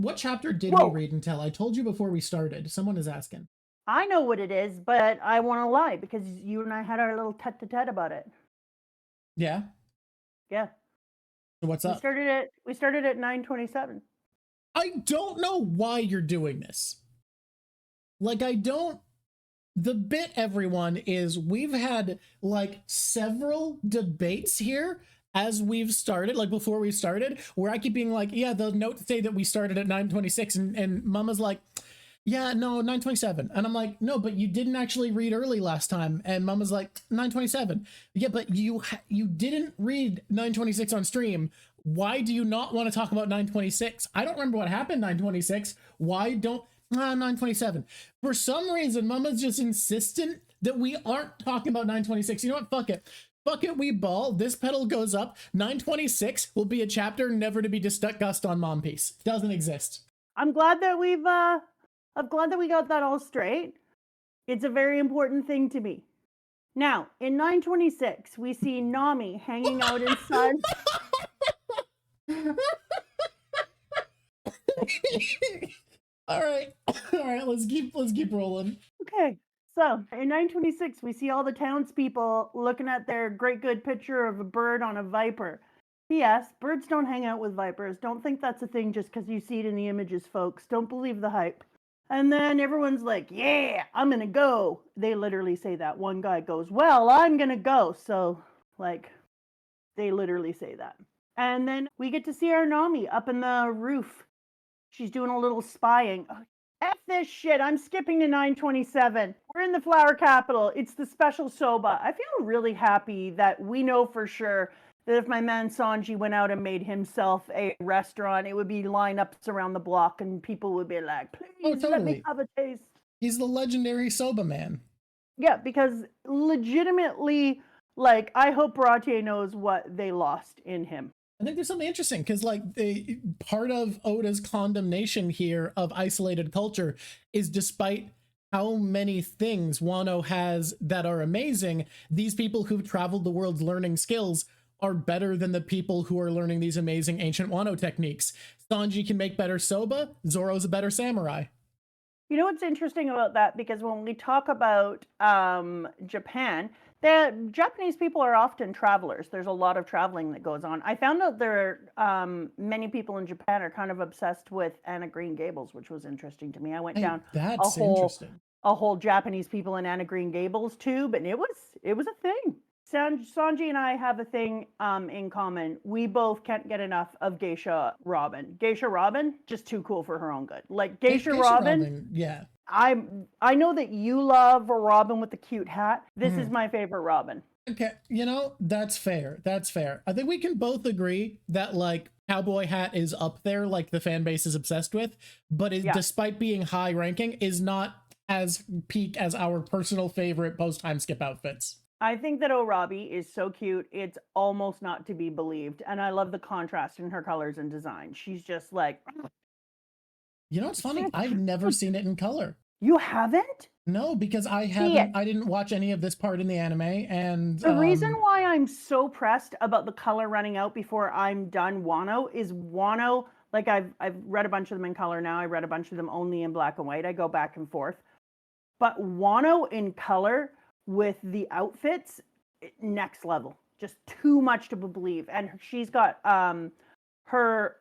What chapter did we Whoa, read until? I told you before we started. Someone is asking. I know what it is, but I want to lie because you and I had our little tete-a-tete about it. Yeah. Yeah, So what's we up? started at 9:27. I don't know why you're doing this. Like, I don't. The bit, everyone, is we've had like several debates here as we've started, like before we started, where I keep being like, yeah, the notes say that we started at 9:26, and Mama's like, yeah, no, 9:27. And I'm like, no, but you didn't actually read early last time. And Mama's like, 9:27. Yeah, but you didn't read 9:26 on stream. Why do you not want to talk about 9:26? I don't remember what happened 9:26. Why don't 9:27? For some reason, Mama's just insistent that we aren't talking about 9:26. You know what? Fuck it. Fuck it, we ball. This pedal goes up. 9:26 will be a chapter never to be discussed on Mom Piece. Doesn't exist. I'm glad that we got that all straight. It's a very important thing to me. Now, in 9:26, we see Nami hanging out inside. All right. All right, let's keep rolling. Okay, so in 9:26, we see all the townspeople looking at their great good picture of a bird on a viper. P.S. Birds don't hang out with vipers. Don't think that's a thing just because you see it in the images, folks. Don't believe the hype. And then everyone's like, yeah, I'm gonna go. They literally say that. One guy goes, well, I'm gonna go. So, like, they literally say that. And then we get to see our Nami up in the roof. She's doing a little spying. F this shit. I'm skipping to 9:27. We're in the flower capital. It's the special soba. I feel really happy that we know for sure that if my man Sanji went out and made himself a restaurant, it would be lineups around the block and people would be like, please let me have a taste. He's the legendary soba man. Yeah, because legitimately, like, I hope Baratier knows what they lost in him. I think there's something interesting because, like, part of Oda's condemnation here of isolated culture is despite how many things Wano has that are amazing, these people who've traveled the world learning skills are better than the people who are learning these amazing ancient Wano techniques. Sanji can make better soba, Zoro's a better samurai. You know what's interesting about that? Because when we talk about Japan, the Japanese people are often travelers. There's a lot of traveling that goes on. I found out there many people in Japan are kind of obsessed with Anna Green Gables, which was interesting to me. I went down That's interesting. a whole Japanese people in Anna Green Gables tube, and it was a thing. Sanji and I have a thing in common. We both can't get enough of Geisha Robin. Geisha Robin, just too cool for her own good. Like Geisha Robin, yeah. I know that you love a Robin with the cute hat. This is my favorite Robin. Okay, you know, that's fair. That's fair. I think we can both agree that, like, Cowboy Hat is up there, like, the fan base is obsessed with, but despite being high ranking, is not as peak as our personal favorite post-time skip outfits. I think that Orabi is so cute. It's almost not to be believed. And I love the contrast in her colors and design. She's just like... You know what's funny? I've never seen it in color. You haven't? No, because I didn't watch any of this part in the anime, and the reason why I'm so pressed about the color running out before I'm done Wano is Wano, like I've read a bunch of them in color now. I read a bunch of them only in black and white. I go back and forth. But Wano in color with the outfits, next level. Just too much to believe. And she's got her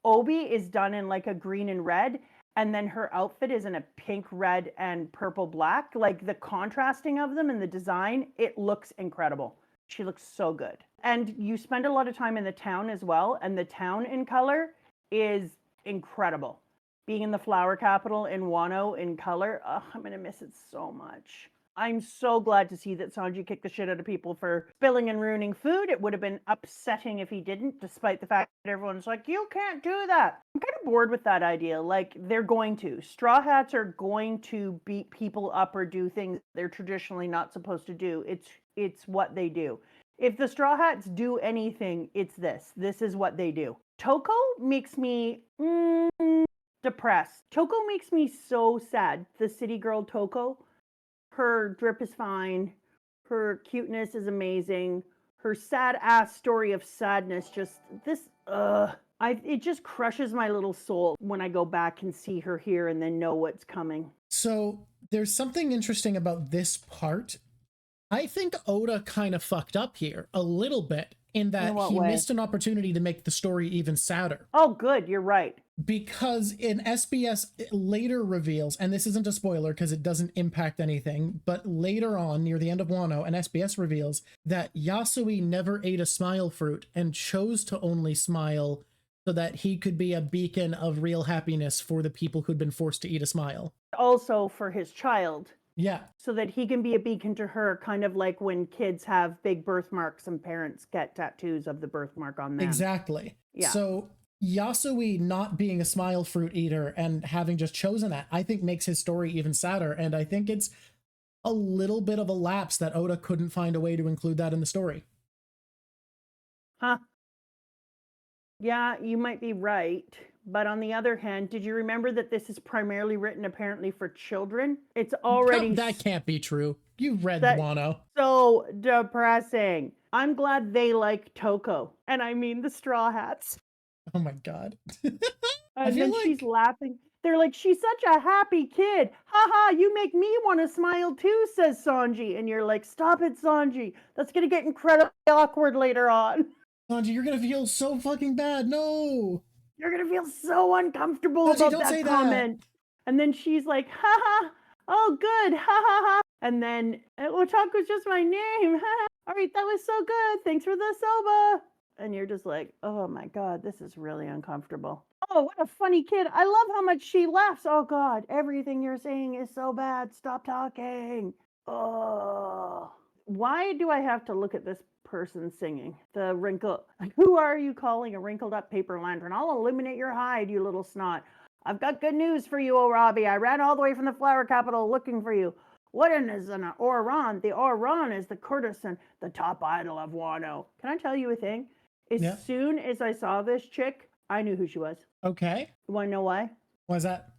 obi is done in like a green and red, and then her outfit is in a pink, red, and purple black. Like the contrasting of them and the design, it looks incredible. She looks so good. And you spend a lot of time in the town as well, and the town in color is incredible. Being in the flower capital in Wano in color, I'm going to miss it so much. I'm so glad to see that Sanji kicked the shit out of people for spilling and ruining food. It would have been upsetting if he didn't, despite the fact that everyone's like, you can't do that. I'm kind of bored with that idea. Like, they're going to. Straw Hats are going to beat people up or do things they're traditionally not supposed to do. It's what they do. If the Straw Hats do anything, it's this. This is what they do. Toko makes me depressed. Toko makes me so sad. The city girl Toko. Her drip is fine. Her cuteness is amazing. Her sad ass story of sadness, just this, It just crushes my little soul when I go back and see her here and then know what's coming. So there's something interesting about this part. I think Oda kind of fucked up here a little bit in that what he way? missed an opportunity to make the story even sadder. Oh, good, you're right. Because in SBS later reveals, and this isn't a spoiler because it doesn't impact anything, but later on near the end of Wano, an SBS reveals that Yasui never ate a smile fruit and chose to only smile so that he could be a beacon of real happiness for the people who'd been forced to eat a smile. Also for his child. Yeah. So that he can be a beacon to her, kind of like when kids have big birthmarks and parents get tattoos of the birthmark on them. Exactly. Yeah. So Yasui not being a smile fruit eater and having just chosen that, I think makes his story even sadder. And I think it's a little bit of a lapse that Oda couldn't find a way to include that in the story. Huh. Yeah, you might be right. But on the other hand, did you remember that this is primarily written apparently for children? It's already... No, that can't be true. You've read That- Wano. So depressing. I'm glad they like Toko. And I mean the Straw Hats. Oh my god. And then she's laughing. They're like, she's such a happy kid. Haha, you make me want to smile too, says Sanji. And you're like, stop it, Sanji. That's going to get incredibly awkward later on. Sanji, you're gonna feel so fucking bad. No. You're going to feel so uncomfortable Sanji, about don't say that comment. that. And then she's like, haha, oh good, ha ha ha. And then, Otaku's just my name. All right, that was so good. Thanks for the soba. And you're just like, oh my God, this is really uncomfortable. Oh, what a funny kid. I love how much she laughs. Oh God, everything you're saying is so bad. Stop talking. Oh. Why do I have to look at this person singing? The wrinkle. Who are you calling a wrinkled up paper lantern? I'll illuminate your hide, you little snot. I've got good news for you, Orabi. I ran all the way from the flower capital looking for you. What is an Oran? The Oran is the courtesan, the top idol of Wano. Can I tell you a thing? As soon as I saw this chick, I knew who she was. Okay. You want to know why? Why's that?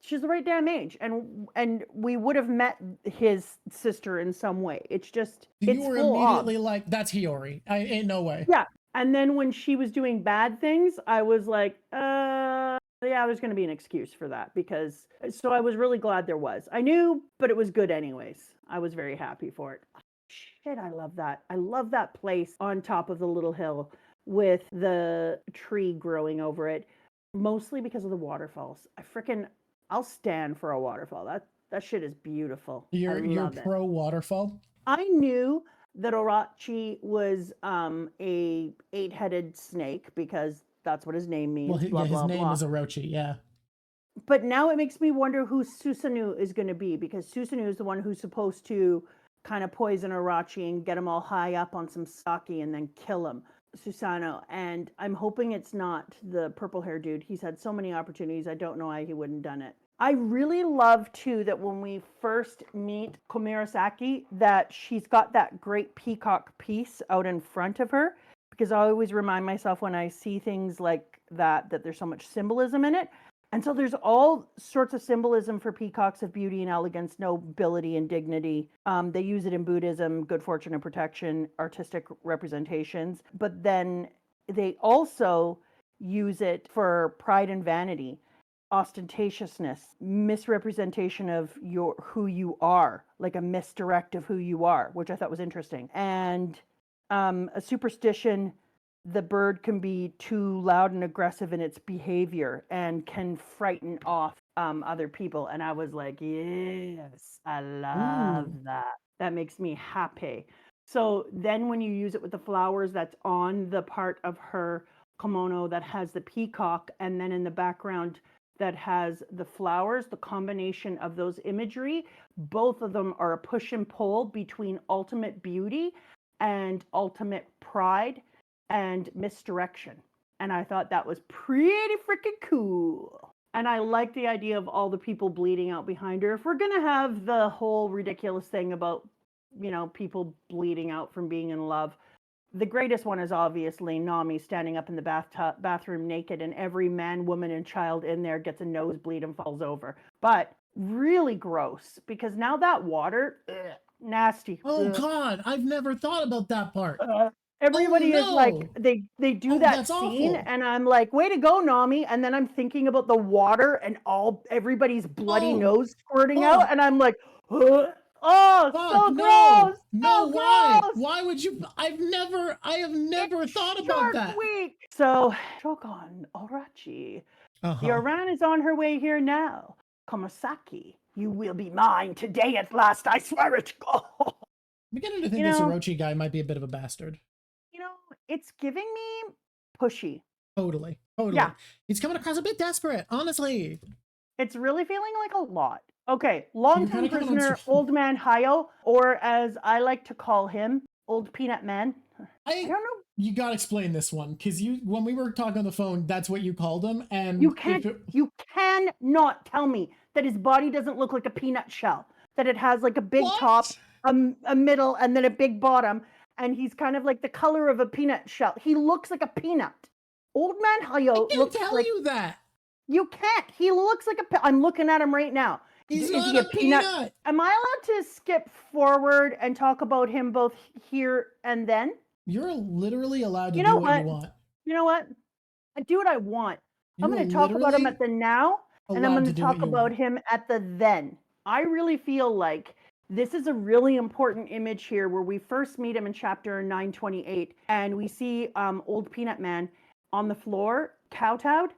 She's the right damn age, and we would have met his sister in some way. It's just you were immediately like, that's Hiyori. I ain't no way. Yeah. And then when she was doing bad things, I was like, yeah, there's going to be an excuse for that because. So I was really glad there was. I knew, but it was good anyways. I was very happy for it. Shit, I love that. I love that place on top of the little hill with the tree growing over it, mostly because of the waterfalls. I'll stand for a waterfall. That shit is beautiful. You're pro waterfall? I knew that Orochi was a 8-headed snake because that's what his name means. Well, his name is Orochi, yeah. But now it makes me wonder who Susanoo is going to be because Susanoo is the one who's supposed to kind of poison Orochi and get him all high up on some sake and then kill him. Susanoo, and I'm hoping it's not the purple hair dude. He's had so many opportunities. I don't know why he wouldn't done it. I really love too that when we first meet Komirasaki, that she's got that great peacock piece out in front of her, because I always remind myself when I see things like that there's so much symbolism in it. And so there's all sorts of symbolism for peacocks of beauty and elegance, nobility and dignity. They use it in Buddhism, good fortune and protection, artistic representations. But then they also use it for pride and vanity, ostentatiousness, misrepresentation of who you are, like a misdirect of who you are, which I thought was interesting. And a superstition. The bird can be too loud and aggressive in its behavior and can frighten off other people. And I was like, yes, I love that. That makes me happy. So then when you use it with the flowers that's on the part of her kimono that has the peacock, and then in the background that has the flowers, the combination of those imagery, both of them are a push and pull between ultimate beauty and ultimate pride and misdirection. And I thought that was pretty freaking cool. And I like the idea of all the people bleeding out behind her. If we're going to have the whole ridiculous thing about, people bleeding out from being in love, the greatest one is obviously Nami standing up in the bathroom naked, and every man, woman, and child in there gets a nosebleed and falls over. But really gross, because now that water, nasty. Oh God, I've never thought about that part. Everybody is like, no. they do Oh, that that's scene, awful. and I'm like, way to go, Nami. And then I'm thinking about the water and everybody's bloody Oh, nose squirting out, fuck. and I'm like, oh, Fuck, so no. gross, No, so why? gross. Why would you? I have never It's thought about Shark that. Week. So, Shogun Orachi, the Uh-huh. Oran is on her way here now. Komosaki, you will be mine today at last. I swear it. I'm beginning to think You this know, Orochi guy might be a bit of a bastard. you know, it's giving me pushy. Totally. Yeah, Totally. He's coming across a bit desperate, honestly. it's really feeling like a lot. Okay, You're kind longtime of coming on. prisoner, old man Hayo, or as I like to call him, old peanut man. I don't know. You gotta explain this one, because when we were talking on the phone, that's what you called him, You and can't. You cannot tell me that his body doesn't look like a peanut shell. That it has like a big top, what? a middle, and then a big bottom, and he's kind of like the color of a peanut shell. He looks like a peanut. Old man I Hayo can't looks tell like you that. you can't. He looks like a. I'm looking at him right now. He's Is not he a a peanut? peanut. Am I allowed to skip forward and talk about him both here and then? You're literally allowed to You do know what you what? want. You know what? I do what I want. I'm You are going to talk about him at literally the now, and I'm allowed going to to do what talk you about want. him at the then. I really feel like this is a really important image here where we first meet him in chapter 928, and we see old Peanut Man on the floor, kowtowed,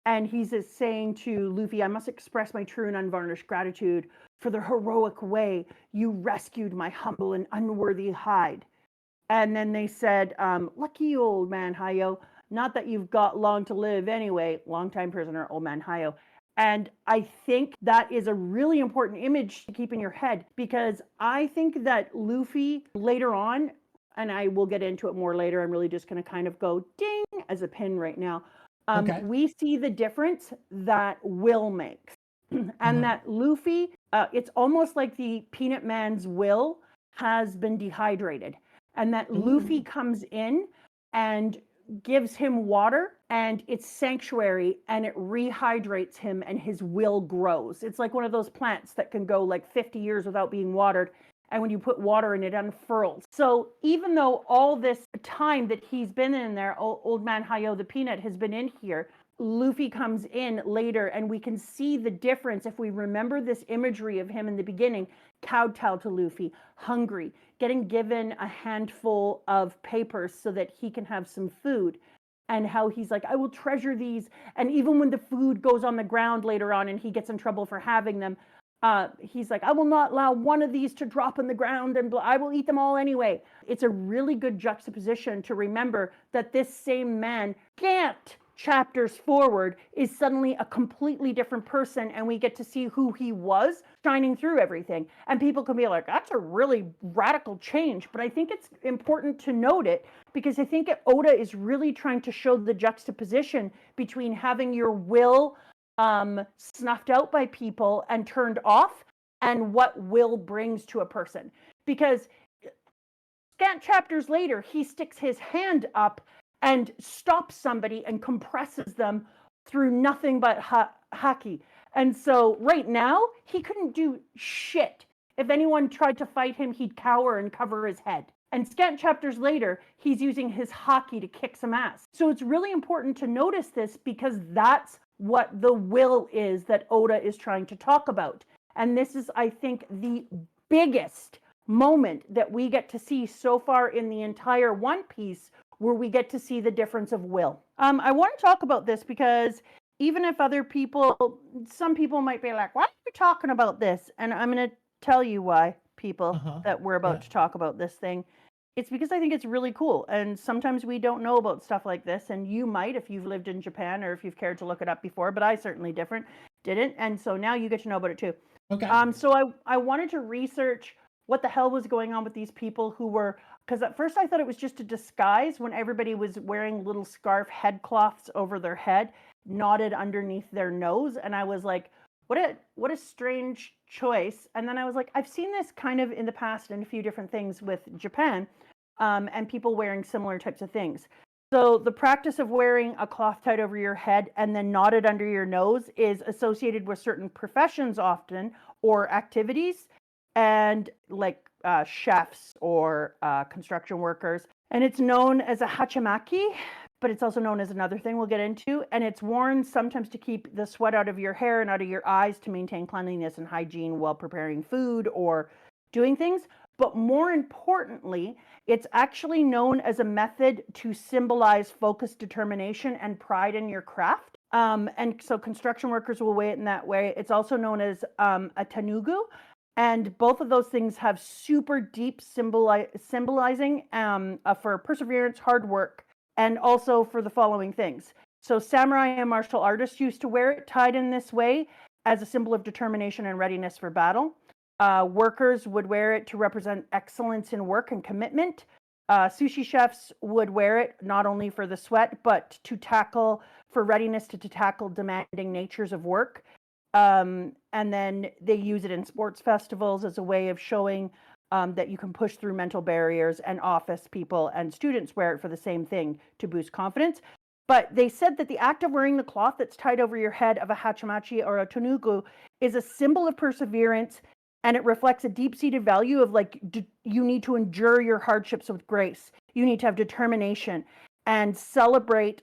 and he's just saying to Luffy, I must express my true and unvarnished gratitude for the heroic way you rescued my humble and unworthy hide. And then they said, lucky you, old man Hayo. Not that you've got long to live anyway. Longtime prisoner, old man Hayo. And I think that is a really important image to keep in your head because I think that Luffy later on, and I will get into it more later, I'm really just going to kind of go ding as a pin right now. Okay. We see the difference that Will makes. And that Luffy, it's almost like the Peanut Man's will has been dehydrated and that Luffy comes in and gives him water and it's sanctuary and it rehydrates him and his will grows. It's like one of those plants that can go like 50 years without being watered. And when you put water in, it unfurls. So even though all this time that he's been in there, old man Hayo the Peanut has been in here, Luffy comes in later and we can see the difference if we remember this imagery of him in the beginning, kowtow to Luffy, hungry, getting given a handful of papers so that he can have some food and how he's like, I will treasure these. And even when the food goes on the ground later on and he gets in trouble for having them, he's like, I will not allow one of these to drop in the ground and I will eat them all anyway. It's a really good juxtaposition to remember that this same man can't chapters forward is suddenly a completely different person and we get to see who he was shining through everything and people can be like that's a really radical change but I think it's important to note it because I think Oda is really trying to show the juxtaposition between having your will snuffed out by people and turned off and what will brings to a person because scant chapters later he sticks his hand up and stops somebody and compresses them through nothing but haki. And so right now, he couldn't do shit. If anyone tried to fight him, he'd cower and cover his head. And scant chapters later, he's using his haki to kick some ass. So it's really important to notice this because that's what the will is that Oda is trying to talk about. And this is, I think, the biggest moment that we get to see so far in the entire One Piece where we get to see the difference of will. I want to talk about this because even if other people, some people might be like, why are you talking about this? And I'm going to tell you why, people, that we're about to talk about this thing. It's because I think it's really cool. And sometimes we don't know about stuff like this. And you might if you've lived in Japan or if you've cared to look it up before, but I certainly didn't. And so now you get to know about it too. Okay. So I wanted to research what the hell was going on with these people who were, because at first I thought it was just a disguise when everybody was wearing little scarf head cloths over their head, knotted underneath their nose. And I was like, what a strange choice. And then I was like, I've seen this kind of in the past in a few different things with Japan and people wearing similar types of things. So the practice of wearing a cloth tied over your head and then knotted under your nose is associated with certain professions often or activities and like chefs or construction workers. And it's known as a hachimaki, but it's also known as another thing we'll get into. And it's worn sometimes to keep the sweat out of your hair and out of your eyes to maintain cleanliness and hygiene while preparing food or doing things. But more importantly, it's actually known as a method to symbolize focus, determination, and pride in your craft. And so construction workers will wear it in that way. It's also known as a tanugu. And both of those things have super deep symbolizing for perseverance, hard work, and also for the following things. So samurai and martial artists used to wear it tied in this way as a symbol of determination and readiness for battle. Workers would wear it to represent excellence in work and commitment. Sushi chefs would wear it not only for the sweat, but for readiness to tackle demanding natures of work. And then they use it in sports festivals as a way of showing that you can push through mental barriers, and office people and students wear it for the same thing to boost confidence. But they said that the act of wearing the cloth that's tied over your head of a hachamachi or a tanugu is a symbol of perseverance, and it reflects a deep-seated value of you need to endure your hardships with grace. You need to have determination and celebrate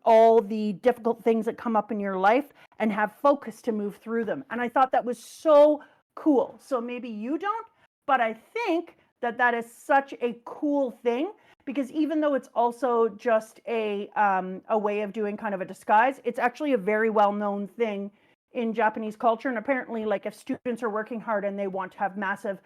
all the difficult things that come up in your life and have focus to move through them. And I thought that was so cool. So maybe you don't, but I think that is such a cool thing, because even though it's also just a way of doing kind of a disguise, it's actually a very well-known thing in Japanese culture. And apparently, like, if students are working hard and they want to have massive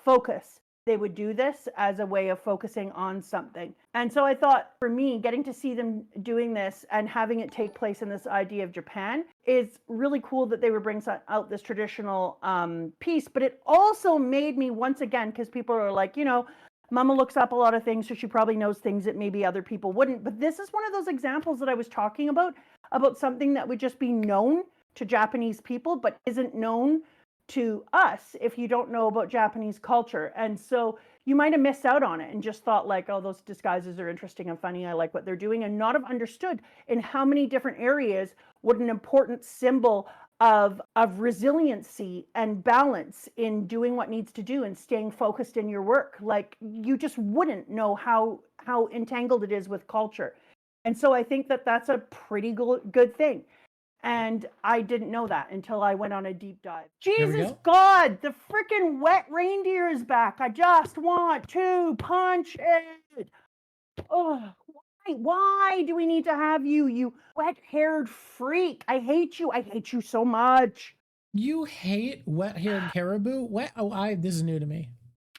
focus, they would do this as a way of focusing on something. And so I thought, for me, getting to see them doing this and having it take place in this idea of Japan is really cool, that they would bring out this traditional piece. But it also made me, once again, because people are like, Mama looks up a lot of things, so she probably knows things that maybe other people wouldn't. But this is one of those examples that I was talking about something that would just be known to Japanese people, but isn't known to us if you don't know about Japanese culture. And so you might have missed out on it and just thought like, oh, those disguises are interesting and funny, I like what they're doing, and not have understood in how many different areas what an important symbol of resiliency and balance in doing what needs to do and staying focused in your work. Like, you just wouldn't know how entangled it is with culture. And so I think that that's a pretty good thing. And I didn't know that until I went on a deep dive. Jesus God, the freaking wet reindeer is back. I just want to punch it. Oh, why do we need to have you, you wet-haired freak? I hate you. I hate you so much. You hate wet-haired caribou? This is new to me.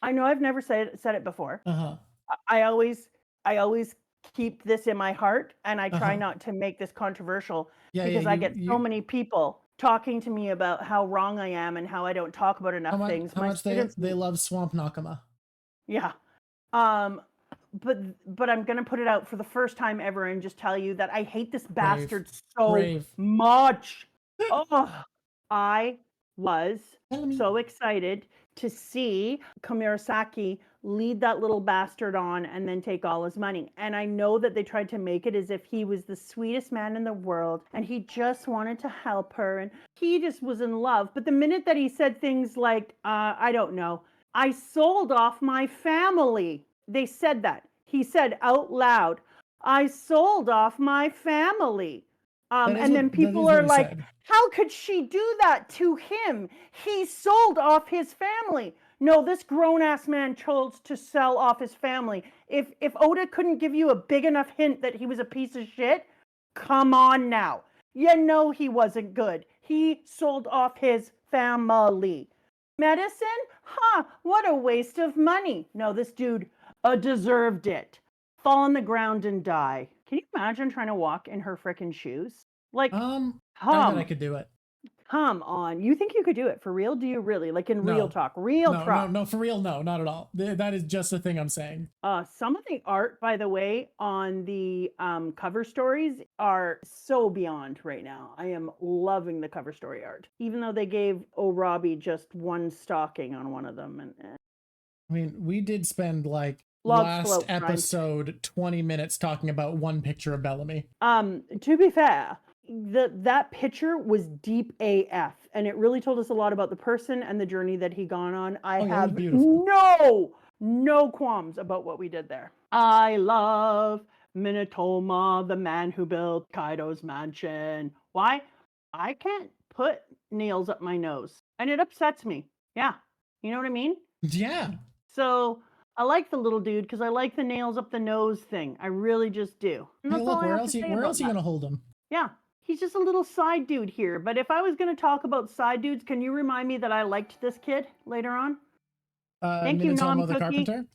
I know I've never said it before. Uh-huh. I always keep this in my heart, and I try not to make this controversial, because I get so many people talking to me about how wrong I am and how I don't talk about enough things. How much they love Swamp Nakama. Yeah. But I'm going to put it out for the first time ever and just tell you that I hate this bastard so much. Oh, I was so excited to see Kamirasaki lead that little bastard on and then take all his money. And I know that they tried to make it as if he was the sweetest man in the world and he just wanted to help her and he just was in love. But the minute that he said things like, I don't know, I sold off my family. They said that. He said out loud, I sold off my family. And then people are like, how could she do that to him? He sold off his family. No, this grown-ass man chose to sell off his family. If Oda couldn't give you a big enough hint that he was a piece of shit, come on now. You know he wasn't good. He sold off his family. Medicine? Huh, what a waste of money. No, this dude deserved it. Fall on the ground and die. Can you imagine trying to walk in her frickin' shoes? Like, I thought I could do it. Come on. You think you could do it for real? Do you really? Like, in real talk? Real talk? No, for real, no, not at all. That is just the thing I'm saying. Some of the art, by the way, on the cover stories are so beyond right now. I am loving the cover story art, even though they gave Orabi just one stocking on one of them. And I mean, we did spend like last episode 20 minutes talking about one picture of Bellamy. To be fair, that picture was deep AF, and it really told us a lot about the person and the journey that he gone on. I have no qualms about what we did there. I love Minotoma, the man who built Kaido's mansion. Why? I can't put nails up my nose, and it upsets me. Yeah, you know what I mean? Yeah. So I like the little dude because I like the nails up the nose thing. I really just do. And Hey, that's all look, I have to say where about else are you that. gonna hold him? Yeah, he's just a little side dude here. But if I was going to talk about side dudes, can you remind me that I liked this kid later on? Thank you, Nom Minatomo the Cookie. carpenter.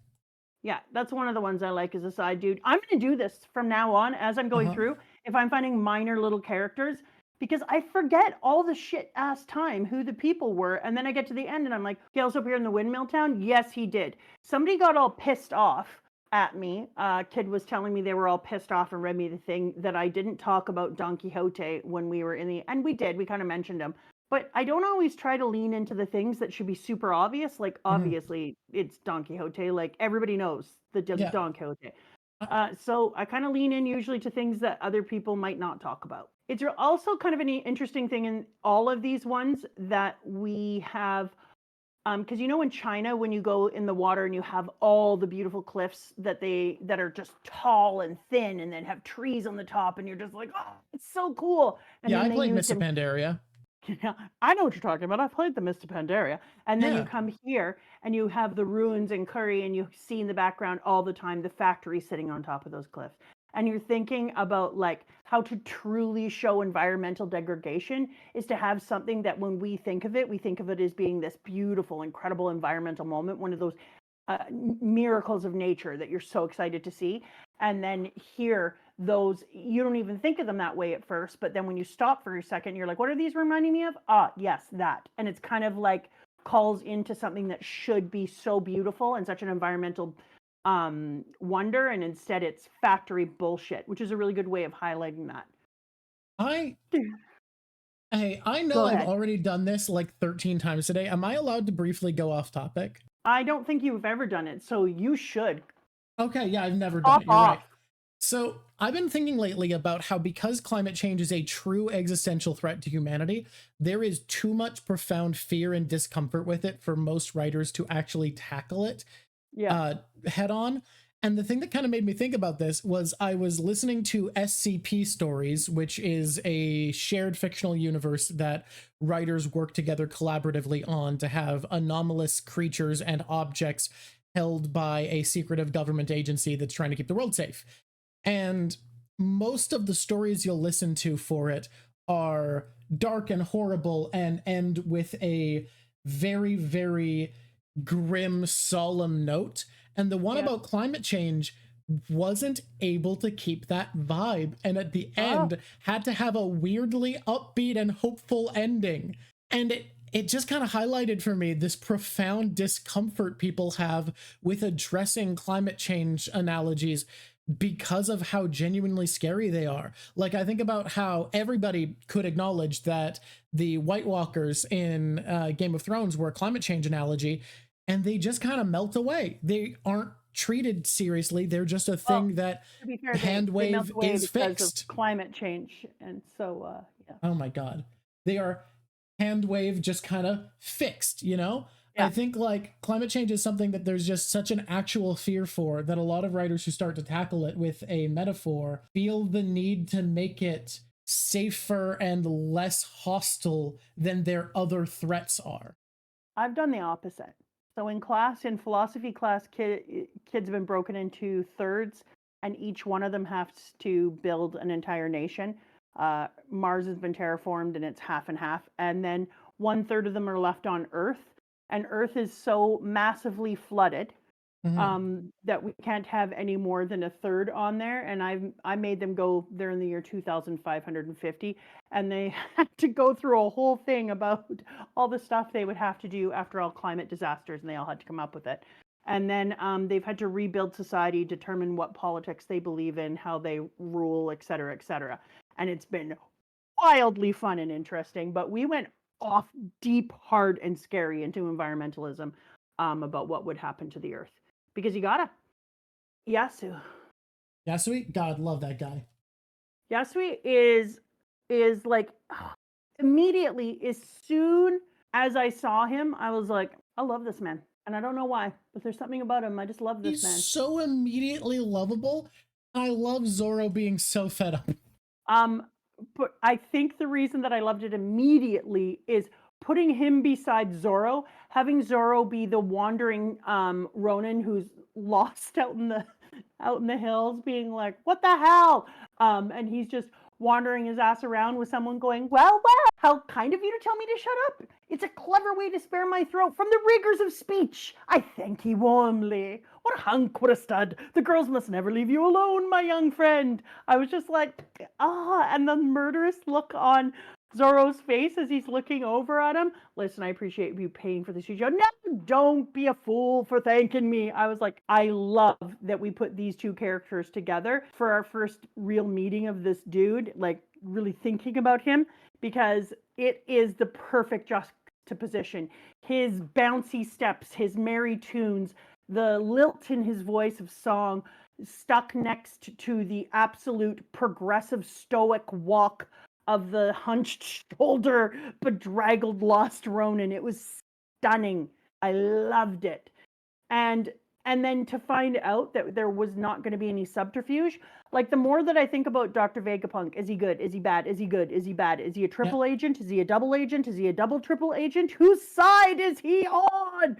Yeah, that's one of the ones I like as a side dude. I'm going to do this from now on as I'm going Uh-huh. through. If I'm finding minor little characters, because I forget all the shit ass time who the people were, and then I get to the end and I'm like, he also appeared in the Windmill Town. Yes, he did. Somebody got all pissed off at me. Kid was telling me they were all pissed off and read me the thing that I didn't talk about Don Quixote when we were in the, and we did. We kind of mentioned him. But I don't always try to lean into the things that should be super obvious. Like, obviously, it's Don Quixote. Like, everybody knows the Yeah. Don Quixote. Uh, So I kind of lean in usually to things that other people might not talk about. It's also kind of an interesting thing in all of these ones that we have, because you know in China when you go in the water and you have all the beautiful cliffs that are just tall and thin and then have trees on the top and you're just like, oh, it's so cool. And yeah, then I they played used Mr. Pandaria. yeah, I know what you're talking about. I played the Mr. Pandaria. And then you Yeah. come here and you have the ruins in Curry and you see in the background all the time the factory sitting on top of those cliffs. And you're thinking about like how to truly show environmental degradation is to have something that when we think of it as being this beautiful, incredible environmental moment, one of those miracles of nature that you're so excited to see. And then here, those, you don't even think of them that way at first, but then when you stop for a second, you're like, what are these reminding me of? Ah, yes, that. And it's kind of like calls into something that should be so beautiful and such an environmental wonder, and instead it's factory bullshit, which is a really good way of highlighting that. I Hey, I know Go I've ahead. already done this like 13 times today. Am I allowed to briefly go off topic? I don't think you've ever done it, so you should. Okay, yeah, I've never done Pop it. You're right. off. So, I've been thinking lately about how because climate change is a true existential threat to humanity, there is too much profound fear and discomfort with it for most writers to actually tackle it Yeah. head on. And the thing that kind of made me think about this was I was listening to SCP Stories, which is a shared fictional universe that writers work together collaboratively on to have anomalous creatures and objects held by a secretive government agency that's trying to keep the world safe. And most of the stories you'll listen to for it are dark and horrible and end with a very, very grim, solemn note. And the one Yeah. about climate change wasn't able to keep that vibe. And at the end, had to have a weirdly upbeat and hopeful ending. And it just kind of highlighted for me this profound discomfort people have with addressing climate change analogies because of how genuinely scary they are. Like, I think about how everybody could acknowledge that the White Walkers in Game of Thrones were a climate change analogy, and they just kind of melt away. They aren't treated seriously. They're just a thing that To be fair, hand they melt wave away is because fixed. of climate change, and so yeah. Oh my God. They are hand wave just kind of fixed, you know? Yeah. I think like climate change is something that there's just such an actual fear for that a lot of writers who start to tackle it with a metaphor feel the need to make it safer and less hostile than their other threats are. I've done the opposite. So in class, in philosophy class, kids have been broken into thirds, and each one of them has to build an entire nation. Mars has been terraformed, and it's half and half. And then 1/3 of them are left on Earth, and Earth is so massively flooded that we can't have any more than a third on there. And I made them go there in the year 2550, and they had to go through a whole thing about all the stuff they would have to do after all climate disasters, and they all had to come up with it. And then they've had to rebuild society, determine what politics they believe in, how they rule, et cetera, et cetera. And it's been wildly fun and interesting. But we went off deep, hard, and scary into environmentalism about what would happen to the Earth. Because you gotta. Yasuie. Yasuie? God, love that guy. Yasuie is like immediately as soon as I saw him, I was like, I love this man. And I don't know why, but there's something about him. I just love this He's man. so immediately lovable. I love Zoro being so fed up. But I think the reason that I loved it immediately is putting him beside Zoro, having Zoro be the wandering Ronin who's lost out in the hills, being like, "What the hell?" And he's just wandering his ass around with someone going, "Well, how kind of you to tell me to shut up. It's a clever way to spare my throat from the rigors of speech. I thank ye warmly. What a hunk, what a stud. The girls must never leave you alone, my young friend." I was just like, and the murderous look on Zoro's face as he's looking over at him. "Listen, I appreciate you paying for the studio. No, don't be a fool for thanking me." I was like, I love that we put these two characters together for our first real meeting of this dude, like really thinking about him, because it is the perfect juxtaposition. His bouncy steps, his merry tunes, the lilt in his voice of song, stuck next to the absolute progressive stoic walk of the hunched shoulder, bedraggled, lost Ronin. It was stunning. I loved it. And then to find out that there was not going to be any subterfuge, like the more that I think about Dr. Vegapunk, is he good? Is he bad? Is he good? Is he bad? Is he a triple agent? Is he a double agent? Is he a double triple agent? Whose side is he on?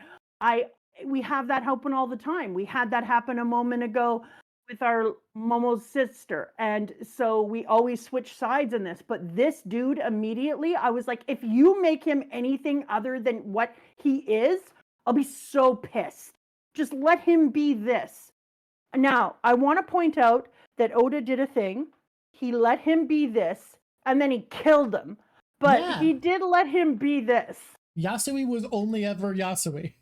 We have that happen all the time. We had that happen a moment ago with our Momo's sister. And so we always switch sides in this. But this dude, immediately, I was like, if you make him anything other than what he is, I'll be so pissed. Just let him be this. Now, I want to point out that Oda did a thing. He let him be this, and then he killed him. But he did let him be this. Yasui was only ever Yasui.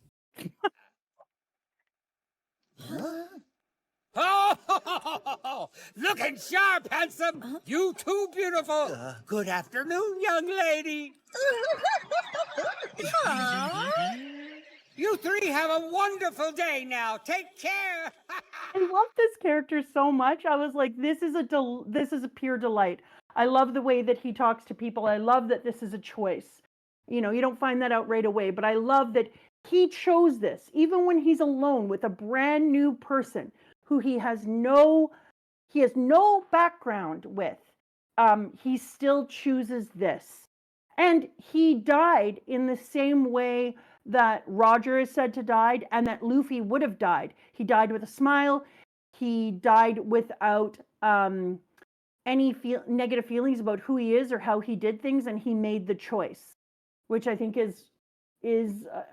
Oh, looking sharp, handsome. You too beautiful. Good afternoon, young lady. You three have a wonderful day now. Take care. I love this character so much. I was like, this is a pure delight. I love the way that he talks to people. I love that this is a choice. You know, you don't find that out right away, but I love that he chose this, even when he's alone with a brand new person who he has no background with. He still chooses this. And he died in the same way that Roger is said to die and that Luffy would have died. He died with a smile. He died without any negative feelings about who he is or how he did things, and he made the choice, which I think is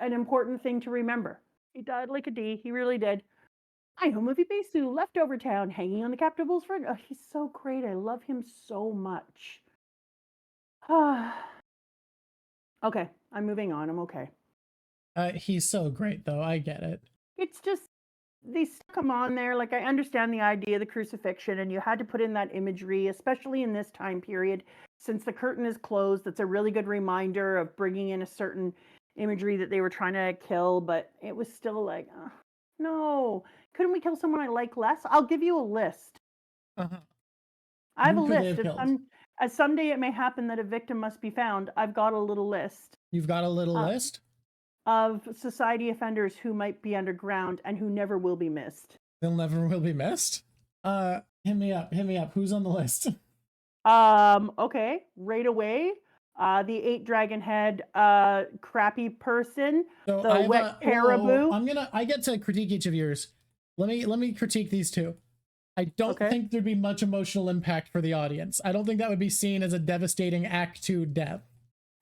an important thing to remember. He died like a D. He really did. I know Movie Besu, Leftover Town, hanging on the Captival's friend. Oh, he's so great. I love him so much. Okay, I'm moving on. I'm okay. He's so great, though. I get it. It's just, they stuck him on there. Like, I understand the idea of the crucifixion, and you had to put in that imagery, especially in this time period. Since the curtain is closed, that's a really good reminder of bringing in a certain imagery that they were trying to kill, but it was still like, no. Couldn't we kill someone I like less? I'll give you a list. Uh-huh. I have a list. As someday it may happen that a victim must be found, I've got a little list. You've got a little list? Of society offenders who might be underground and who never will be missed. They'll never will be missed? Hit me up. Who's on the list? Okay. Right away. The 8 dragon head, crappy person. So the wet caribou. I get to critique each of yours. Let me critique these two. I don't think there'd be much emotional impact for the audience. I don't think that would be seen as a devastating Act 2 death.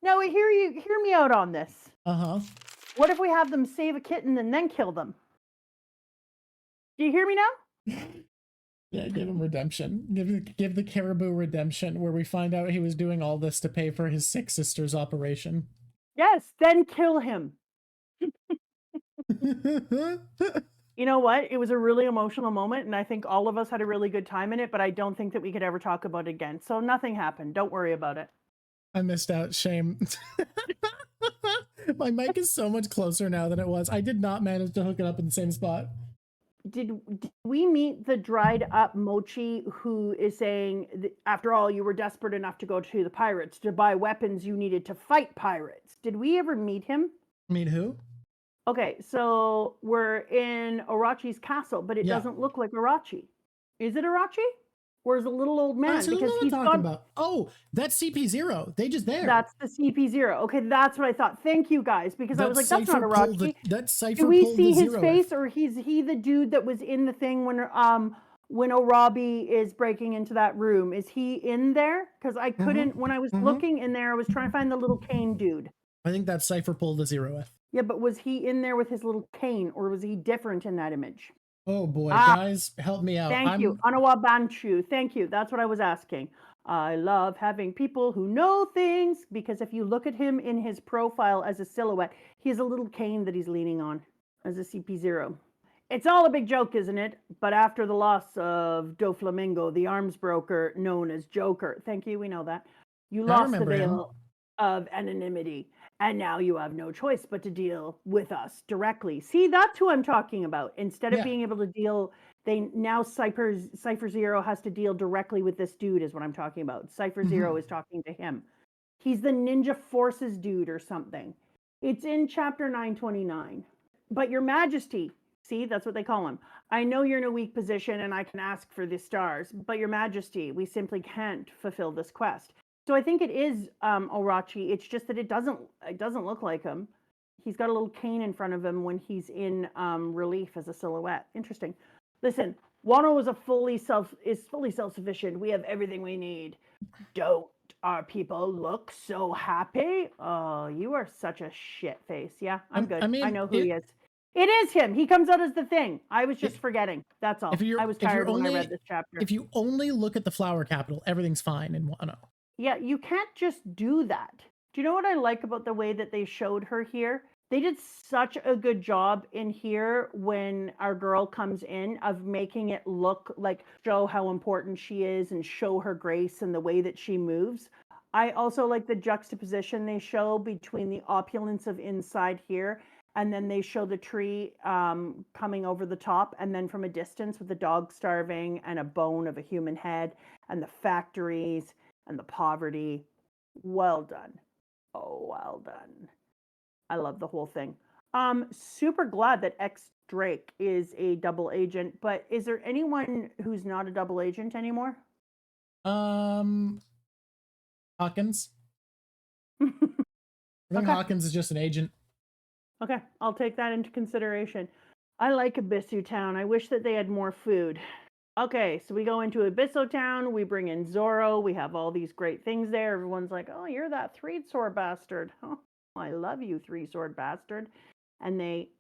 No, hear me out on this. Uh-huh. What if we have them save a kitten and then kill them? Do you hear me now? Yeah, give him redemption. Give the caribou redemption, where we find out he was doing all this to pay for his sick sister's operation. Yes, then kill him. You know what? It was a really emotional moment, and I think all of us had a really good time in it, but I don't think that we could ever talk about it again. So nothing happened. Don't worry about it. I missed out. Shame. My mic is so much closer now than it was. I did not manage to hook it up in the same spot. Did we meet the dried up Mochi who is saying, after all, you were desperate enough to go to the pirates to buy weapons you needed to fight pirates? Did we ever meet him? Meet who? Okay, so we're in Orochi's castle, but it Yeah. doesn't look like Orochi. Is it Orochi? Or is it a little old man? That's what Because I'm he's talking got about. Oh, that's CP0. They just there. that's the CP0. Okay, that's what I thought. Thank you guys, because I was like, that's not Orochi. That Do Cypher we pulled see the his zero face, F. or he the dude that was in the thing when Orabi is breaking into that room? Is he in there? Because I couldn't when I was looking in there, I was trying to find the little cane dude. I think that Cypher pulled the zero F. Yeah, but was he in there with his little cane, or was he different in that image? Oh boy, guys, help me out. Thank you. Anawa Banchu. Thank you. That's what I was asking. I love having people who know things, because if you look at him in his profile as a silhouette, he has a little cane that he's leaning on as a CP0. It's all a big joke, isn't it? But after the loss of Doflamingo, the arms broker known as Joker, thank you, we know that, you lost the veil of anonymity. And now you have no choice but to deal with us directly. See, that's who I'm talking about. Instead of being able to deal, Cypher Zero has to deal directly with this dude, is what I'm talking about. Cypher Zero is talking to him. He's the Ninja Forces dude or something. It's in chapter 929. But Your Majesty, see, that's what they call him. I know you're in a weak position and I can ask for the stars, but Your Majesty, we simply can't fulfill this quest. So I think it is Orochi. It's just that it doesn't look like him. He's got a little cane in front of him when he's in relief as a silhouette. Interesting. Listen, Wano is fully self-sufficient. We have everything we need. Don't our people look so happy? Oh, you are such a shit face. Yeah, I'm good. I know who he is. It is him. He comes out as the thing. I was just forgetting. That's all. I was tired when I read this chapter. If you only look at the flower capital, everything's fine in Wano. Yeah, you can't just do that. Do you know what I like about the way that they showed her here? They did such a good job in here when our girl comes in of making it look like, show how important she is and show her grace and the way that she moves. I also like the juxtaposition they show between the opulence of inside here, and then they show the tree coming over the top, and then from a distance with the dog starving and a bone of a human head and the factories and the poverty. Well done. Oh, well done. I love the whole thing. Super glad that X Drake is a double agent, but is there anyone who's not a double agent anymore? Hawkins. I think Hawkins is just an agent. Okay, I'll take that into consideration. I like Abysso Town. I wish that they had more food. Okay, so we go into Abysso Town, we bring in Zoro, we have all these great things there. Everyone's like, oh, you're that three-sword bastard. Oh, I love you, three-sword bastard. And they...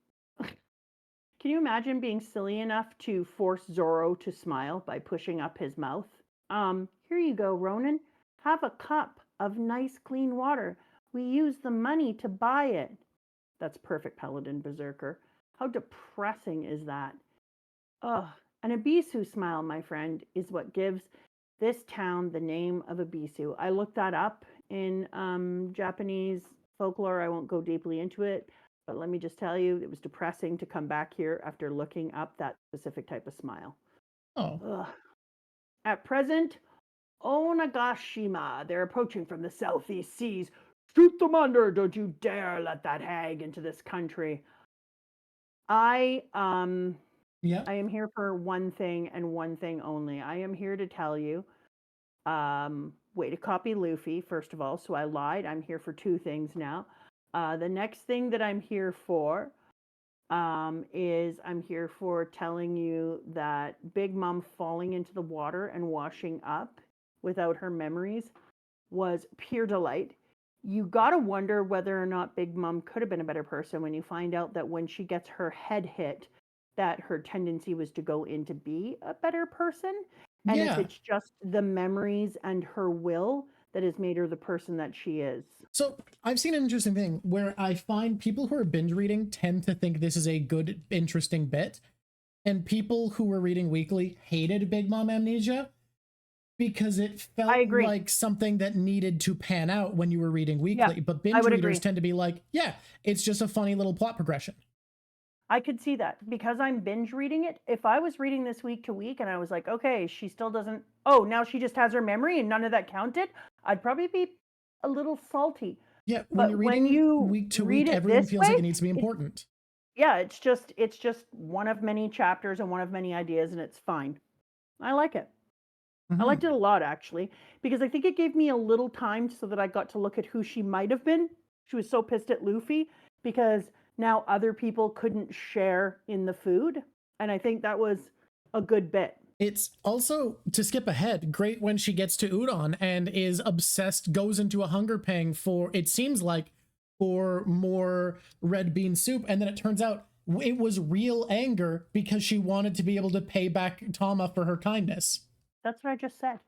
Can you imagine being silly enough to force Zoro to smile by pushing up his mouth? Here you go, Ronin. Have a cup of nice, clean water. We use the money to buy it. That's perfect, Paladin Berserker. How depressing is that? Ugh. An Abysso smile, my friend, is what gives this town the name of Abysso. I looked that up in Japanese folklore. I won't go deeply into it, but let me just tell you, it was depressing to come back here after looking up that specific type of smile. Oh. Ugh. At present, Onagashima, they're approaching from the southeast seas. Shoot them under! Don't you dare let that hag into this country. I am here for one thing and one thing only. I am here to tell you, way to copy Luffy, first of all. So I lied. I'm here for two things now. The next thing that I'm here for is I'm here for telling you that Big Mom falling into the water and washing up without her memories was pure delight. You gotta wonder whether or not Big Mom could have been a better person when you find out that when she gets her head hit, that her tendency was to go into be a better person. And if it's just the memories and her will that has made her the person that she is. So I've seen an interesting thing where I find people who are binge reading tend to think this is a good, interesting bit. And people who were reading weekly hated Big Mom Amnesia because it felt like something that needed to pan out when you were reading weekly. But binge readers tend to be like, yeah, it's just a funny little plot progression. I could see that because I'm binge reading it. If I was reading this week to week and I was like, okay, she still doesn't, oh, now she just has her memory and none of that counted, I'd probably be a little salty. Yeah, when you're reading week to week, everything feels like it needs to be important. Yeah, it's just one of many chapters and one of many ideas, and it's fine. I like it. I liked Mhm. it a lot actually, because I think it gave me a little time so that I got to look at who she might have been. She was so pissed at Luffy because now other people couldn't share in the food, and I think that was a good bit. It's also, to skip ahead, great when she gets to Udon and is obsessed, goes into a hunger pang for, it seems like, for more red bean soup. And then it turns out it was real anger because she wanted to be able to pay back Tama for her kindness. That's what I just said.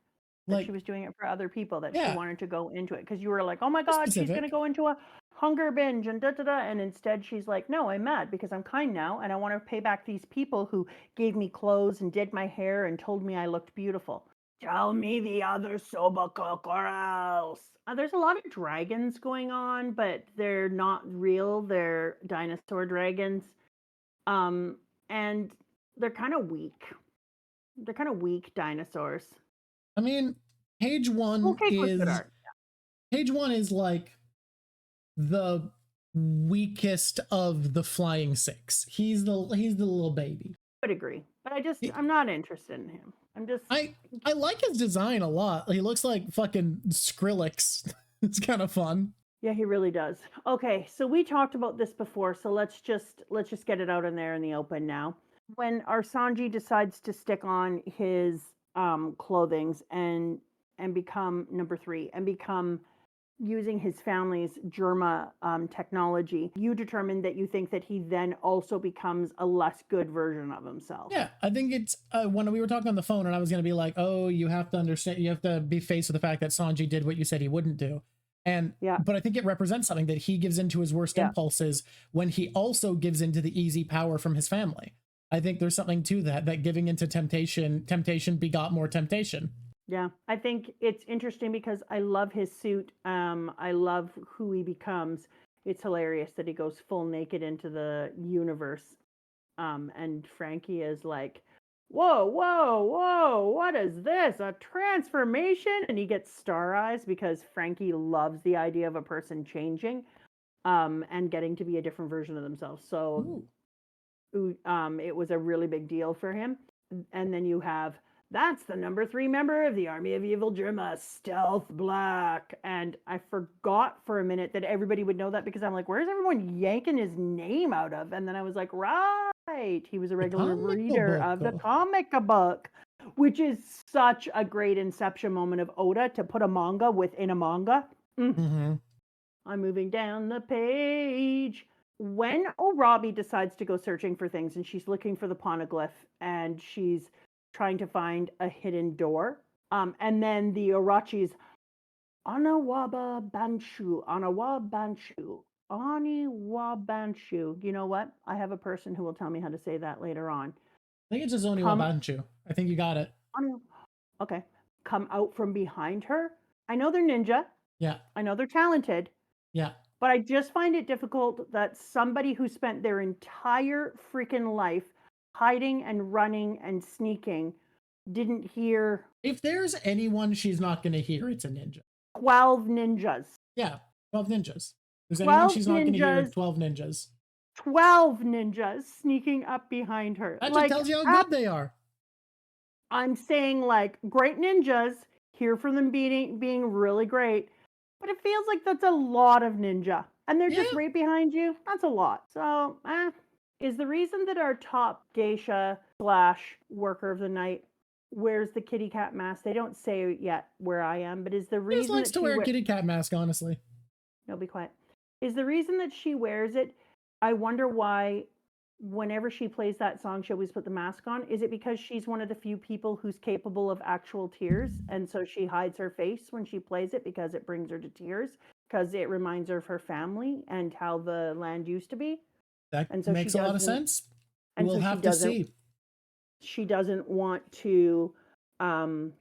That she Like, was doing it for other people, that she yeah, wanted to go into it because you were like, "Oh my god, she's gonna specific. go into a hunger binge and da da da," and instead she's like, "No, I'm mad because I'm kind now and I want to pay back these people who gave me clothes and did my hair and told me I looked beautiful. Tell me the other soba cook or else." There's a lot of dragons going on, but they're not real. They're dinosaur dragons, um, and they're kind of weak. They're kind of weak dinosaurs. I mean, page one Okay, with good is art. page one is like the weakest of the flying six. He's the little baby. Would agree, but He- I'm not interested in him. I'm just I like his design a lot. He looks like fucking Skrillex. It's kind of fun. yeah, he really does. Okay, so we talked about this before, so let's just get it out in there in the open now. When our Sanji decides to stick on his clothings and become number 3 and become using his family's Germa technology, you determine that you think that he then also becomes a less good version of himself. Yeah, I think it's when we were talking on the phone, and I was going to be like, "Oh, you have to understand. You have to be faced with the fact that Sanji did what you said he wouldn't do." And Yeah, but I think it represents something that he gives into his worst yeah. impulses when he also gives into the easy power from his family. I think there's something to that giving into temptation begot more temptation. Yeah, I think it's interesting because I love his suit. I love who he becomes. It's hilarious that he goes full naked into the universe. And Frankie is like, "Whoa, whoa, whoa! What is this? A transformation?" And he gets star eyes because Frankie loves the idea of a person changing, and getting to be a different version of themselves. So Ooh. it was a really big deal for him. And then you have that's the number 3 member of the Army of Evil Germa, Stealth Black. And I forgot for a minute that everybody would know that because I'm like, where's everyone yanking his name out of? And then I was like, right, he was a The regular comic reader of the book. comic book, which is such a great inception moment of Oda to put a manga within a manga. Mm-hmm. I'm moving down the page. When Orabi decides to go searching for things and she's looking for the poneglyph and she's trying to find a hidden door, and then the Orochi's Anawaba Banshu, Anawa Banshu, Aniwa Banshu. You know what? I have a person who will tell me how to say that later on. I think it's just only Come, Wabanchu. I think you got it. okay, come out from behind her. I know they're ninja. Yeah. I know they're talented. Yeah. But I just find it difficult that somebody who spent their entire freaking life hiding and running and sneaking didn't hear If there's anyone she's not going to hear, it's a ninja. 12 ninjas. Yeah. 12 ninjas. If there's anyone 12 she's not going to hear, ninjas, it's 12 ninjas. 12 ninjas sneaking up behind her. That just Like, tells you how good they are. I'm saying, like, great ninjas, here for them being really great, but it feels like that's a lot of ninja. And they're just Yeah. right behind you. That's a lot. So, is the reason that our top geisha slash worker of the night wears the kitty cat mask? They don't say yet where I am, but is the He just reason likes that to she wear a kitty cat mask, honestly. no, be quiet. Is the reason that she wears it? I wonder why. Whenever she plays that song, she always put the mask on. Is it because she's one of the few people who's capable of actual tears, and so she hides her face when she plays it because it brings her to tears, because it reminds her of her family and how the land used to be, That and so she makes a lot of doesn't. sense. And We'll so have to see. she doesn't want to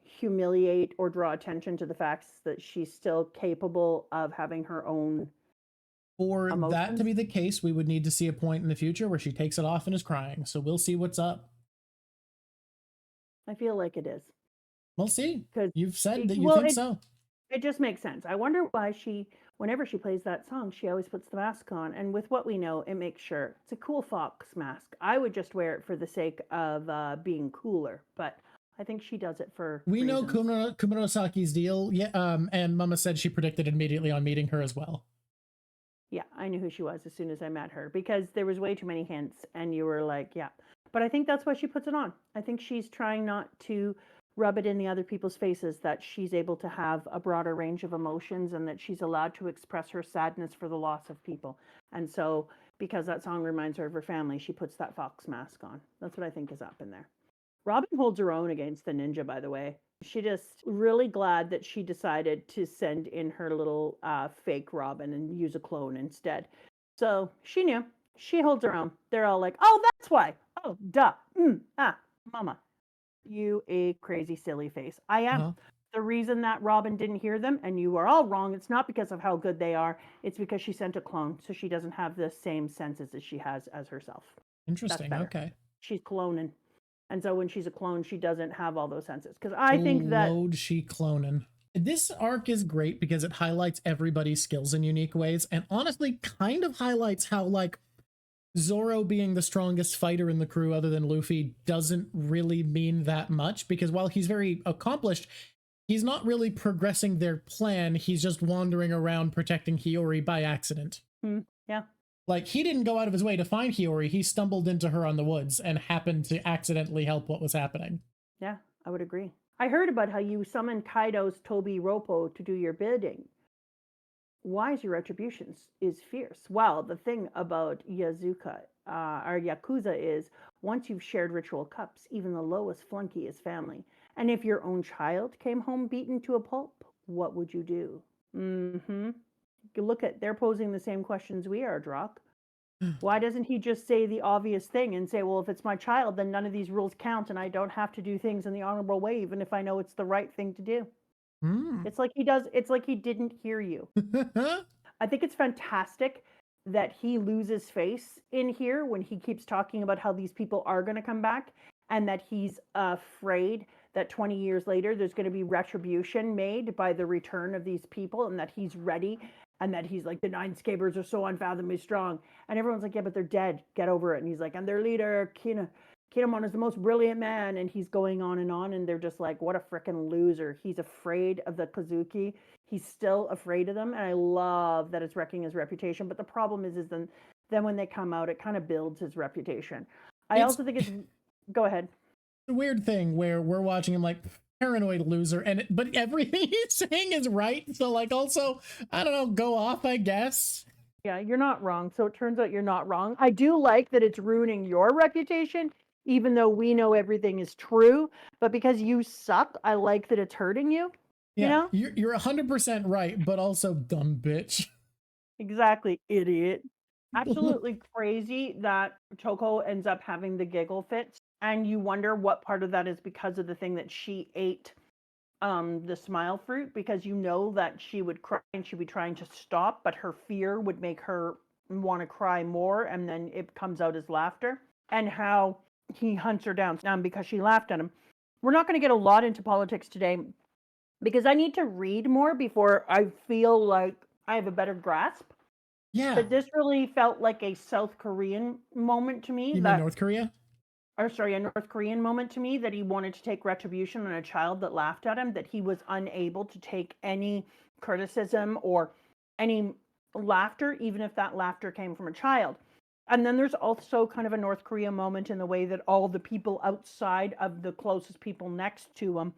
humiliate or draw attention to the facts that she's still capable of having her own For that emotions. to be the case, we would need to see a point in the future where she takes it off and is crying. So we'll see what's up. I feel like it is. We'll see. Because You've said that you think so. it just makes sense. I wonder why whenever she plays that song, she always puts the mask on. And with what we know, it makes sure it's a cool fox mask. I would just wear it for the sake of being cooler, but I think she does it for We know reasons. Kumanosaki's deal, yeah, and Mama said she predicted immediately on meeting her as well. Yeah, I knew who she was as soon as I met her because there was way too many hints and you were like, yeah. But I think that's why she puts it on. I think she's trying not to rub it in the other people's faces that she's able to have a broader range of emotions and that she's allowed to express her sadness for the loss of people. And so because that song reminds her of her family, she puts that fox mask on. That's what I think is up in there. Robin holds her own against the ninja, by the way. She just really glad that she decided to send in her little fake Robin and use a clone instead. So she knew. She holds her own. They're all like, oh, that's why. Oh, duh. Mama, you a crazy silly face. I am. Uh-huh. The reason that Robin didn't hear them, and you are all wrong, it's not because of how good they are. It's because she sent a clone, so she doesn't have the same senses as she has as herself. Interesting. Okay. She's cloning. And so when she's a clone, she doesn't have all those senses. Because I think that Load she cloning. This arc is great because it highlights everybody's skills in unique ways, and honestly kind of highlights how, like, Zoro being the strongest fighter in the crew other than Luffy doesn't really mean that much, because while he's very accomplished, he's not really progressing their plan. He's just wandering around protecting Hiyori by accident. Yeah. Like, he didn't go out of his way to find Hiyori. He stumbled into her on the woods and happened to accidentally help what was happening. Yeah, I would agree. I heard about how you summoned Kaido's Tobi Roppo to do your bidding. Why is your retribution is fierce? Well, the thing about Yazuka or Yakuza is once you've shared ritual cups, even the lowest flunky is family. And if your own child came home beaten to a pulp, what would you do? You look at, they're posing the same questions we are, Drock. Why doesn't he just say the obvious thing and say, well, if it's my child, then none of these rules count and I don't have to do things in the honorable way, even if I know it's the right thing to do? It's like he does, it's like he didn't hear you. I think it's fantastic that he loses face in here when he keeps talking about how these people are going to come back and that he's afraid that 20 years later there's going to be retribution made by the return of these people and that he's ready and that he's like, the nine scabers are so unfathomably strong. And everyone's like, yeah, but they're dead. Get over it. And he's like, and their leader, Kinemon, is the most brilliant man. And he's going on. And they're just like, what a freaking loser. He's afraid of the Kazuki. He's still afraid of them. And I love that it's wrecking his reputation. But the problem is then when they come out, it kind of builds his reputation. I also think it's, go ahead. A weird thing where we're watching him like, paranoid loser, but everything he's saying is right, so like, also, I don't know, go off, I guess. Yeah, you're not wrong. So it turns out you're not wrong. I do like that it's ruining your reputation, even though we know everything is true, but because you suck, I like that it's hurting you. Yeah, you know, you're 100% right, but also dumb bitch. Exactly, idiot. Absolutely crazy that Toko ends up having the giggle fits, and you wonder what part of that is because of the thing that she ate, the smile fruit, because you know that she would cry and she'd be trying to stop, but her fear would make her want to cry more, and then it comes out as laughter, and how he hunts her down because she laughed at him. We're not going to get a lot into politics today because I need to read more before I feel like I have a better grasp. Yeah. But this really felt like a South Korean moment to me. You mean North Korea? Or sorry, a North Korean moment to me, that he wanted to take retribution on a child that laughed at him, that he was unable to take any criticism or any laughter, even if that laughter came from a child. And then there's also kind of a North Korea moment in the way that all the people outside of the closest people next to him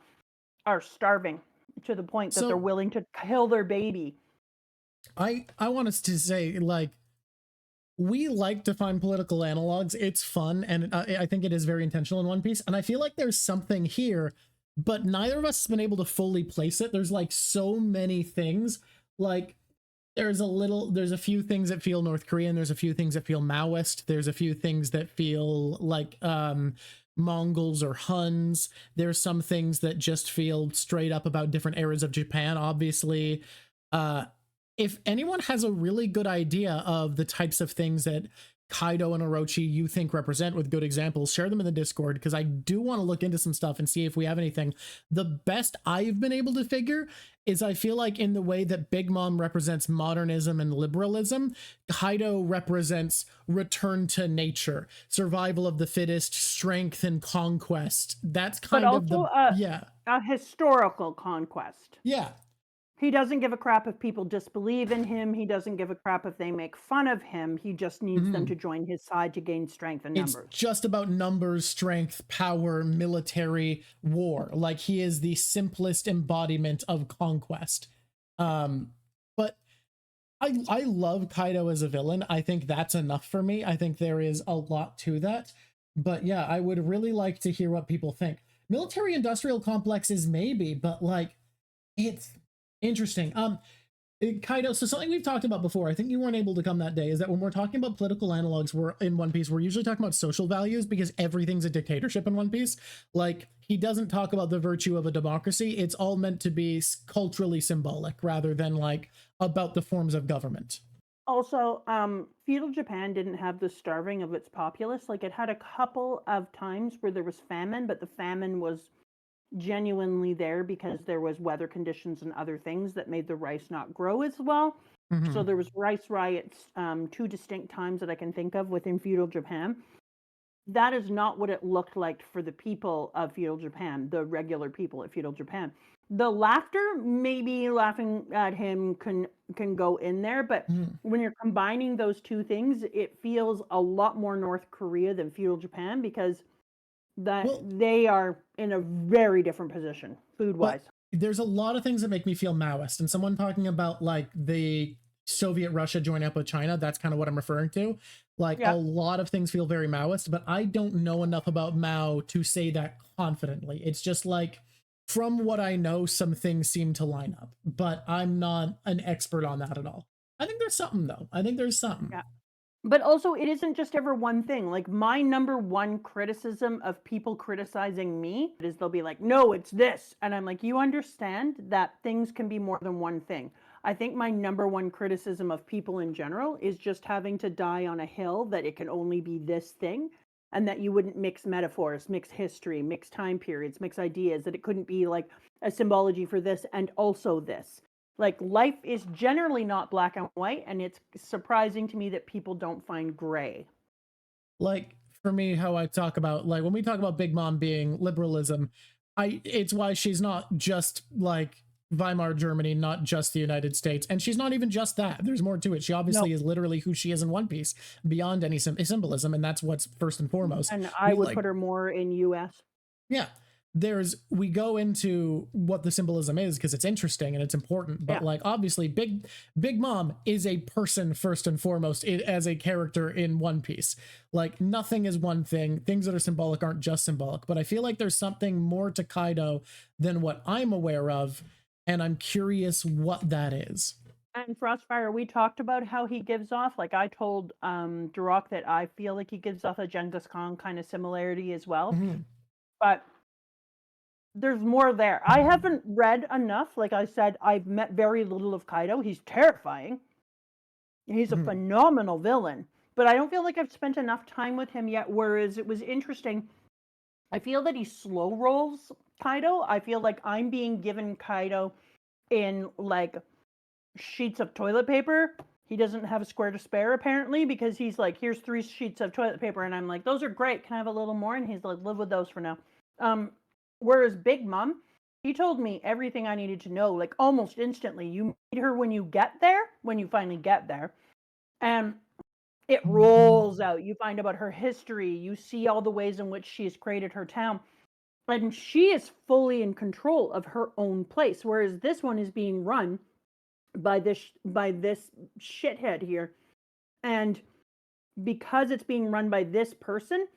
are starving to the point that they're willing to kill their baby. I want us to say, like, we like to find political analogs. It's fun, and I think it is very intentional in One Piece, and I feel like there's something here, but neither of us has been able to fully place it. There's like so many things. Like, there's a few things that feel North Korean, there's a few things that feel Maoist, there's a few things that feel like Mongols or Huns. There's some things that just feel straight up about different eras of Japan, obviously. If anyone has a really good idea of the types of things that Kaido and Orochi you think represent with good examples, share them in the Discord, because I do want to look into some stuff and see if we have anything. The best I've been able to figure is I feel like in the way that Big Mom represents modernism and liberalism, Kaido represents return to nature, survival of the fittest, strength and conquest. That's But kind of the also a historical conquest. yeah. He doesn't give a crap if people disbelieve in him. He doesn't give a crap if they make fun of him. He just needs them to join his side to gain strength and numbers. It's just about numbers, strength, power, military, war. Like, he is the simplest embodiment of conquest. But I love Kaido as a villain. I think that's enough for me. I think there is a lot to that. But yeah, I would really like to hear what people think. Military industrial complexes maybe, but like, it's interesting. Kaido, so something we've talked about before, I think you weren't able to come that day, is that when we're talking about political analogs we're in One Piece, we're usually talking about social values because everything's a dictatorship in One Piece. Like, he doesn't talk about the virtue of a democracy. It's all meant to be culturally symbolic rather than like about the forms of government. Also, feudal Japan didn't have the starving of its populace. Like, it had a couple of times where there was famine, but the famine was genuinely there because there was weather conditions and other things that made the rice not grow as well. So there was rice riots, 2 distinct times that I can think of within feudal Japan. That is not what it looked like for the people of feudal Japan, the regular people of feudal Japan. The laughter, maybe laughing at him can go in there, but when you're combining those two things, it feels a lot more North Korea than feudal Japan because they are in a very different position food-wise. There's a lot of things that make me feel Maoist, and someone talking about like the Soviet Russia joining up with China, that's kind of what I'm referring to. Like, a lot of things feel very Maoist, but I don't know enough about Mao to say that confidently. It's just like, from what I know, some things seem to line up, but I'm not an expert on that at all. I think there's something though. I think there's something. Yeah. But also, it isn't just ever one thing. Like, my number one criticism of people criticizing me is they'll be like, no, it's this. And I'm like, you understand that things can be more than one thing. I think my number one criticism of people in general is just having to die on a hill that it can only be this thing, and that you wouldn't mix metaphors, mix history, mix time periods, mix ideas, that it couldn't be like a symbology for this and also this. Like, life is generally not black and white, and it's surprising to me that people don't find gray. Like, for me, how I talk about, like, when we talk about Big Mom being liberalism, it's why she's not just like Weimar Germany, not just the United States, and she's not even just that. There's more to it. She obviously is literally who she is in One Piece, beyond any symbolism, and that's what's first and foremost. And I would put her more in US. Yeah. We go into what the symbolism is because it's interesting and it's important, but like, obviously Big Mom is a person first and foremost as a character in One Piece. Like, nothing is one thing. Things that are symbolic aren't just symbolic, but I feel like there's something more to Kaido than what I'm aware of, and I'm curious what that is. And Frostfire, we talked about how he gives off, like, I told Durok that I feel like he gives off a Genghis Khan kind of similarity as well. But there's more there. I haven't read enough. Like I said, I've met very little of Kaido. He's terrifying. He's a phenomenal villain. But I don't feel like I've spent enough time with him yet, whereas it was interesting. I feel that he slow rolls Kaido. I feel like I'm being given Kaido in, like, sheets of toilet paper. He doesn't have a square to spare, apparently, because he's like, here's 3 sheets of toilet paper. And I'm like, those are great. Can I have a little more? And he's like, live with those for now. Whereas Big Mom, he told me everything I needed to know, like, almost instantly. You meet her when you finally get there. And it rolls out. You find about her history. You see all the ways in which she's created her town. And she is fully in control of her own place. Whereas this one is being run by this shithead here. And because it's being run by this person,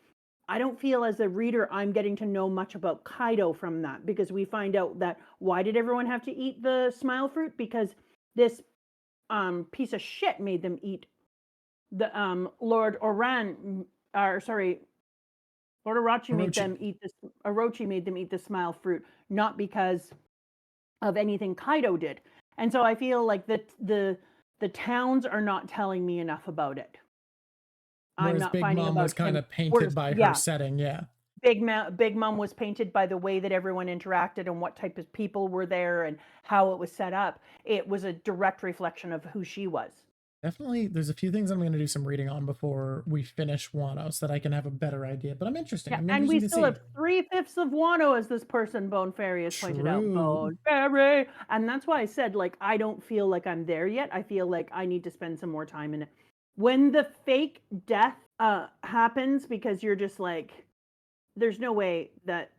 I don't feel as a reader I'm getting to know much about Kaido from that, because we find out that why did everyone have to eat the smile fruit? Because this piece of shit made them eat the Lord Orochi made them eat this. Orochi made them eat the smile fruit, not because of anything Kaido did. And so I feel like the towns are not telling me enough about it. I'm Whereas not Big finding Mom about was kind him. of painted by her Yeah, setting. Yeah. Big Mom was painted by the way that everyone interacted and what type of people were there and how it was set up. It was a direct reflection of who she was. Definitely, there's a few things I'm going to do some reading on before we finish Wano so that I can have a better idea. But I'm interesting. Yeah, I'm and we interested to still see. have 3/5 of Wano, as this person, Bone Fairy, has pointed out. True. Bone Fairy! And that's why I said, like, I don't feel like I'm there yet. I feel like I need to spend some more time in it. When the fake death happens, because you're just like, there's no way that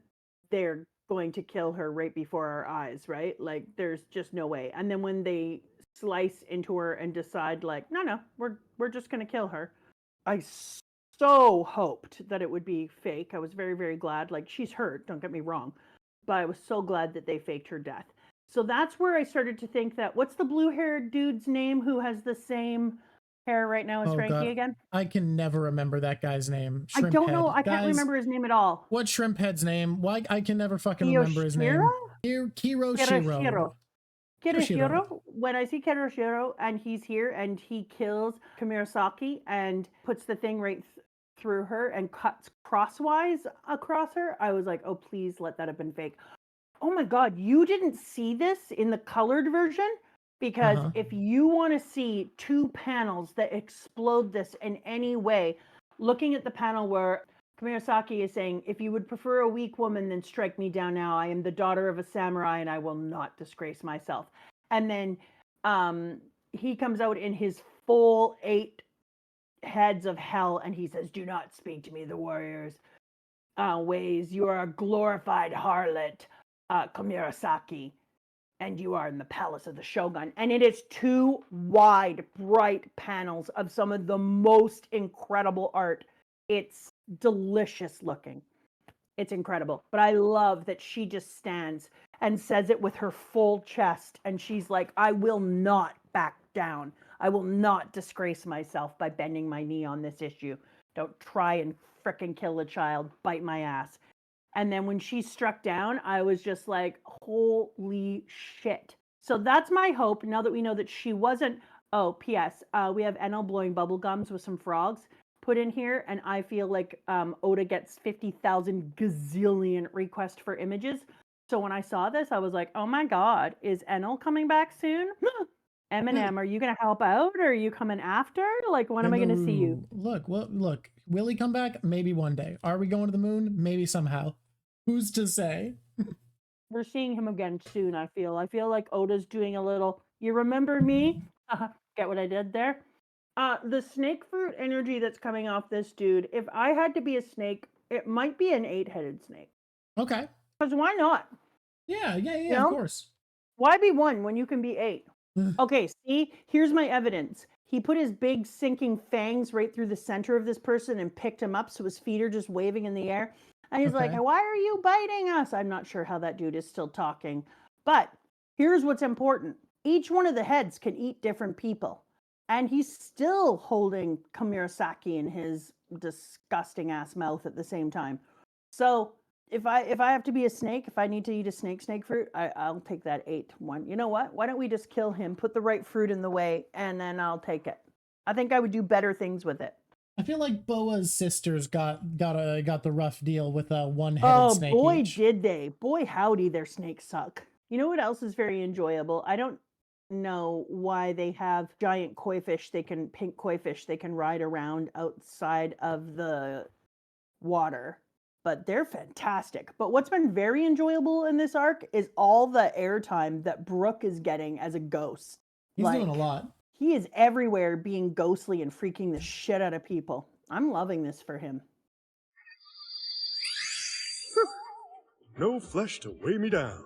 they're going to kill her right before our eyes, right? Like, there's just no way. And then when they slice into her and decide, like, no, we're just gonna kill her, I so hoped that it would be fake. I was very, very glad. Like, she's hurt, don't get me wrong, but I was so glad that they faked her death. So that's where I started to think that, what's the blue-haired dude's name who has the same hair right now as Oh Franky god, again? I can never remember that guy's name. I Shrimp don't Head. know. I can't Guys, remember his name at all. what Shrimp Head's name? Why I can never fucking remember his Kiyoshiro? name. Kiroshiro. Kiroshiro. When I see Kiroshiro and he's here and he kills Kamirisaki and puts the thing right through her and cuts crosswise across her, I was like, oh, please let that have been fake. Oh my God, you didn't see this in the colored version? Because if you want to see two panels that explode this in any way, looking at the panel where Kamirisaki is saying, if you would prefer a weak woman, then strike me down now. I am the daughter of a samurai and I will not disgrace myself. And then he comes out in his full 8 heads of hell and he says, do not speak to me, the warriors' ways. You are a glorified harlot, Kamirisaki, and you are in the palace of the shogun. And it is 2 wide, bright panels of some of the most incredible art. It's delicious looking. It's incredible. But I love that she just stands and says it with her full chest. And she's like, I will not back down. I will not disgrace myself by bending my knee on this issue. Don't try and frickin' kill a child. Bite my ass. And then when she struck down, I was just like, holy shit. So that's my hope, now that we know that she wasn't. Oh, P.S. We have Enel blowing bubble gums with some frogs put in here, and I feel like Oda gets 50,000 gazillion requests for images. So when I saw this, I was like, oh my God, is Enel coming back soon? Eminem, are you going to help out, or are you coming after? Like, when am I going to see you? Look, will he come back? Maybe one day. Are we going to the moon? Maybe somehow. Who's to say? We're seeing him again soon, I feel. I feel like Oda's doing a little, you remember me? Get what I did there? The snake fruit energy that's coming off this dude, if I had to be a snake, it might be an 8-headed snake. Okay. Because why not? Yeah, You of know? course. Why be 1 when you can be 8? Okay, see, here's my evidence. He put his big sinking fangs right through the center of this person and picked him up, so his feet are just waving in the air. And he's like, why are you biting us? I'm not sure how that dude is still talking. But here's what's important. Each one of the heads can eat different people. And he's still holding Kamirisaki in his disgusting ass mouth at the same time. So if I have to be a snake, if I need to eat a snake fruit, I'll take that 8 one. You know what? Why don't we just kill him, put the right fruit in the way, and then I'll take it. I think I would do better things with it. I feel like Boa's sisters got the rough deal with a one-headed snake. Oh boy, each. did they. Boy, howdy, their snakes suck. You know what else is very enjoyable? I don't know why they have giant koi fish, pink koi fish they can ride around outside of the water, but they're fantastic. But what's been very enjoyable in this arc is all the airtime that Brook is getting as a ghost. He's doing a lot. He is everywhere being ghostly and freaking the shit out of people. I'm loving this for him. No flesh to weigh me down.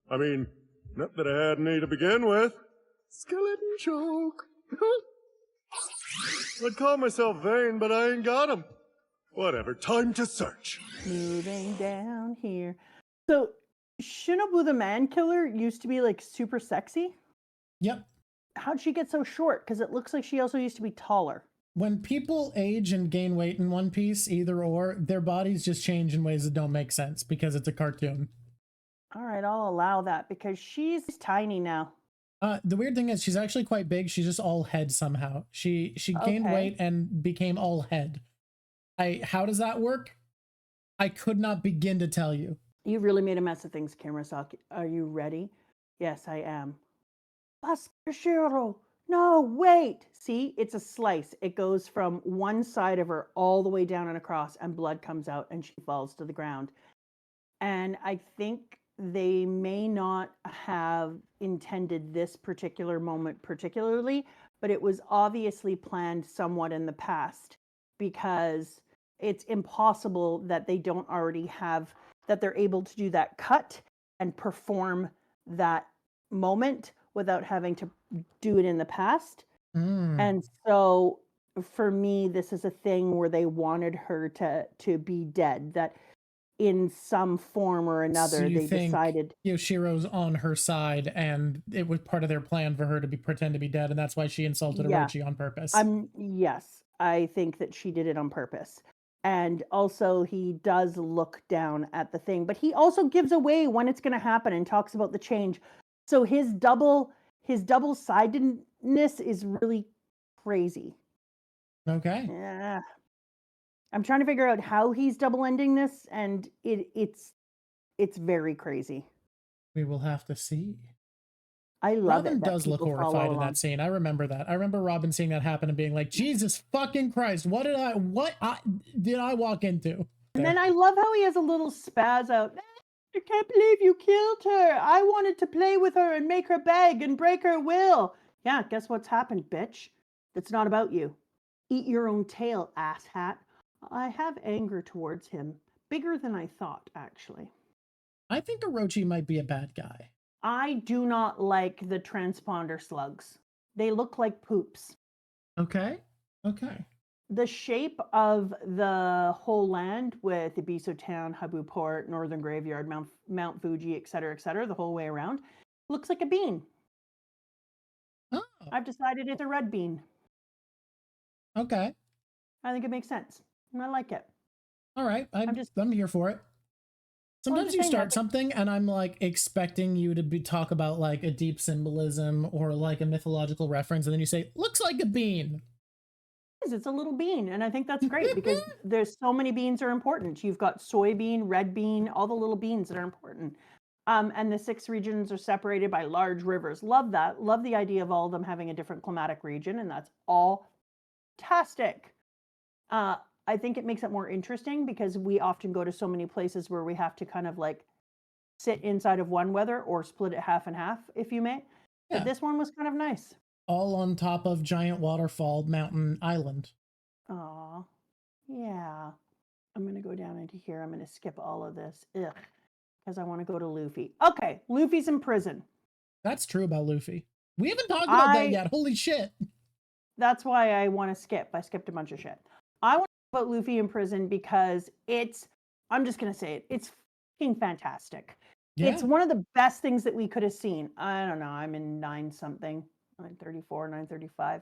I mean, not that I had any to begin with. Skeleton joke. I'd call myself vain, but I ain't got 'em. Whatever, time to search. Moving down here. So, Shinobu the man killer used to be like super sexy. Yep. How'd she get so short? Because it looks like she also used to be taller. When people age and gain weight in One Piece, either or, their bodies just change in ways that don't make sense because it's a cartoon. All right, I'll allow that because she's tiny now. The weird thing is she's actually quite big. She's just all head somehow. She gained Okay. weight and became all head. How does that work? I could not begin to tell you. You really made a mess of things, Kamerasaki. Are you ready? Yes, I am. Basashiro! No, wait! See, it's a slice. It goes from one side of her all the way down and across, and blood comes out, and she falls to the ground. And I think they may not have intended this particular moment particularly, but it was obviously planned somewhat in the past, because it's impossible that they don't already have, that they're able to do that cut and perform that moment without having to do it in the past. And so for me, this is a thing where they wanted her to be dead, that in some form or So another you they think decided Yoshiro's on her side, and it was part of their plan for her to pretend to be dead, and that's why she insulted Yeah. Orochi on purpose. Yes, I think that she did it on purpose. And also he does look down at the thing, but he also gives away when it's going to happen and talks about the change. So his double-sidedness is really crazy. Okay. Yeah. I'm trying to figure out how he's double ending this, and it's very crazy. We will have to see. I love Robin it that does look people follow horrified in along. that scene. I remember that. I remember Robin seeing that happen and being like, Jesus fucking Christ, what did I walk into? And then I love how he has a little spaz out. I can't believe you killed her. I wanted to play with her and make her beg and break her will. Yeah, guess what's happened, bitch? It's not about you. Eat your own tail, asshat. I have anger towards him. Bigger than I thought, actually. I think Orochi might be a bad guy. I do not like the transponder slugs. They look like poops. Okay. Okay. The shape of the whole land with Ibiso Town, Habu Port, Northern Graveyard, Mount Fuji, et cetera, the whole way around, looks like a bean. Oh, I've decided it's a red bean. okay. I think it makes sense. And I like it. All right. I'm here for it. Well, I'm Sometimes just you saying start that- something and I'm like expecting you to talk about like a deep symbolism or like a mythological reference, and then you say, looks like a bean. It's a little bean, and I think that's great because there's so many beans are important. You've got soybean, red bean, all the little beans that are important. And the 6 regions are separated by large rivers. Love that. Love the idea of all of them having a different climatic region, and that's all fantastic. I think it makes it more interesting because we often go to so many places where we have to kind of like sit inside of one weather or split it half and half, if you may. Yeah. But this one was kind of nice. All on top of giant waterfall mountain island. Aw, yeah. I'm going to go down into here. I'm going to skip all of this. Ugh, because I want to go to Luffy. Okay, Luffy's in prison. That's true about Luffy. We haven't talked about that yet. Holy shit. That's why I want to skip. I skipped a bunch of shit. I want to talk about Luffy in prison because I'm just going to say it, it's fucking fantastic. Yeah. It's one of the best things that we could have seen. I don't know. I'm in 934, 935.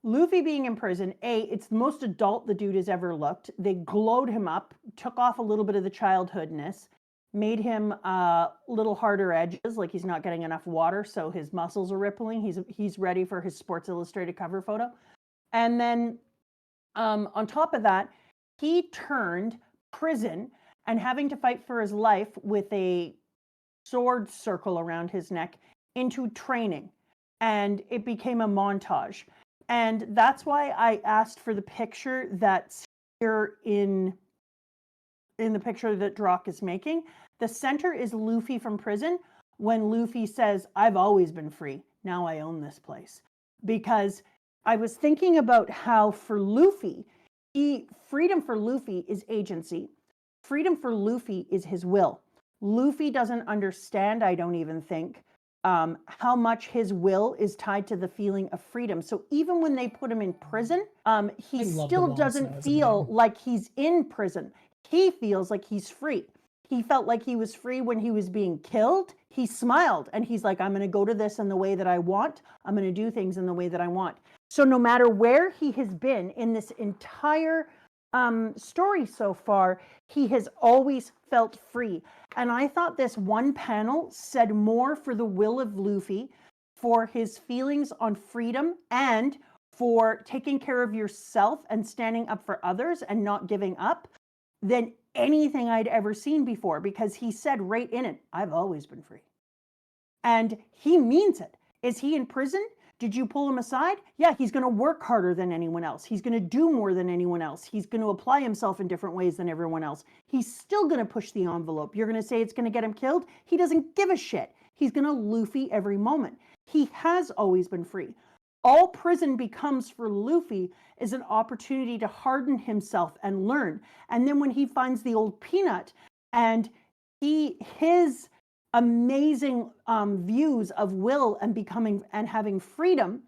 Luffy being in prison, it's the most adult the dude has ever looked. They glowed him up, took off a little bit of the childhoodness, made him a little harder edges, like he's not getting enough water, so his muscles are rippling. He's ready for his Sports Illustrated cover photo. And then on top of that, he turned prison and having to fight for his life with a sword circle around his neck into training. And it became a montage. And that's why I asked for the picture that's here in the picture that Drock is making. The center is Luffy from prison when Luffy says, I've always been free. Now I own this place. Because I was thinking about how for Luffy, freedom for Luffy is agency. Freedom for Luffy is his will. Luffy doesn't understand, I don't even think, how much his will is tied to the feeling of freedom. So even when they put him in prison, he still doesn't feel like he's in prison. He feels like he's free. He felt like he was free when he was being killed. He smiled and he's like, I'm going to go to this in the way that I want. I'm going to do things in the way that I want. So no matter where he has been in this entire story so far, he has always felt free. And I thought this one panel said more for the will of Luffy for his feelings on freedom and for taking care of yourself and standing up for others and not giving up than anything I'd ever seen before, because he said right in it, I've always been free. And he means it. Is he in prison? Did you pull him aside? Yeah, he's going to work harder than anyone else. He's going to do more than anyone else. He's going to apply himself in different ways than everyone else. He's still going to push the envelope. You're going to say it's going to get him killed? He doesn't give a shit. He's going to Luffy every moment. He has always been free. All prison becomes for Luffy is an opportunity to harden himself and learn. And then when he finds the old peanut and his amazing views of will and becoming and having freedom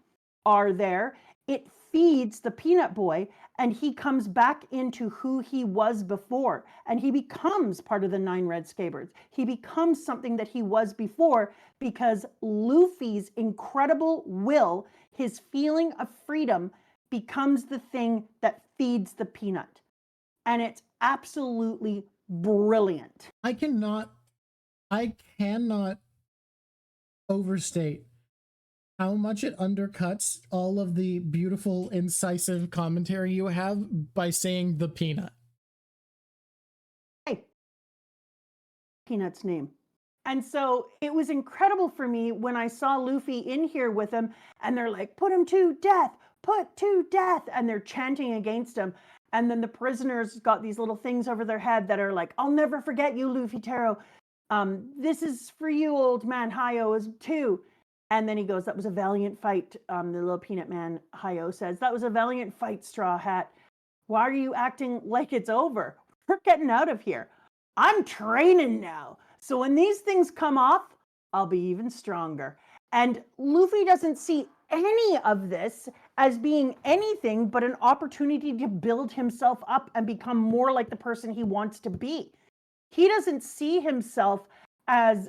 are there, it feeds the peanut boy and he comes back into who he was before, and he becomes part of the 9 red scabbers. He becomes something that he was before because Luffy's incredible will, his feeling of freedom, becomes the thing that feeds the peanut. And it's absolutely brilliant. I cannot overstate how much it undercuts all of the beautiful, incisive commentary you have by saying the peanut. Hey, Peanut's name. And so it was incredible for me when I saw Luffy in here with him and they're like, put him to death, put to death. And they're chanting against him. And then the prisoners got these little things over their head that are like, I'll never forget you, Luffy Taro. This is for you, old man Hayo, is too. And then he goes, that was a valiant fight. The little peanut man, Hayo, says, that was a valiant fight, Straw Hat. Why are you acting like it's over? We're getting out of here. I'm training now. So when these things come off, I'll be even stronger. And Luffy doesn't see any of this as being anything but an opportunity to build himself up and become more like the person he wants to be. He doesn't see himself as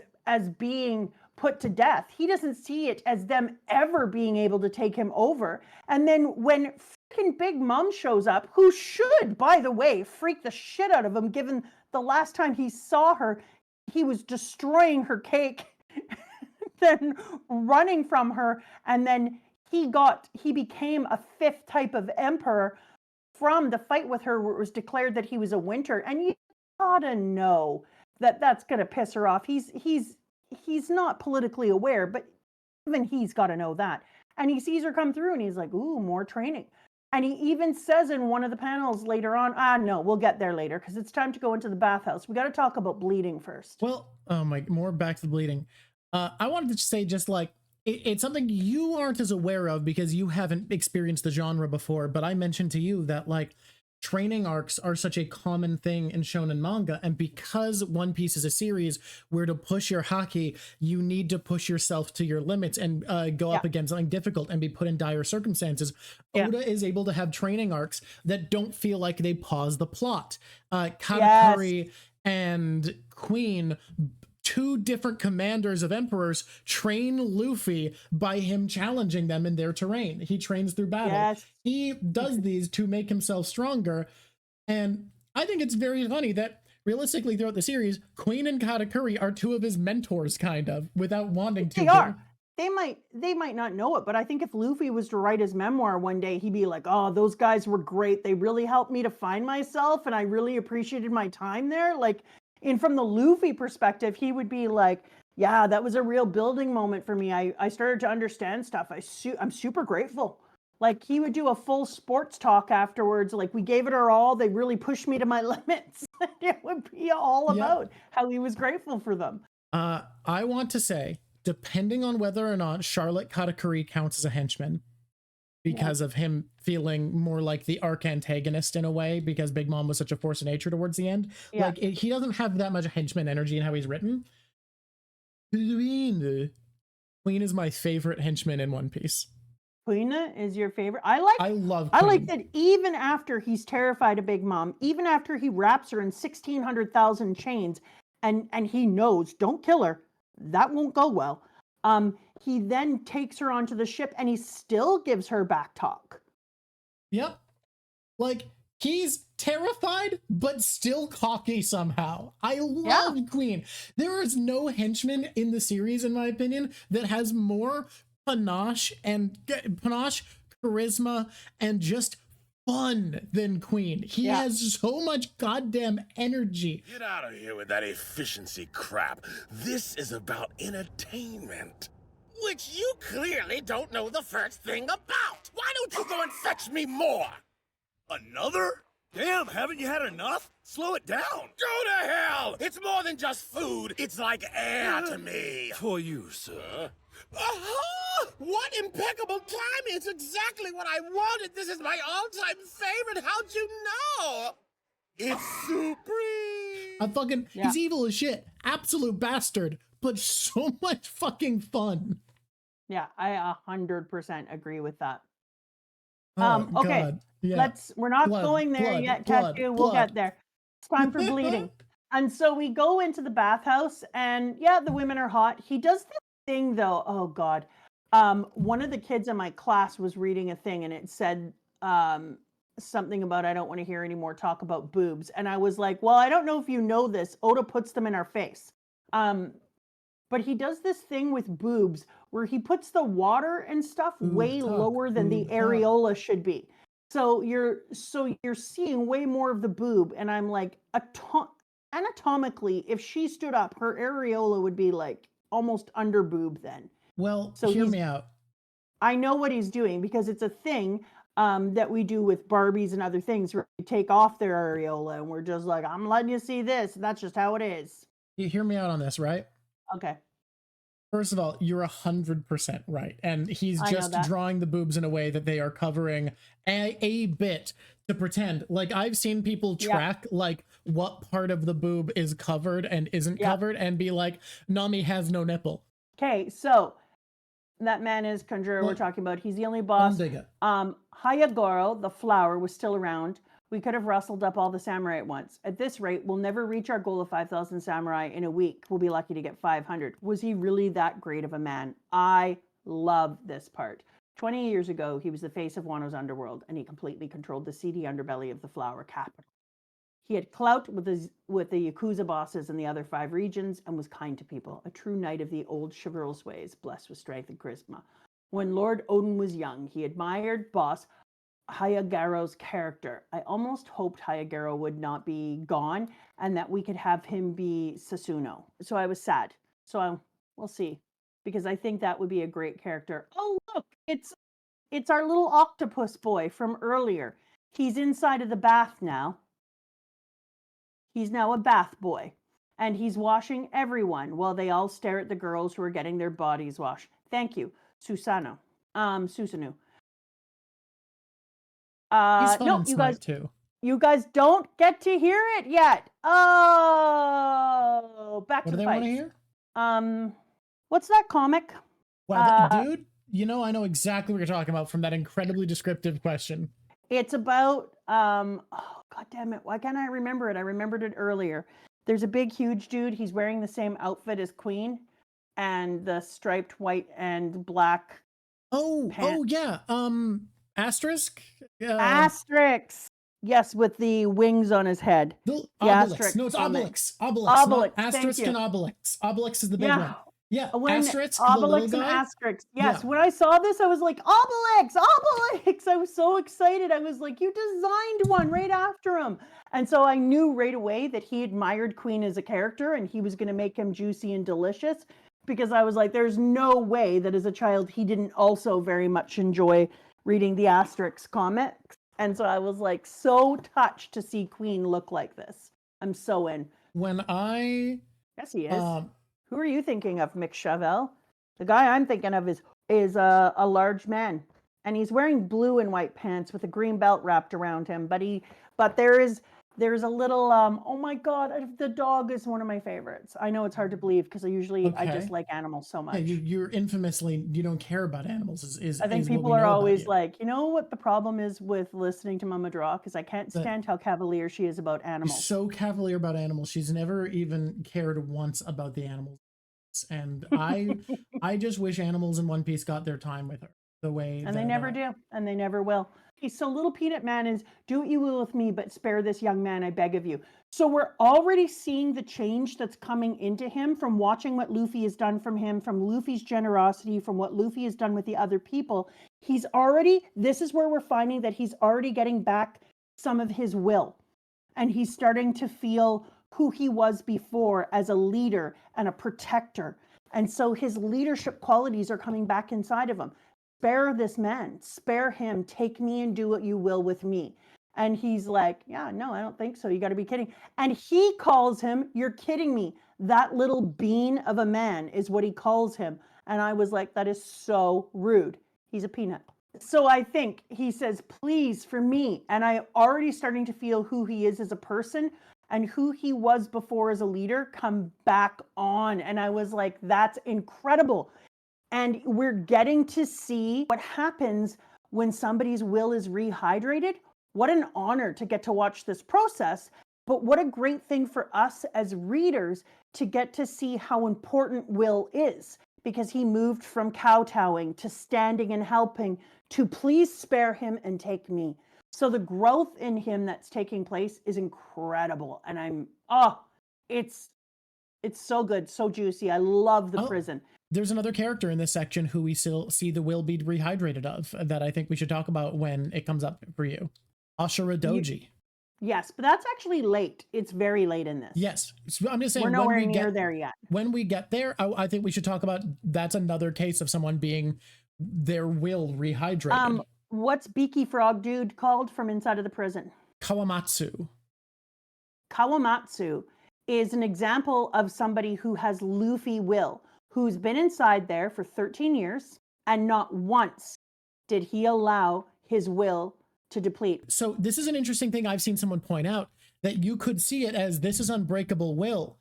being put to death. He doesn't see it as them ever being able to take him over. And then when freaking Big Mom shows up, who should, by the way, freak the shit out of him, given the last time he saw her, he was destroying her cake, then running from her, and then he became a 5th type of emperor from the fight with her, where it was declared that he was a winter. And you gotta know that that's gonna piss her off. He's not politically aware, but even he's got to know that. And he sees her come through and he's like, ooh, more training. And he even says in one of the panels later on, no, we'll get there later because it's time to go into the bathhouse. We got to talk about bleeding first. Well, more back to the bleeding. I wanted to say just like, it's something you aren't as aware of because you haven't experienced the genre before, but I mentioned to you that like training arcs are such a common thing in shonen manga, and because One Piece is a series where to push your haki, you need to push yourself to your limits and go up against something difficult and be put in dire circumstances. Oda is able to have training arcs that don't feel like they pause the plot. Katakuri and Queen, 2 different commanders of emperors, train Luffy by him challenging them in their terrain. He trains through battle. He does these to make himself stronger. And I think it's very funny that realistically throughout the series, Queen and Katakuri are 2 of his mentors, kind of, without wanting to. They are. They might not know it, but I think if Luffy was to write his memoir one day, he'd be like, oh, those guys were great. They really helped me to find myself, and I really appreciated my time there. Like, and from the Luffy perspective, he would be like, yeah, that was a real building moment for me. I started to understand stuff. I'm super grateful. Like, he would do a full sports talk afterwards. Like, we gave it our all. They really pushed me to my limits. It would be all about how he was grateful for them. I want to say, depending on whether or not Charlotte Katakuri counts as a henchman, because of him feeling more like the arc antagonist in a way, because Big Mom was such a force of nature towards the end. Like, he doesn't have that much henchman energy in how he's written. Queen is my favorite henchman in One Piece. Queen is your favorite? I love Queen. I like that even after he's terrified of Big Mom, even after he wraps her in 1,600,000 chains, and he knows, don't kill her, that won't go well. He then takes her onto the ship and he still gives her back talk. Yep. Like, he's terrified, but still cocky somehow. I love Queen. There is no henchman in the series, in my opinion, that has more panache, charisma, and just fun than Queen. He has so much goddamn energy. Get out of here with that efficiency crap. This is about entertainment. Which you clearly don't know the first thing about. Why don't you go and fetch me more? Another? Damn, haven't you had enough? Slow it down. Go to hell! It's more than just food. It's like air to me. For you, sir. Aha! What impeccable timing! It's exactly what I wanted. This is my all-time favorite. How'd you know? It's supreme. He's evil as shit. Absolute bastard, but so much fucking fun. Yeah, I 100% agree with that. Oh, Okay, God. Yeah. we're not going there yet, Tattoo. We'll get there. It's time for bleeding. And so we go into the bathhouse, and yeah, the women are hot. He does this thing though. Oh God. One of the kids in my class was reading a thing, and it said something about, I don't want to hear any more talk about boobs. And I was like, well, I don't know if you know this. Oda puts them in our face. But he does this thing with boobs where he puts the water and stuff way lower than the areola should be. So you're seeing way more of the boob. And I'm like, anatomically, if she stood up, her areola would be like almost under boob then. Well, so hear me out. I know what he's doing because it's a thing that we do with Barbies and other things where we take off their areola and we're just like, I'm letting you see this. That's just how it is. You hear me out on this, right? Okay. First of all, you're 100% right. And he's just drawing the boobs in a way that they are covering a bit to pretend. Like, I've seen people track like what part of the boob is covered and isn't covered and be like, Nami has no nipple. Okay, so that man is Conjuro we're talking about. He's the only boss. Hayagoro, the flower, was still around. We could have rustled up all the samurai at once. At this rate, we'll never reach our goal of 5,000 samurai in a week. We'll be lucky to get 500. Was he really that great of a man? I love this part. 20 years ago, he was the face of Wano's underworld, and he completely controlled the seedy underbelly of the flower capital. He had clout with the Yakuza bosses in the other 5 regions and was kind to people, a true knight of the old chivalrous ways, blessed with strength and charisma. When Lord Odin was young, he admired boss Hayagaro's character. I almost hoped Hayagaro would not be gone and that we could have him be Sasuno. So I was sad. So we'll see, because I think that would be a great character. Oh, look, it's our little octopus boy from earlier. He's inside of the bath now. He's now a bath boy, and he's washing everyone while they all stare at the girls who are getting their bodies washed. Thank you, Susanoo. He's fun no, and you smart guys too. You guys don't get to hear it yet. Oh, back What to do the they want to fights. hear? What's that comic? Wow, dude, you know I know exactly what you're talking about from that incredibly descriptive question. It's about oh god damn it, why can't I remember it? I remembered it earlier. There's a big huge dude, he's wearing the same outfit as Queen and the striped white and black pants. Yeah. Asterisk? Asterisk. Yes, with the wings on his head. Obelix. No, it's Obelix. Obelix. Not asterisk and Obelix. Obelix is the big one. Yeah, asterisk, Obelix and asterisk. Yes, when I saw this, I was like, Obelix, Obelix! I was so excited. I was like, you designed one right after him. And so I knew right away that he admired Queen as a character and he was going to make him juicy and delicious, because I was like, there's no way that as a child he didn't also very much enjoy reading the Asterix comics. And so I was like so touched to see Queen look like this. I'm so in. Yes, he is. Who are you thinking of, Mick Chauvel? The guy I'm thinking of is a large man, and he's wearing blue and white pants with a green belt wrapped around him. But there's a little oh my god, the dog is one of my favorites. I know it's hard to believe because I just like animals so much. Yeah, you're infamously, you don't care about animals. I think people are always like, you know what the problem is with listening to Mama Draw, because I can't stand how cavalier she is about animals. She's so cavalier about animals. She's never even cared once about the animals. And I just wish animals in One Piece got their time with her. the way And that, they never do, and they never will. Okay, so Little Peanut Man is, do what you will with me, but spare this young man, I beg of you. So we're already seeing the change that's coming into him from watching what Luffy has done from him, from Luffy's generosity, from what Luffy has done with the other people. He's already, this is where we're finding that he's already getting back some of his will. And he's starting to feel who he was before as a leader and a protector. And so his leadership qualities are coming back inside of him. Spare this man, spare him, take me and do what you will with me. And he's like, yeah, no, I don't think so. You got to be kidding. And he calls him, you're kidding me. That little bean of a man is what he calls him. And I was like, that is so rude. He's a peanut. So I think he says, please, for me. And I already starting to feel who he is as a person and who he was before as a leader come back on. And I was like, that's incredible. And we're getting to see what happens when somebody's will is rehydrated. What an honor to get to watch this process. But what a great thing for us as readers to get to see how important will is. Because he moved from kowtowing to standing and helping to please spare him and take me. So the growth in him that's taking place is incredible. And it's so good, so juicy. I love the prison. There's another character in this section who we still see the will be rehydrated of that I think we should talk about when it comes up for you. Ashura Doji. Yes, but that's actually late. It's very late in this. Yes. So I'm just saying, we're nowhere near there yet. When we get there, I think we should talk about that's another case of someone being their will rehydrated. What's Beaky Frog Dude called from inside of the prison? Kawamatsu. Kawamatsu is an example of somebody who has Luffy will, who's been inside there for 13 years, and not once did he allow his will to deplete. So this is an interesting thing I've seen someone point out, that you could see it as this is unbreakable will.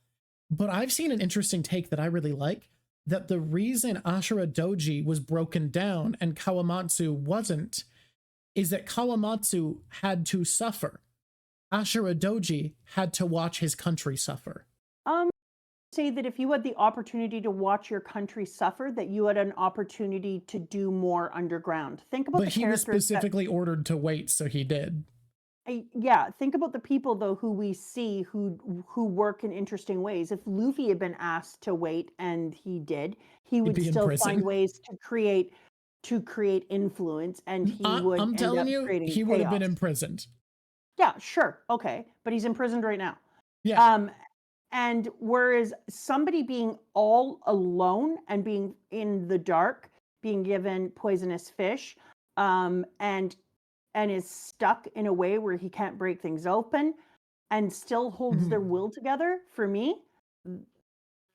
But I've seen an interesting take that I really like, that the reason Ashura Doji was broken down and Kawamatsu wasn't, is that Kawamatsu had to suffer. Ashura Doji had to watch his country suffer. Say that if you had the opportunity to watch your country suffer, that you had an opportunity to do more underground. Think about but he was specifically ordered to wait, so he did. Yeah, think about the people though who we see who work in interesting ways. If Luffy had been asked to wait and he did, he would still find ways to create influence, and he would. I'm telling you, he would have been chaos. imprisoned. Yeah, sure, okay, but he's imprisoned right now. Yeah. And whereas somebody being all alone and being in the dark, being given poisonous fish, and is stuck in a way where he can't break things open and still holds their will together, for me,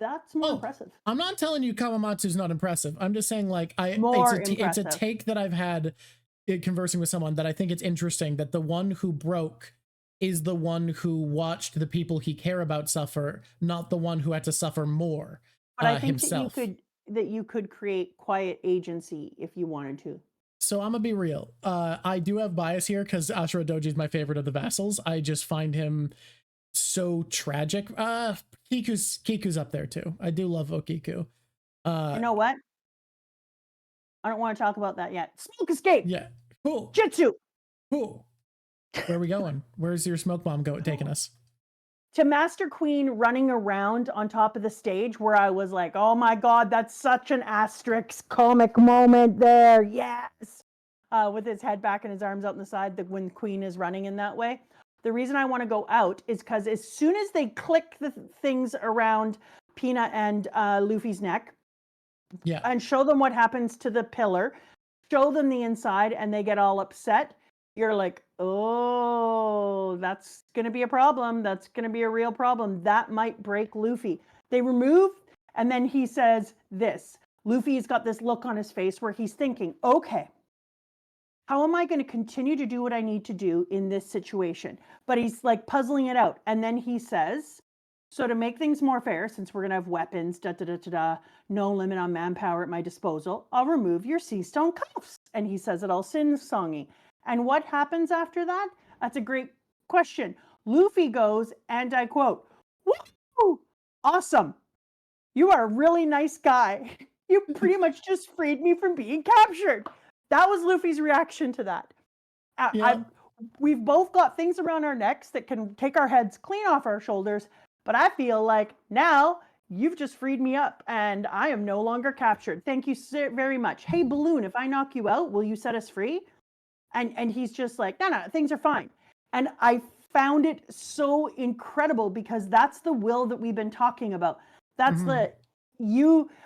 that's more impressive. I'm not telling you Kawamatsu's not impressive. I'm just saying, like, it's a take that I've had conversing with someone, that I think it's interesting that the one who broke is the one who watched the people he care about suffer, not the one who had to suffer more. But I think himself. that you could create quiet agency if you wanted to. So I'm gonna be real. I do have bias here because Ashura Doji is my favorite of the vassals. I just find him so tragic. Kiku's up there too. I do love Okiku. You know what? I don't want to talk about that yet. Smoke escape. Yeah. Cool. Jitsu. Cool. Where are we going? Where's your smoke bomb taking us? To Master Queen running around on top of the stage, where I was like, oh my God, that's such an asterisk comic moment there. Yes. With his head back and his arms out on the side, when Queen is running in that way. The reason I want to go out is because as soon as they click the things around Peanut and Luffy's neck, yeah, and show them what happens to the pillar, show them the inside, and they get all upset, you're like, oh, that's going to be a problem. That's going to be a real problem. That might break Luffy. They remove, and then he says this. Luffy's got this look on his face where he's thinking, okay, how am I going to continue to do what I need to do in this situation? But he's like puzzling it out. And then he says, so to make things more fair, since we're going to have weapons, no limit on manpower at my disposal, I'll remove your sea stone cuffs. And he says it all sing-songy. And what happens after that? That's a great question. Luffy goes, and I quote, "Woo! Awesome. You are a really nice guy. You pretty much just freed me from being captured." That was Luffy's reaction to that. We've both got things around our necks that can take our heads clean off our shoulders, but I feel like now you've just freed me up and I am no longer captured. Thank you very much. Hey, Balloon, if I knock you out, will you set us free? And he's just like, no, things are fine. And I found it so incredible because that's the will that we've been talking about. That's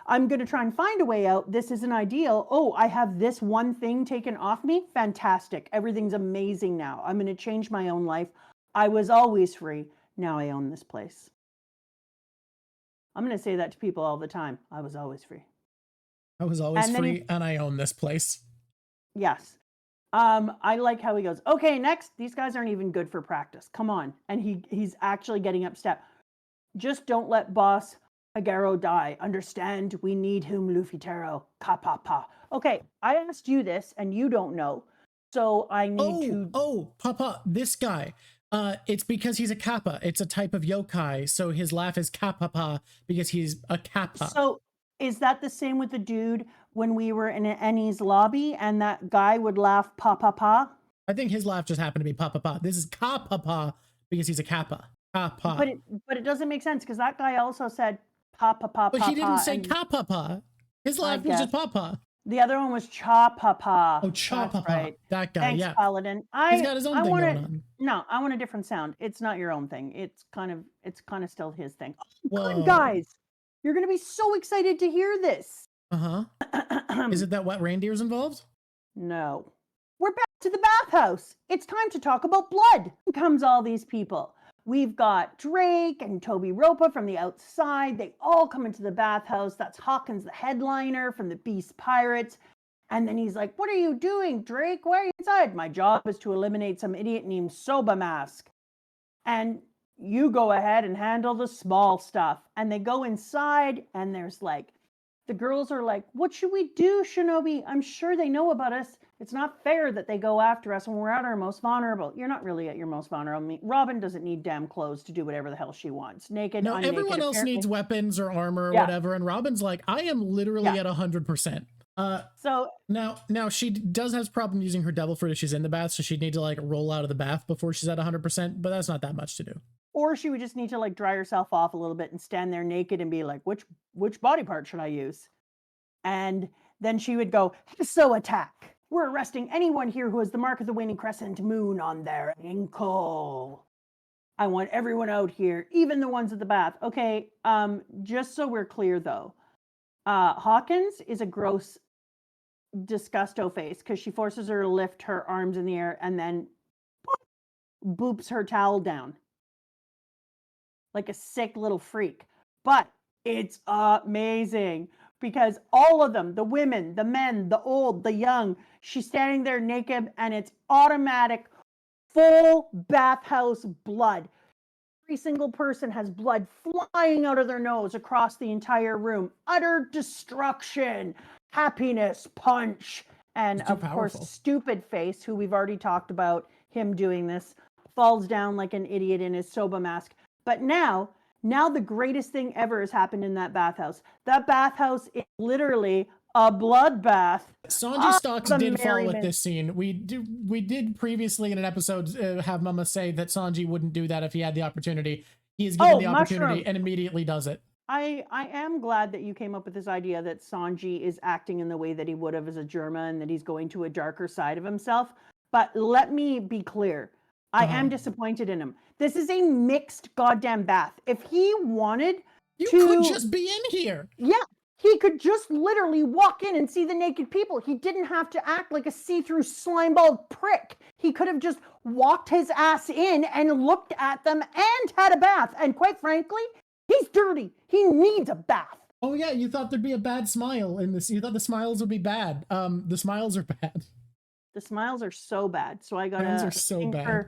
I'm going to try and find a way out. This isn't ideal. Oh, I have this one thing taken off me. Fantastic. Everything's amazing now. I'm going to change my own life. I was always free. Now I own this place. I'm going to say that to people all the time. I was always free. I was always free and I own this place. Yes. I like how he goes, okay, next. These guys aren't even good for practice. Come on. And he's actually getting upset. Just don't let Boss Agaro die. Understand? We need him, Luffy Taro. Ka-pa-pa. Okay, I asked you this, and you don't know. So I need to... Oh, Papa, this guy. It's because he's a kappa. It's a type of yokai, so his laugh is ka-pa-pa because he's a kappa. So is that the same with the dude when we were in Ennie's lobby, and that guy would laugh pa-pa-pa? I think his laugh just happened to be pa-pa-pa. This is ka-pa-pa because he's a kappa. Ka-pa. But it doesn't make sense, because that guy also said pa-pa-pa. But he didn't say ka-pa-pa. His laugh was just pa-pa. The other one was cha-pa-pa. Oh, cha-pa-pa. Right. That guy, Thanks, yeah. Paladin. He's got his own thing going on. No, I want a different sound. It's not your own thing. It's kind of still his thing. Whoa. Good, guys. You're going to be so excited to hear this. Uh-huh. Is it that wet reindeer's involved? No. We're back to the bathhouse. It's time to talk about blood. Here comes all these people. We've got Drake and Toby Ropa from the outside. They all come into the bathhouse. That's Hawkins, the headliner from the Beast Pirates. And then he's like, what are you doing, Drake? Why are you inside? My job is to eliminate some idiot named Soba Mask. And you go ahead and handle the small stuff. And they go inside and there's like, the girls are like, what should we do, Shinobi? I'm sure they know about us. It's not fair that they go after us when we're at our most vulnerable. You're not really at your most vulnerable. Robin doesn't need damn clothes to do whatever the hell she wants. Naked, no, unnaked, everyone else apparently. needs weapons or armor or whatever. And Robin's like, I am literally at 100%. So now she does have problem using her devil fruit if she's in the bath. So she'd need to like roll out of the bath before she's at 100%. But that's not that much to do. Or she would just need to like dry herself off a little bit and stand there naked and be like, which body part should I use? And then she would go, so attack. We're arresting anyone here who has the mark of the waning crescent moon on their ankle. I want everyone out here, even the ones at the bath. Okay, just so we're clear though, Hawkins is a gross disgusto face because she forces her to lift her arms in the air and then boops her towel down. Like a sick little freak. But it's amazing. Because all of them, the women, the men, the old, the young, she's standing there naked and it's automatic, full bathhouse blood. Every single person has blood flying out of their nose across the entire room. Utter destruction, happiness, punch. And of course, Stupid Face, who we've already talked about him doing this, falls down like an idiot in his Soba mask. But now the greatest thing ever has happened in that bathhouse. That bathhouse is literally a bloodbath. Sanji stocks did fall with this scene. We did previously in an episode have Mama say that Sanji wouldn't do that if he had the opportunity. He is given the opportunity and immediately does it. I am glad that you came up with this idea that Sanji is acting in the way that he would have as a Germa and that he's going to a darker side of himself. But let me be clear. I am disappointed in him. This is a mixed goddamn bath. If he wanted you could just be in here. Yeah, he could just literally walk in and see the naked people. He didn't have to act like a see-through slimeball prick. He could have just walked his ass in and looked at them and had a bath. And quite frankly, he's dirty. He needs a bath. Oh yeah, you thought there'd be a bad smile in this. You thought the smiles would be bad. The smiles are bad. The smiles are so bad. So I got are so bad.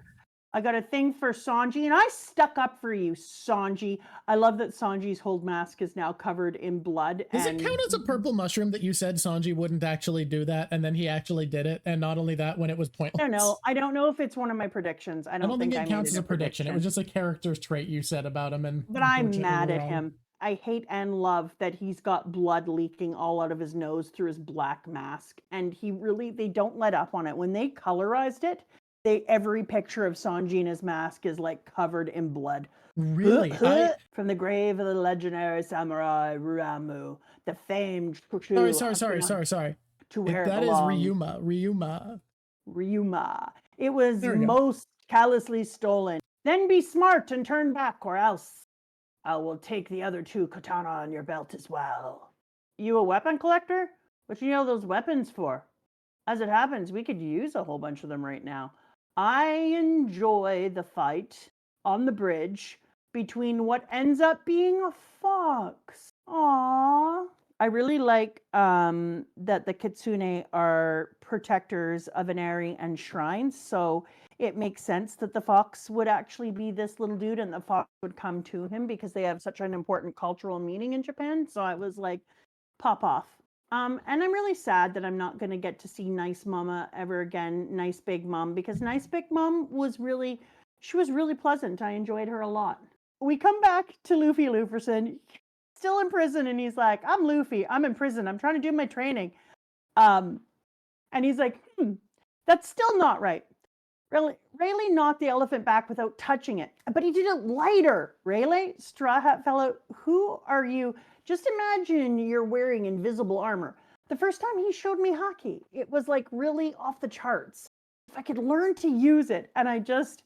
I got a thing for Sanji, and I stuck up for you, Sanji. I love that Sanji's whole mask is now covered in blood. Does it count as a purple mushroom that you said Sanji wouldn't actually do that, and then he actually did it, and not only that, when it was pointless? I don't know if it's one of my predictions. I don't think it counts as a prediction. It was just a character's trait you said about him, but I'm mad at him. hate and love that he's got blood leaking all out of his nose through his black mask, and they don't let up on it. When they colorized it, every picture of Sanji in his mask is like covered in blood. Really? From the grave of the legendary samurai Ramu, the famed Sorry. to where it That is belongs. Ryuma. It was There we go. most callously stolen. Then be smart and turn back, or else I will take the other 2 katana on your belt as well. You a weapon collector? What you know those weapons for? As it happens, we could use a whole bunch of them right now. I enjoy the fight on the bridge between what ends up being a fox. Aww. I really like that the kitsune are protectors of an area and shrines, so it makes sense that the fox would actually be this little dude and the fox would come to him because they have such an important cultural meaning in Japan. So I was like, pop off. And I'm really sad that I'm not going to get to see Nice Mama ever again, Nice Big Mom, because Nice Big Mom was really pleasant. I enjoyed her a lot. We come back to Luffy Luferson, still in prison, and he's like, I'm Luffy, I'm in prison, I'm trying to do my training. And he's like, that's still not right. Rayleigh knocked the elephant back without touching it, but he did it lighter. Rayleigh, Straw Hat Fellow, who are you? Just imagine you're wearing invisible armor. The first time he showed me haki, it was like really off the charts. If I could learn to use it, and I just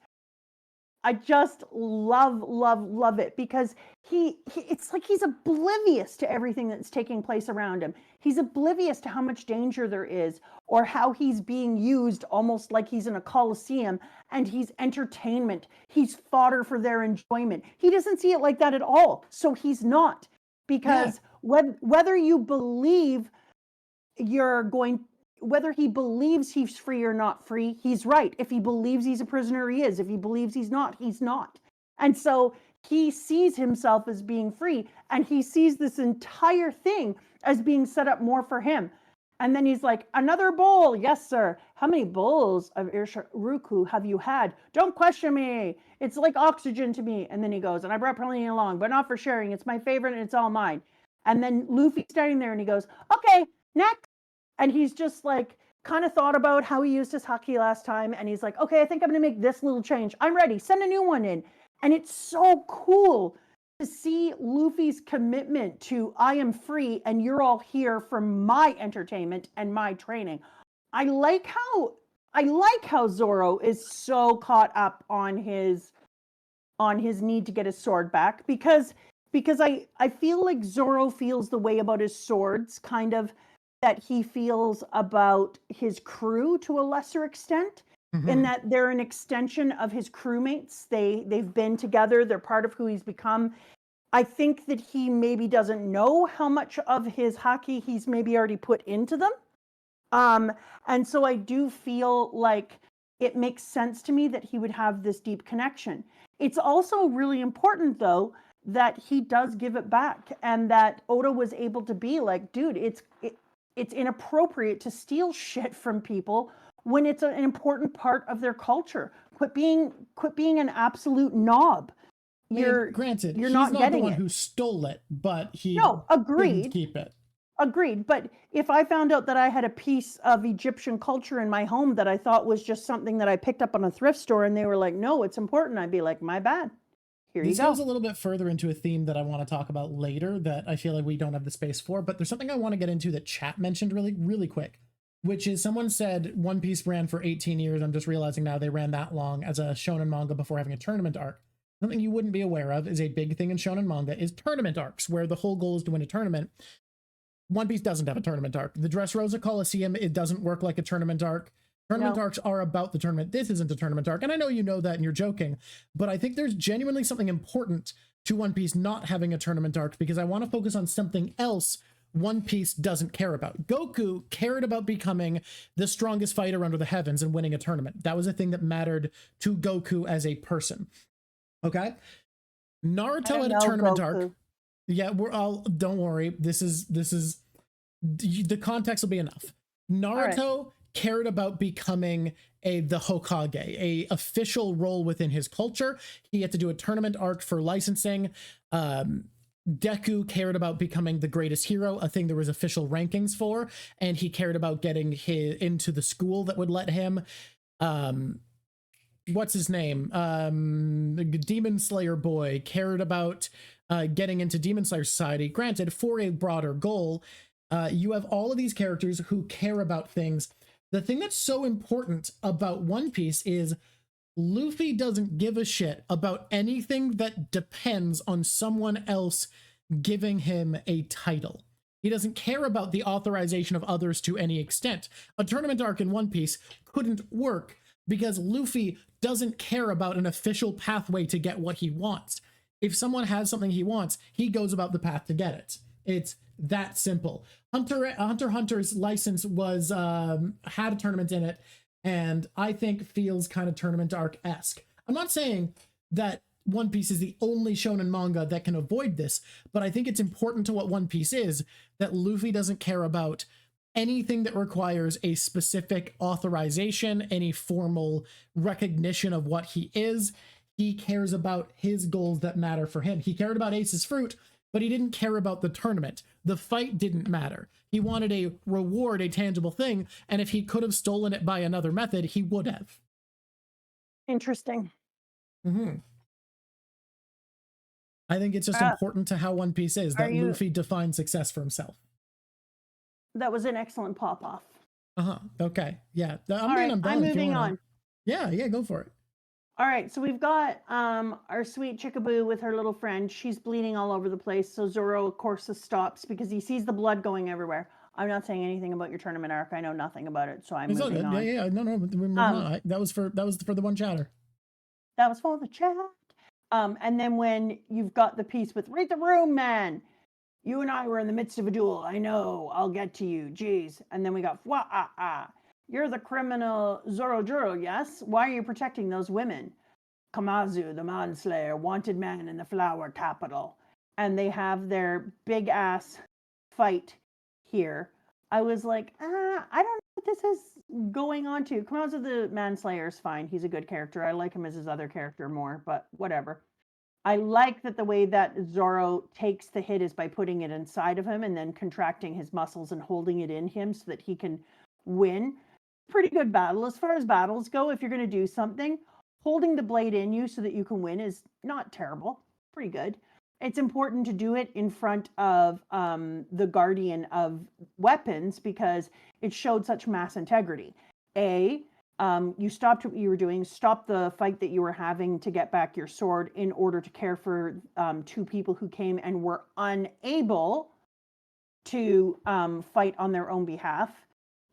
love it because it's like he's oblivious to everything that's taking place around him. He's oblivious to how much danger there is or how he's being used almost like he's in a coliseum and he's entertainment. He's fodder for their enjoyment. He doesn't see it like that at all. So he's not, because whether you believe whether he believes he's free or not free, he's right. If he believes he's a prisoner, he is. If he believes he's not, he's not. And so he sees himself as being free, and he sees this entire thing as being set up more for him. And then he's like, another bowl. Yes, sir. How many bowls of Irsharuku have you had? Don't question me. It's like oxygen to me. And then he goes, and I brought plenty along, but not for sharing. It's my favorite and it's all mine. And then Luffy's standing there and he goes, okay, next. And he's just like kind of thought about how he used his haki last time. And he's like, okay, I think I'm going to make this little change. I'm ready. Send a new one in. And it's so cool to see Luffy's commitment to I am free and you're all here for my entertainment and my training. I like how Zoro is so caught up on his need to get his sword back because I feel like Zoro feels the way about his swords kind of that he feels about his crew to a lesser extent, in that they're an extension of his crewmates. They've been together. They're part of who he's become. I think that he maybe doesn't know how much of his haki he's maybe already put into them. And so I do feel like it makes sense to me that he would have this deep connection. It's also really important, though, that he does give it back and that Oda was able to be like, dude, it's inappropriate to steal shit from people when it's an important part of their culture. Quit being an absolute knob. Granted, you're he's not not getting the one it. who stole it, but he agreed. didn't keep it. Agreed. But if I found out that I had a piece of Egyptian culture in my home that I thought was just something that I picked up on a thrift store and they were like, no, it's important, I'd be like, my bad. Here you go. This goes a little bit further into a theme that I want to talk about later that I feel like we don't have the space for, but there's something I want to get into that chat mentioned really, really quick, which is someone said One Piece ran for 18 years. I'm just realizing now they ran that long as a shonen manga before having a tournament arc. Something you wouldn't be aware of is a big thing in shonen manga is tournament arcs, where the whole goal is to win a tournament. One Piece doesn't have a tournament arc. The Dressrosa Coliseum, it doesn't work like a tournament arc. Tournament arcs are about the tournament. This isn't a tournament arc. And I know you know that and you're joking, but I think there's genuinely something important to One Piece not having a tournament arc because I want to focus on something else One Piece doesn't care about. Goku cared about becoming the strongest fighter under the heavens and winning a tournament. That was a thing that mattered to Goku as a person. Okay? Naruto had a tournament arc. Yeah, we're all, don't worry. This is the context will be enough. Naruto cared about becoming the Hokage, a official role within his culture. He had to do a tournament arc for licensing. Deku cared about becoming the greatest hero, a thing there was official rankings for, and he cared about getting into the school that would let him. What's his name? Demon Slayer boy cared about getting into Demon Slayer Society. Granted, for a broader goal, you have all of these characters who care about things. The thing that's so important about One Piece is Luffy doesn't give a shit about anything that depends on someone else giving him a title. He doesn't care about the authorization of others to any extent. A tournament arc in One Piece couldn't work because Luffy doesn't care about an official pathway to get what he wants. If someone has something he wants, he goes about the path to get it. It's that simple. Hunter Hunter's license was had a tournament in it, and I think feels kind of tournament arc-esque. I'm not saying that One Piece is the only shonen manga that can avoid this, but I think it's important to what One Piece is that Luffy doesn't care about anything that requires a specific authorization, any formal recognition of what he is. He cares about his goals that matter for him. He cared about Ace's fruit, but he didn't care about the tournament. The fight didn't matter. He wanted a reward, a tangible thing, and if he could have stolen it by another method, he would have. Interesting. I think it's just important to how One Piece is that Luffy defines success for himself. That was an excellent pop-off. Okay. Yeah. I'm moving on. Yeah, go for it. All right, so we've got our sweet Chickaboo with her little friend. She's bleeding all over the place. So Zoro, of course, stops because he sees the blood going everywhere. I'm not saying anything about your tournament arc. I know nothing about it, so I'm moving on. Yeah. No, we're not. That was for the one chatter. That was for the chat. And then when you've got the piece with read the room, man. You and I were in the midst of a duel. I know. I'll get to you. Jeez. And then we got You're the criminal Zoro, yes? Why are you protecting those women? Kamazu, the manslayer, wanted man in the flower capital. And they have their big ass fight here. I was like, I don't know what this is going on to. Kamazu the manslayer is fine. He's a good character. I like him as his other character more, but whatever. I like that the way that Zoro takes the hit is by putting it inside of him and then contracting his muscles and holding it in him so that he can win. Pretty good battle. As far as battles go, if you're going to do something, holding the blade in you so that you can win is not terrible. Pretty good. It's important to do it in front of the guardian of weapons because it showed such mass integrity. You stopped what you were doing, stopped the fight that you were having to get back your sword in order to care for two people who came and were unable to fight on their own behalf.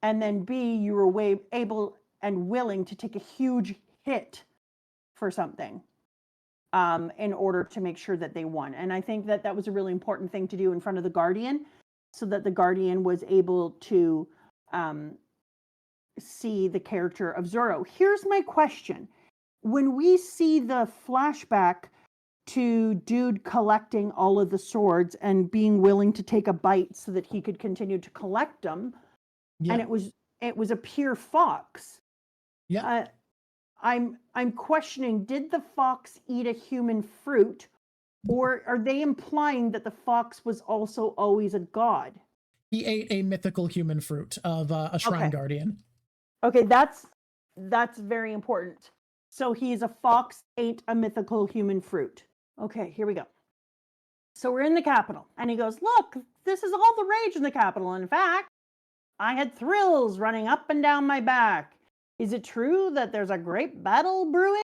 And then B, you were able and willing to take a huge hit for something in order to make sure that they won. And I think that that was a really important thing to do in front of the Guardian so that the Guardian was able to see the character of Zoro. Here's my question. When we see the flashback to Dude collecting all of the swords and being willing to take a bite so that he could continue to collect them, and it was a pure fox. I'm questioning, did the fox eat a human fruit, or are they implying that the fox was also always a god? He ate a mythical human fruit of a shrine guardian. Okay, that's very important. So he's a fox, ate a mythical human fruit. Okay, here we go. So we're in the capital, and he goes, look, this is all the rage in the capital. In fact, I had thrills running up and down my back. Is it true that there's a great battle brewing?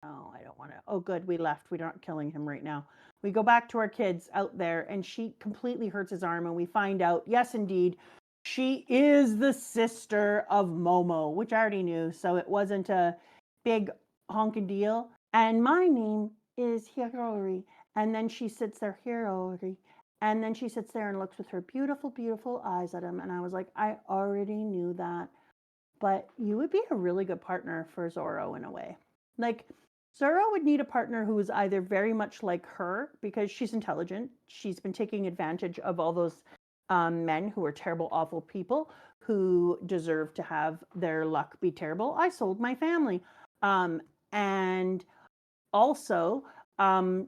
No, I don't want to. Oh, good, we left. We're not killing him right now. We go back to our kids out there, and she completely hurts his arm, and we find out, yes, indeed, she is the sister of Momo, which I already knew, so it wasn't a big honking deal. And my name is Hirori. And then she sits there, Hirori. And then she sits there and looks with her beautiful, beautiful eyes at him. And I was like, I already knew that. But you would be a really good partner for Zoro in a way. Like, Zoro would need a partner who is either very much like her, because she's intelligent. She's been taking advantage of all those men who are terrible, awful people who deserve to have their luck be terrible. I sold my family. And also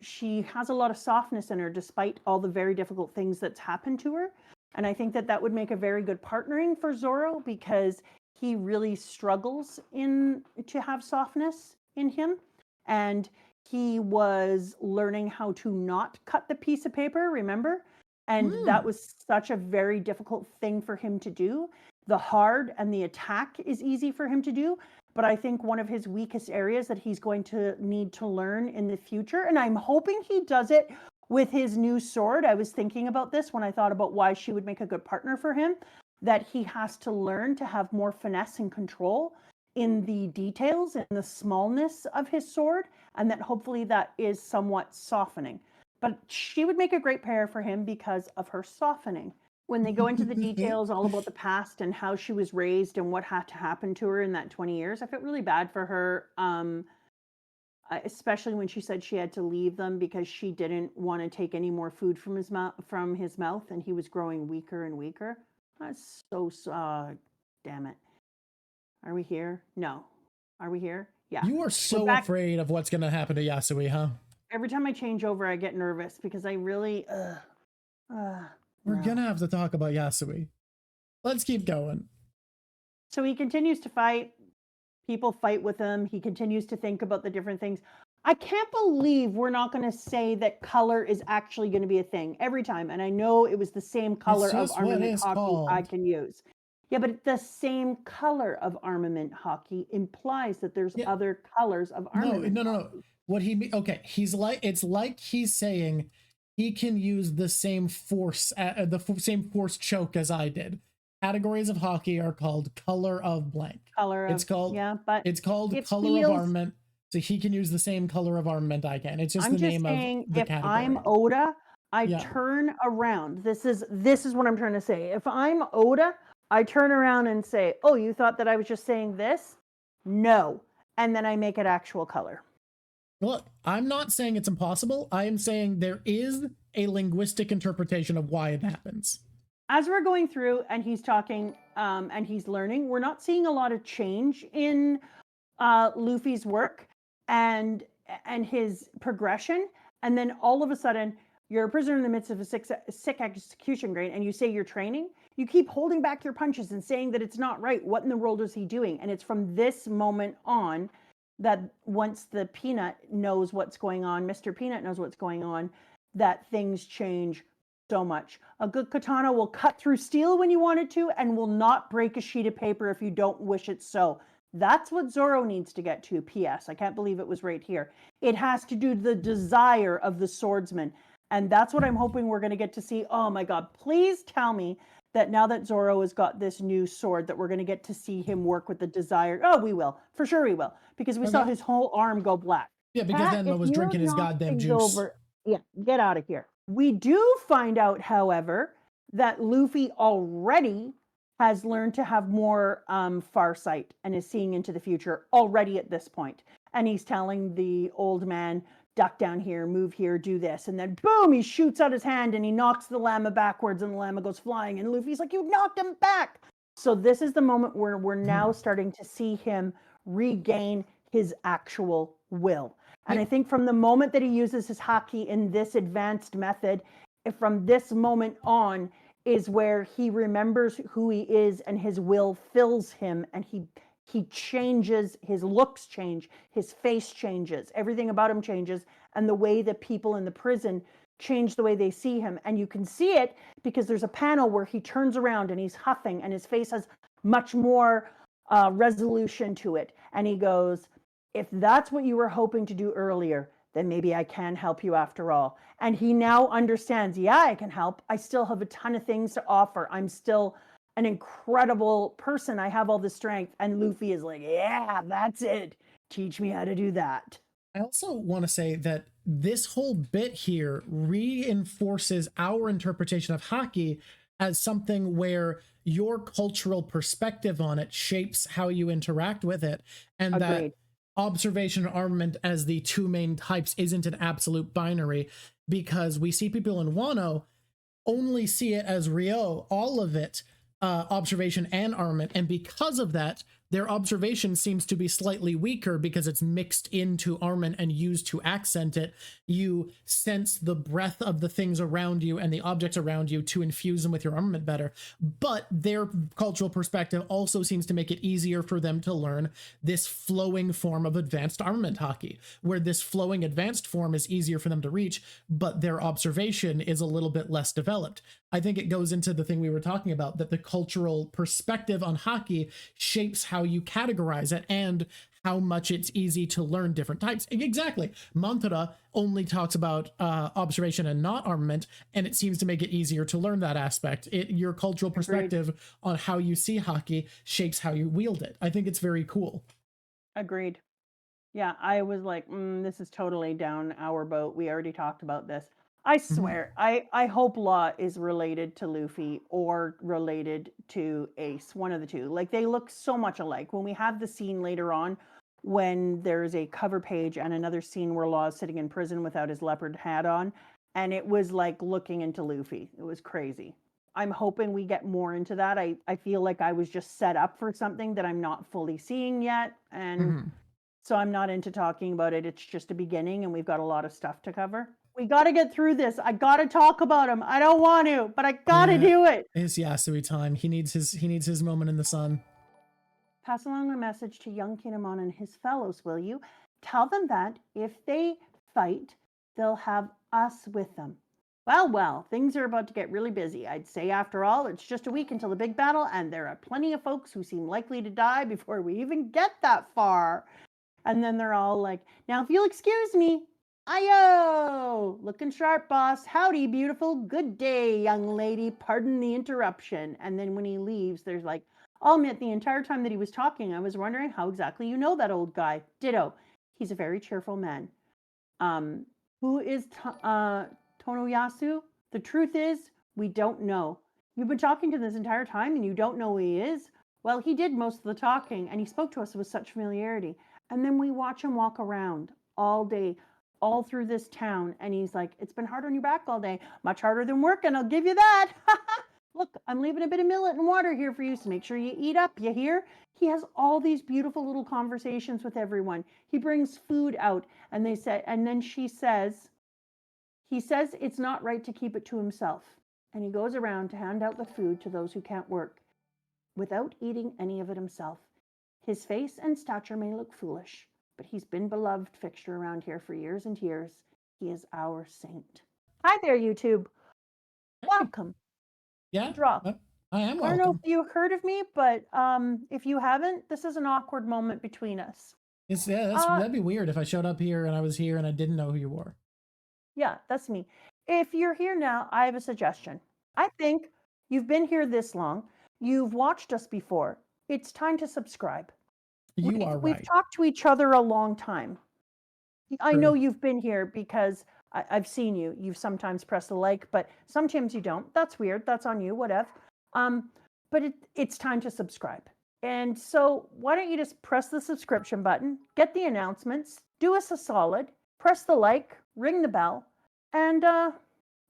she has a lot of softness in her despite all the very difficult things that's happened to her. And I think that that would make a very good partnering for Zoro, because he really struggles to have softness in him. And he was learning how to not cut the piece of paper, remember? And that was such a very difficult thing for him to do. The hard and the attack is easy for him to do. But I think one of his weakest areas that he's going to need to learn in the future, and I'm hoping he does it with his new sword. I was thinking about this when I thought about why she would make a good partner for him, that he has to learn to have more finesse and control in the details and the smallness of his sword, and that hopefully that is somewhat softening. But she would make a great pair for him because of her softening. When they go into the details all about the past and how she was raised and what had to happen to her in that 20 years, I felt really bad for her, especially when she said she had to leave them because she didn't want to take any more food from his mouth, and he was growing weaker and weaker. That's so damn it. Are we here? No. Are we here? Yeah. You are so afraid of what's going to happen to Yasuie, huh? Every time I change over, I get nervous because I really, We're going to have to talk about Yasuie. Let's keep going. So he continues to fight. People fight with him. He continues to think about the different things. I can't believe we're not going to say that color is actually going to be a thing every time. And I know it was the same color of armament hockey I can use. Yeah, but the same color of armament hockey implies that there's other colors of armament. No. What okay, it's like he's saying he can use the same force, same force choke as I did. Categories of hockey are called color of blank. It's called color of armament. So he can use the same color of armament I can. It's just the name of the category. If I'm Oda, I turn around. This is what I'm trying to say. If I'm Oda, I turn around and say, "Oh, you thought that I was just saying this?" No, and then I make it actual color. Look, I'm not saying it's impossible. I am saying there is a linguistic interpretation of why it happens. As we're going through and he's talking and he's learning, we're not seeing a lot of change in Luffy's work and his progression. And then all of a sudden, you're a prisoner in the midst of a sick execution grade, and you say you're training. You keep holding back your punches and saying that it's not right. What in the world is he doing? And it's from this moment on that once the Peanut knows what's going on, Mr. Peanut knows what's going on, that things change so much. A good katana will cut through steel when you want it to and will not break a sheet of paper if you don't wish it so. That's what Zoro needs to get to. P.S. I can't believe it was right here. It has to do the desire of the swordsman. And that's what I'm hoping we're going to get to see. Oh my God, please tell me that now that Zoro has got this new sword that we're going to get to see him work with the desire. Oh, we will. For sure we will. Because we saw his whole arm go black. Yeah, because Denma was drinking his goddamn juice. Get out of here. We do find out, however, that Luffy already has learned to have more farsight and is seeing into the future already at this point. And he's telling the old man, duck down here, move here, do this. And then boom, he shoots out his hand and he knocks the llama backwards and the llama goes flying. And Luffy's like, you knocked him back. So this is the moment where we're now starting to see him regain his actual will. And I think from the moment that he uses his haki in this advanced method, from this moment on is where he remembers who he is and his will fills him and he changes, his looks change, his face changes, everything about him changes, and the way that people in the prison change the way they see him. And you can see it because there's a panel where he turns around and he's huffing and his face has much more resolution to it. And he goes, if that's what you were hoping to do earlier, then maybe I can help you after all. And he now understands, yeah, I can help. I still have a ton of things to offer. I'm still an incredible person. I have all the strength. And Luffy is like, yeah, that's it. Teach me how to do that. I also want to say that this whole bit here reinforces our interpretation of haki as something where your cultural perspective on it shapes how you interact with it. And Agreed. That observation and armament as the two main types isn't an absolute binary, because we see people in Wano only see it as Ryo, all of it, observation and armament. And because of that, their observation seems to be slightly weaker because it's mixed into armament and used to accent it. You sense the breadth of the things around you and the objects around you to infuse them with your armament better. But their cultural perspective also seems to make it easier for them to learn this flowing form of advanced armament hockey, where this flowing advanced form is easier for them to reach, but their observation is a little bit less developed. I think it goes into the thing we were talking about, that the cultural perspective on hockey shapes how you categorize it and how much it's easy to learn different types. Exactly. Mantra only talks about observation and not armament, and it seems to make it easier to learn that aspect. Your cultural perspective on how you see hockey shapes how you wield it. I think it's very cool. Agreed. Yeah, I was like, this is totally down our boat. We already talked about this. I swear, I hope Law is related to Luffy or related to Ace, one of the two. Like, they look so much alike. When we have the scene later on, when there's a cover page and another scene where Law is sitting in prison without his leopard hat on, and it was like looking into Luffy. It was crazy. I'm hoping we get more into that. I feel like I was just set up for something that I'm not fully seeing yet. And so I'm not into talking about it. It's just a beginning and we've got a lot of stuff to cover. We got to get through this. I got to talk about him. I don't want to, but I got to do it. It's Yasuie time. He needs his moment in the sun. Pass along a message to young Kinemon and his fellows, will you? Tell them that if they fight, they'll have us with them. Well, things are about to get really busy. I'd say, after all, it's just a week until the big battle, and there are plenty of folks who seem likely to die before we even get that far. And then they're all like, now, if you'll excuse me. Ayo! Looking sharp, boss. Howdy, beautiful. Good day, young lady. Pardon the interruption. And then when he leaves, there's like, I'll admit, the entire time that he was talking, I was wondering how exactly you know that old guy. Ditto. He's a very cheerful man. Who is Tonoyasu? The truth is, we don't know. You've been talking to this entire time and you don't know who he is? Well, he did most of the talking and he spoke to us with such familiarity. And then we watch him walk around all day, all through this town. And he's like, it's been hard on your back all day. Much harder than working, I'll give you that. Look, I'm leaving a bit of millet and water here for you, so make sure you eat up, you hear? He has all these beautiful little conversations with everyone. He brings food out and he says it's not right to keep it to himself. And he goes around to hand out the food to those who can't work without eating any of it himself. His face and stature may look foolish, but he's been beloved fixture around here for years and years. He is our saint. Hi there, YouTube. Welcome. Yeah, Drop. I am welcome. I don't know if you heard of me, but if you haven't, this is an awkward moment between us. That'd be weird if I showed up here and I was here and I didn't know who you were. Yeah, that's me. If you're here now, I have a suggestion. I think you've been here this long. You've watched us before. It's time to subscribe. You are right. We've talked to each other a long time. I know you've been here because I've seen you. You've sometimes pressed a like, but sometimes you don't. That's weird. That's on you, whatever. But it's time to subscribe. And so why don't you just press the subscription button, get the announcements, do us a solid, press the like, ring the bell, and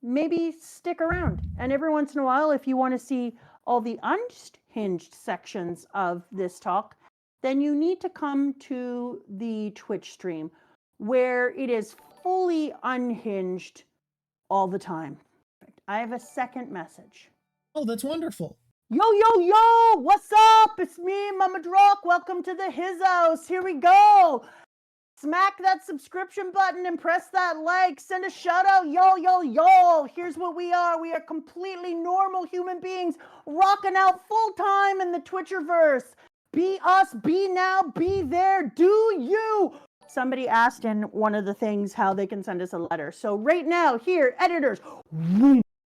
maybe stick around. And every once in a while, if you want to see all the unhinged sections of this talk, then you need to come to the Twitch stream where it is fully unhinged all the time. I have a second message. Oh, that's wonderful. Yo, what's up? It's me, Mama Drock. Welcome to the His House. Here we go. Smack that subscription button and press that like. Send a shout out. Yo. Here's what we are. We are completely normal human beings rocking out full time in the Twitcherverse. Be us, be now, be there, do you. Somebody asked in one of the things how they can send us a letter. So right now, here, editors,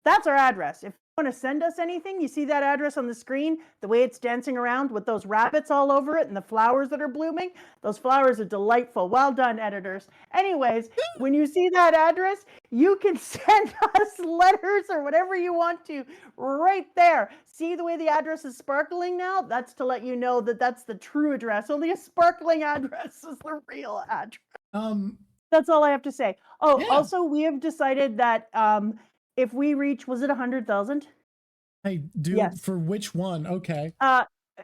that's our address. If you want to send us anything, you see that address on the screen, the way it's dancing around with those rabbits all over it and the flowers that are blooming. Those flowers are delightful. Well done, editors. Anyways, when you see that address, you can send us letters or whatever you want to right there. See the way the address is sparkling now? That's to let you know that that's the true address. Only a sparkling address is the real address. That's all I have to say. Oh, yeah. Also, we have decided that if we reach, was it 100,000? I do. Yes. For which one? Okay.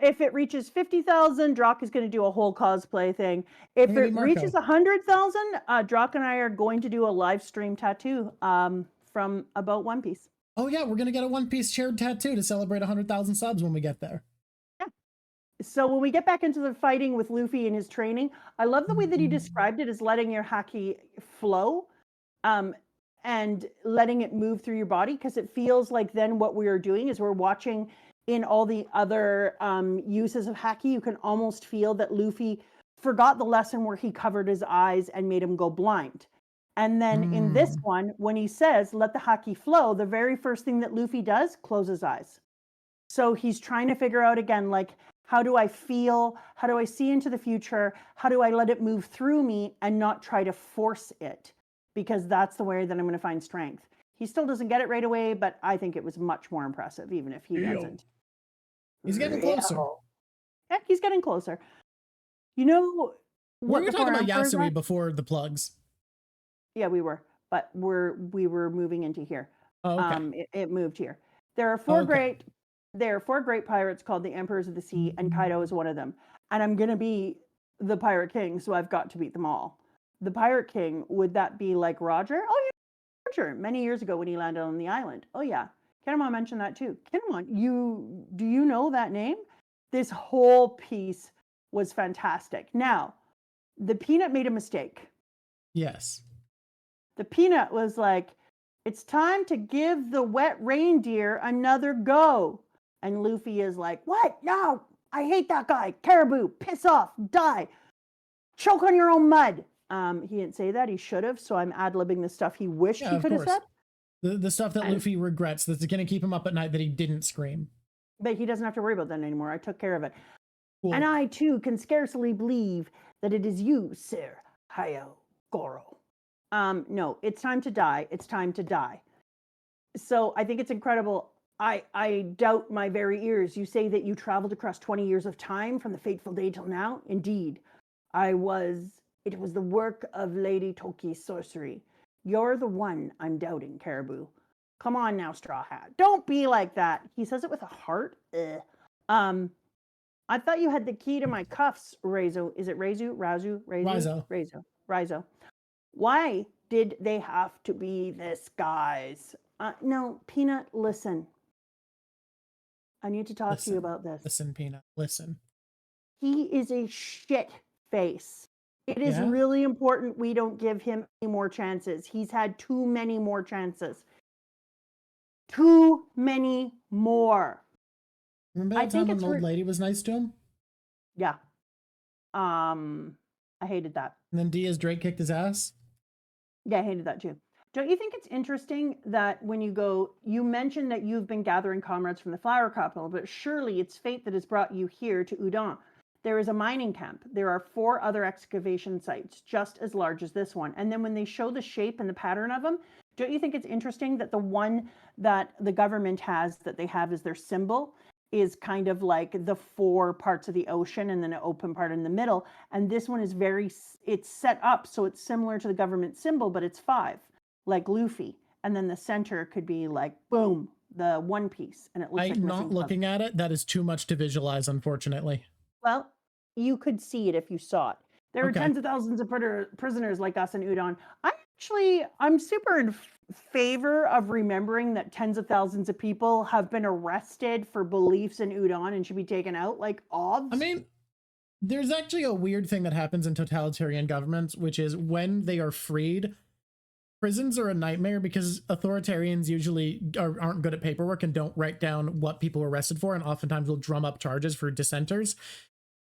If it reaches 50,000, Drock is going to do a whole cosplay thing. If Maybe it Marco. reaches 100,000, Drock and I are going to do a live stream tattoo from about One Piece. Oh yeah, we're gonna get a One Piece shared tattoo to celebrate 100,000 subs when we get there. So when we get back into the fighting with Luffy and his training, I love the way that he described it as letting your haki flow and letting it move through your body, because it feels like then what we are doing is we're watching in all the other uses of haki. You can almost feel that Luffy forgot the lesson where he covered his eyes and made him go blind. And then in this one, when he says, let the haki flow, the very first thing that Luffy does, close his eyes. So he's trying to figure out again, like, how do I feel? How do I see into the future? How do I let it move through me and not try to force it? Because that's the way that I'm going to find strength. He still doesn't get it right away, but I think it was much more impressive, even if he doesn't. He's getting closer. Yeah, he's getting closer. You know what? We were talking about Yasuie before the plugs. Yeah, we were, but we were moving into here. Oh, okay. It moved here. There are four great pirates called the Emperors of the Sea, and Kaido is one of them. And I'm gonna be the Pirate King, so I've got to beat them all. The Pirate King, would that be like Roger? Oh yeah, Roger. Many years ago when he landed on the island. Oh yeah, Kinemon mentioned that too. Kinemon, do you know that name? This whole piece was fantastic. Now, the Peanut made a mistake. Yes. The Peanut was like, it's time to give the wet reindeer another go. And Luffy is like, what? No, I hate that guy. Caribou, piss off, die. Choke on your own mud. He didn't say that. He should have. So I'm ad-libbing the stuff he wished he could have said. The stuff that Luffy regrets, that's going to keep him up at night, that he didn't scream. But he doesn't have to worry about that anymore. I took care of it. Cool. And I, too, can scarcely believe that it is you, Sir Hayo Goro. No, it's time to die. It's time to die. So I think it's incredible. I doubt my very ears. You say that you traveled across 20 years of time from the fateful day till now? Indeed. It was the work of Lady Toki's sorcery. You're the one I'm doubting, Caribou. Come on now, Straw Hat. Don't be like that. He says it with a heart. I thought you had the key to my cuffs, Reizo. Is it Reizu? Razu? Reizo? Reizo. Why did they have to be this, guys? No, Peanut, listen. I need to talk to you about this. Listen, Peanut, listen. He is a shit face. It is really important we don't give him any more chances. He's had too many more chances. Too many more. Remember that time when the old lady was nice to him? Yeah. I hated that. And then Diaz Drake kicked his ass? Yeah, I hated that too. Don't you think it's interesting that when you mentioned that you've been gathering comrades from the flower capital, but surely it's fate that has brought you here to Udon. There is a mining camp. There are 4 other excavation sites just as large as this one. And then when they show the shape and the pattern of them, don't you think it's interesting that the one that the government has that they have as their symbol is kind of like the 4 parts of the ocean and then an open part in the middle. And this one is it's set up so it's similar to the government symbol, but it's 5, like Luffy. And then the center could be like, boom, the One Piece. And it looks like I'm not looking at it. That is too much to visualize, unfortunately. Well, you could see it if you saw it. There are tens of thousands of prisoners like us in Udon. I'm super in favor of remembering that tens of thousands of people have been arrested for beliefs in Udon and should be taken out like obs. I mean, there's actually a weird thing that happens in totalitarian governments, which is when they are freed, prisons are a nightmare because authoritarians usually aren't good at paperwork and don't write down what people are arrested for, and oftentimes will drum up charges for dissenters.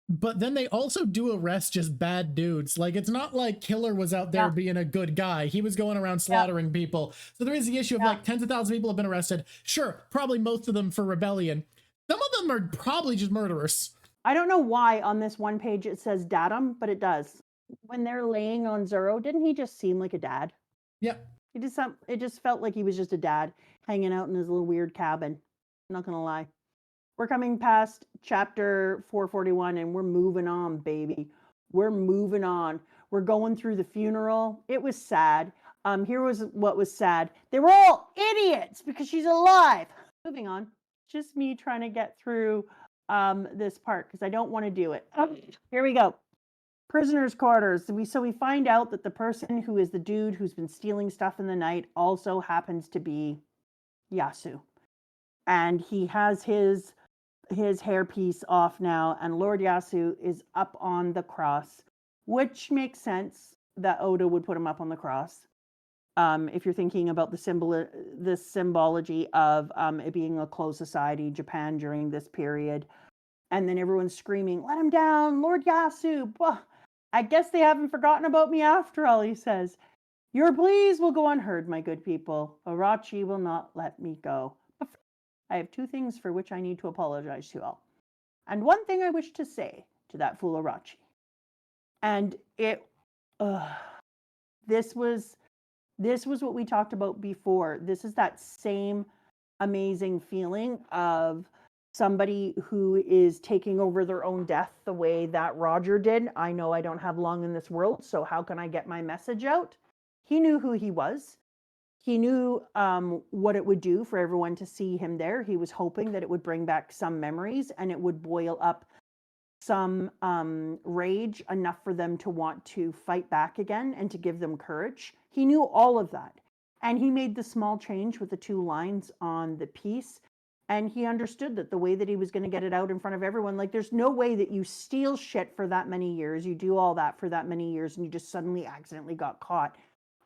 But then they also do arrest just bad dudes. Like, it's not like Killer was out there being a good guy. He was going around slaughtering people. So there is the issue of like tens of thousands of people have been arrested. Sure, probably most of them for rebellion. Some of them are probably just murderers. I don't know why on this one page it says datum, but it does. When they're laying on Zoro, didn't he just seem like a dad? Yep. It just felt like he was just a dad hanging out in his little weird cabin. I'm not gonna lie. We're coming past chapter 441 and we're moving on, baby. We're moving on. We're going through the funeral. It was sad. Here was what was sad. They were all idiots because she's alive. Moving on. Just me trying to get through this part because I don't want to do it. Here we go. Prisoners' quarters. We find out that the person who is the dude who's been stealing stuff in the night also happens to be Yasuie. And he has his hairpiece off now, and Lord Yasuie is up on the cross, which makes sense that Oda would put him up on the cross. If you're thinking about the symbology of it being a closed society, Japan during this period, and then everyone's screaming, "Let him down, Lord Yasuie!" Bah, I guess they haven't forgotten about me after all, he says. Your pleas will go unheard, my good people. Orochi will not let me go. But I have two things for which I need to apologize to all. And one thing I wish to say to that fool Orochi. And this was what we talked about before. This is that same amazing feeling of somebody who is taking over their own death the way that Roger did. I know I don't have long in this world, so how can I get my message out? He knew who he was. He knew what it would do for everyone to see him there. He was hoping that it would bring back some memories and it would boil up some rage enough for them to want to fight back again and to give them courage. He knew all of that. And he made the small change with the 2 lines on the piece. And he understood that the way that he was going to get it out in front of everyone, like there's no way that you steal shit for that many years, you do all that for that many years, and you just suddenly accidentally got caught.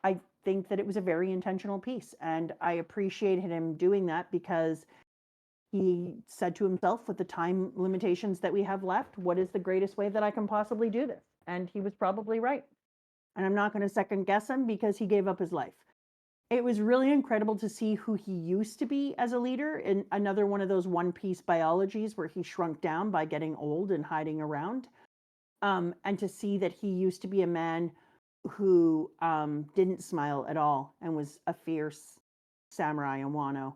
I think that it was a very intentional piece. And I appreciated him doing that because he said to himself, with the time limitations that we have left, what is the greatest way that I can possibly do this? And he was probably right. And I'm not going to second guess him because he gave up his life. It was really incredible to see who he used to be as a leader in another one of those One Piece biologies where he shrunk down by getting old and hiding around. And to see that he used to be a man who didn't smile at all and was a fierce samurai in Wano.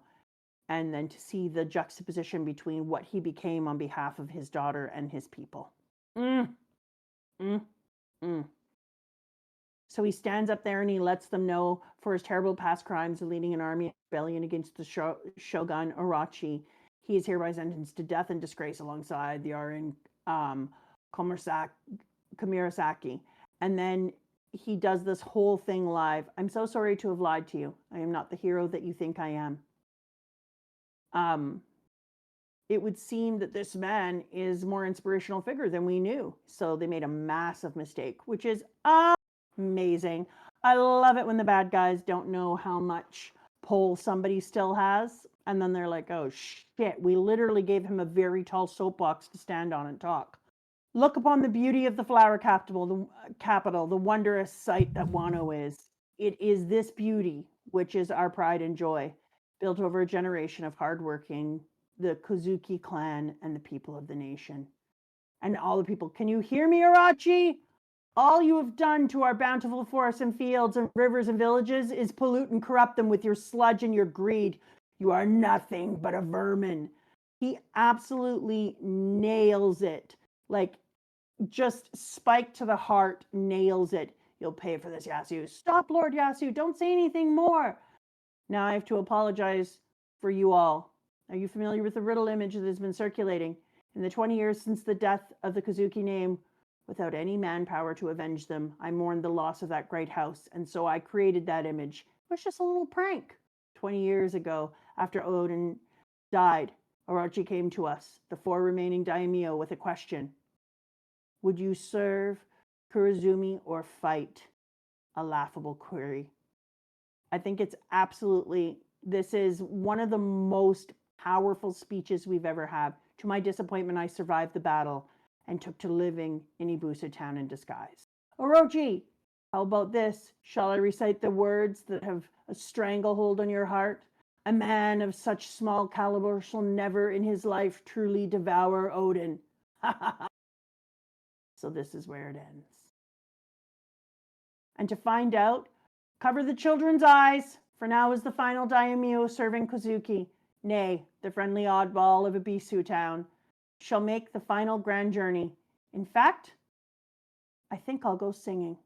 And then to see the juxtaposition between what he became on behalf of his daughter and his people. So he stands up there and he lets them know for his terrible past crimes of leading an army rebellion against the shogun Orochi. He is hereby sentenced to death and disgrace alongside the Arin Kamirasaki. And then he does this whole thing live. I'm so sorry to have lied to you. I am not the hero that you think I am. It would seem that this man is a more inspirational figure than we knew. So they made a massive mistake, which is amazing. I love it when the bad guys don't know how much pull somebody still has. And then they're like, oh shit, we literally gave him a very tall soapbox to stand on and talk. Look upon the beauty of the flower capital, the wondrous sight that Wano is. It is this beauty, which is our pride and joy, built over a generation of hardworking, the Kozuki clan and the people of the nation. And all the people, can you hear me, Orochi? All you have done to our bountiful forests and fields and rivers and villages is pollute and corrupt them with your sludge and your greed. You are nothing but a vermin. He absolutely nails it. Like, just spike to the heart, nails it. You'll pay for this, Yasuie. Stop, Lord Yasuie. Don't say anything more. Now I have to apologize for you all. Are you familiar with the riddle image that has been circulating? In the 20 years since the death of the Kozuki name, without any manpower to avenge them, I mourned the loss of that great house, and so I created that image. It was just a little prank. 20 years ago, after Odin died, Orochi came to us, the 4 remaining daimyo, with a question. Would you serve Kurozumi or fight? A laughable query. I think it's absolutely, this is one of the most powerful speeches we've ever had. To my disappointment, I survived the battle and took to living in Ibusa town in disguise. Orochi, how about this? Shall I recite the words that have a stranglehold on your heart? A man of such small caliber shall never in his life truly devour Odin. So this is where it ends. And to find out, cover the children's eyes, for now is the final daimyo serving Kozuki, nay, the friendly oddball of Ibisu town, shall make the final grand journey. In fact, I think I'll go singing.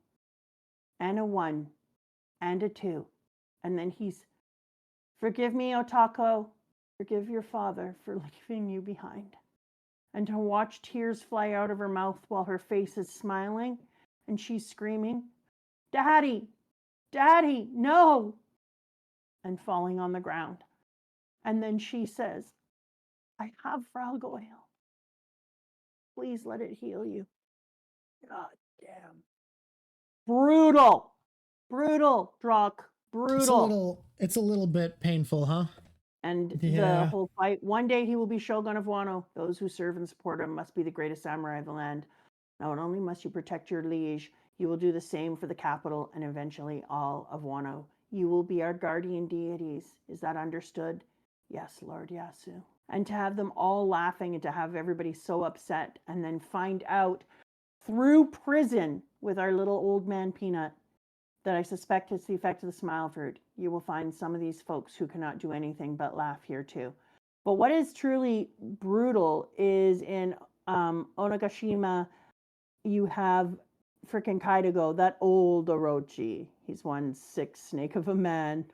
And a 1, and a 2. And then he's, forgive me, Otako, forgive your father for leaving you behind. and to watch tears fly out of her mouth while her face is smiling and she's screaming, "Daddy, Daddy, no!" and falling on the ground. And then she says, "I have frog oil. Please let it heal you." God damn. Brutal. Brutal, Drock. Brutal. It's a little bit painful, huh? And the Yeah. whole fight. One day he will be Shogun of Wano. Those who serve and support him must be the greatest samurai of the land. Not only must you protect your liege, you will do the same for the capital and eventually all of Wano. You will be our guardian deities. Is that understood? Yes, Lord Yasuie. And to have them all laughing and to have everybody so upset and then find out through prison with our little old man Peanut that I suspect it's the effect of the smile fruit. You will find some of these folks who cannot do anything but laugh here too. But what is truly brutal is in Onigashima, you have freaking Kaido, that old Orochi. He's one sick snake of a man.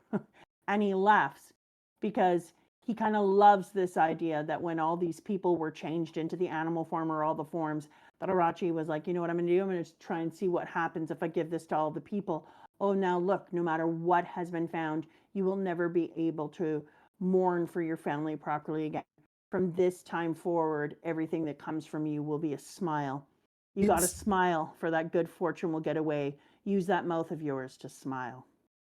And he laughs because he kind of loves this idea that when all these people were changed into the animal form or all the forms, that Orochi was like, you know what I'm going to do? I'm going to try and see what happens if I give this to all the people. Oh, now look, no matter what has been found, you will never be able to mourn for your family properly again. From this time forward, everything that comes from you will be a smile. You got to smile, for that good fortune will get away. Use that mouth of yours to smile.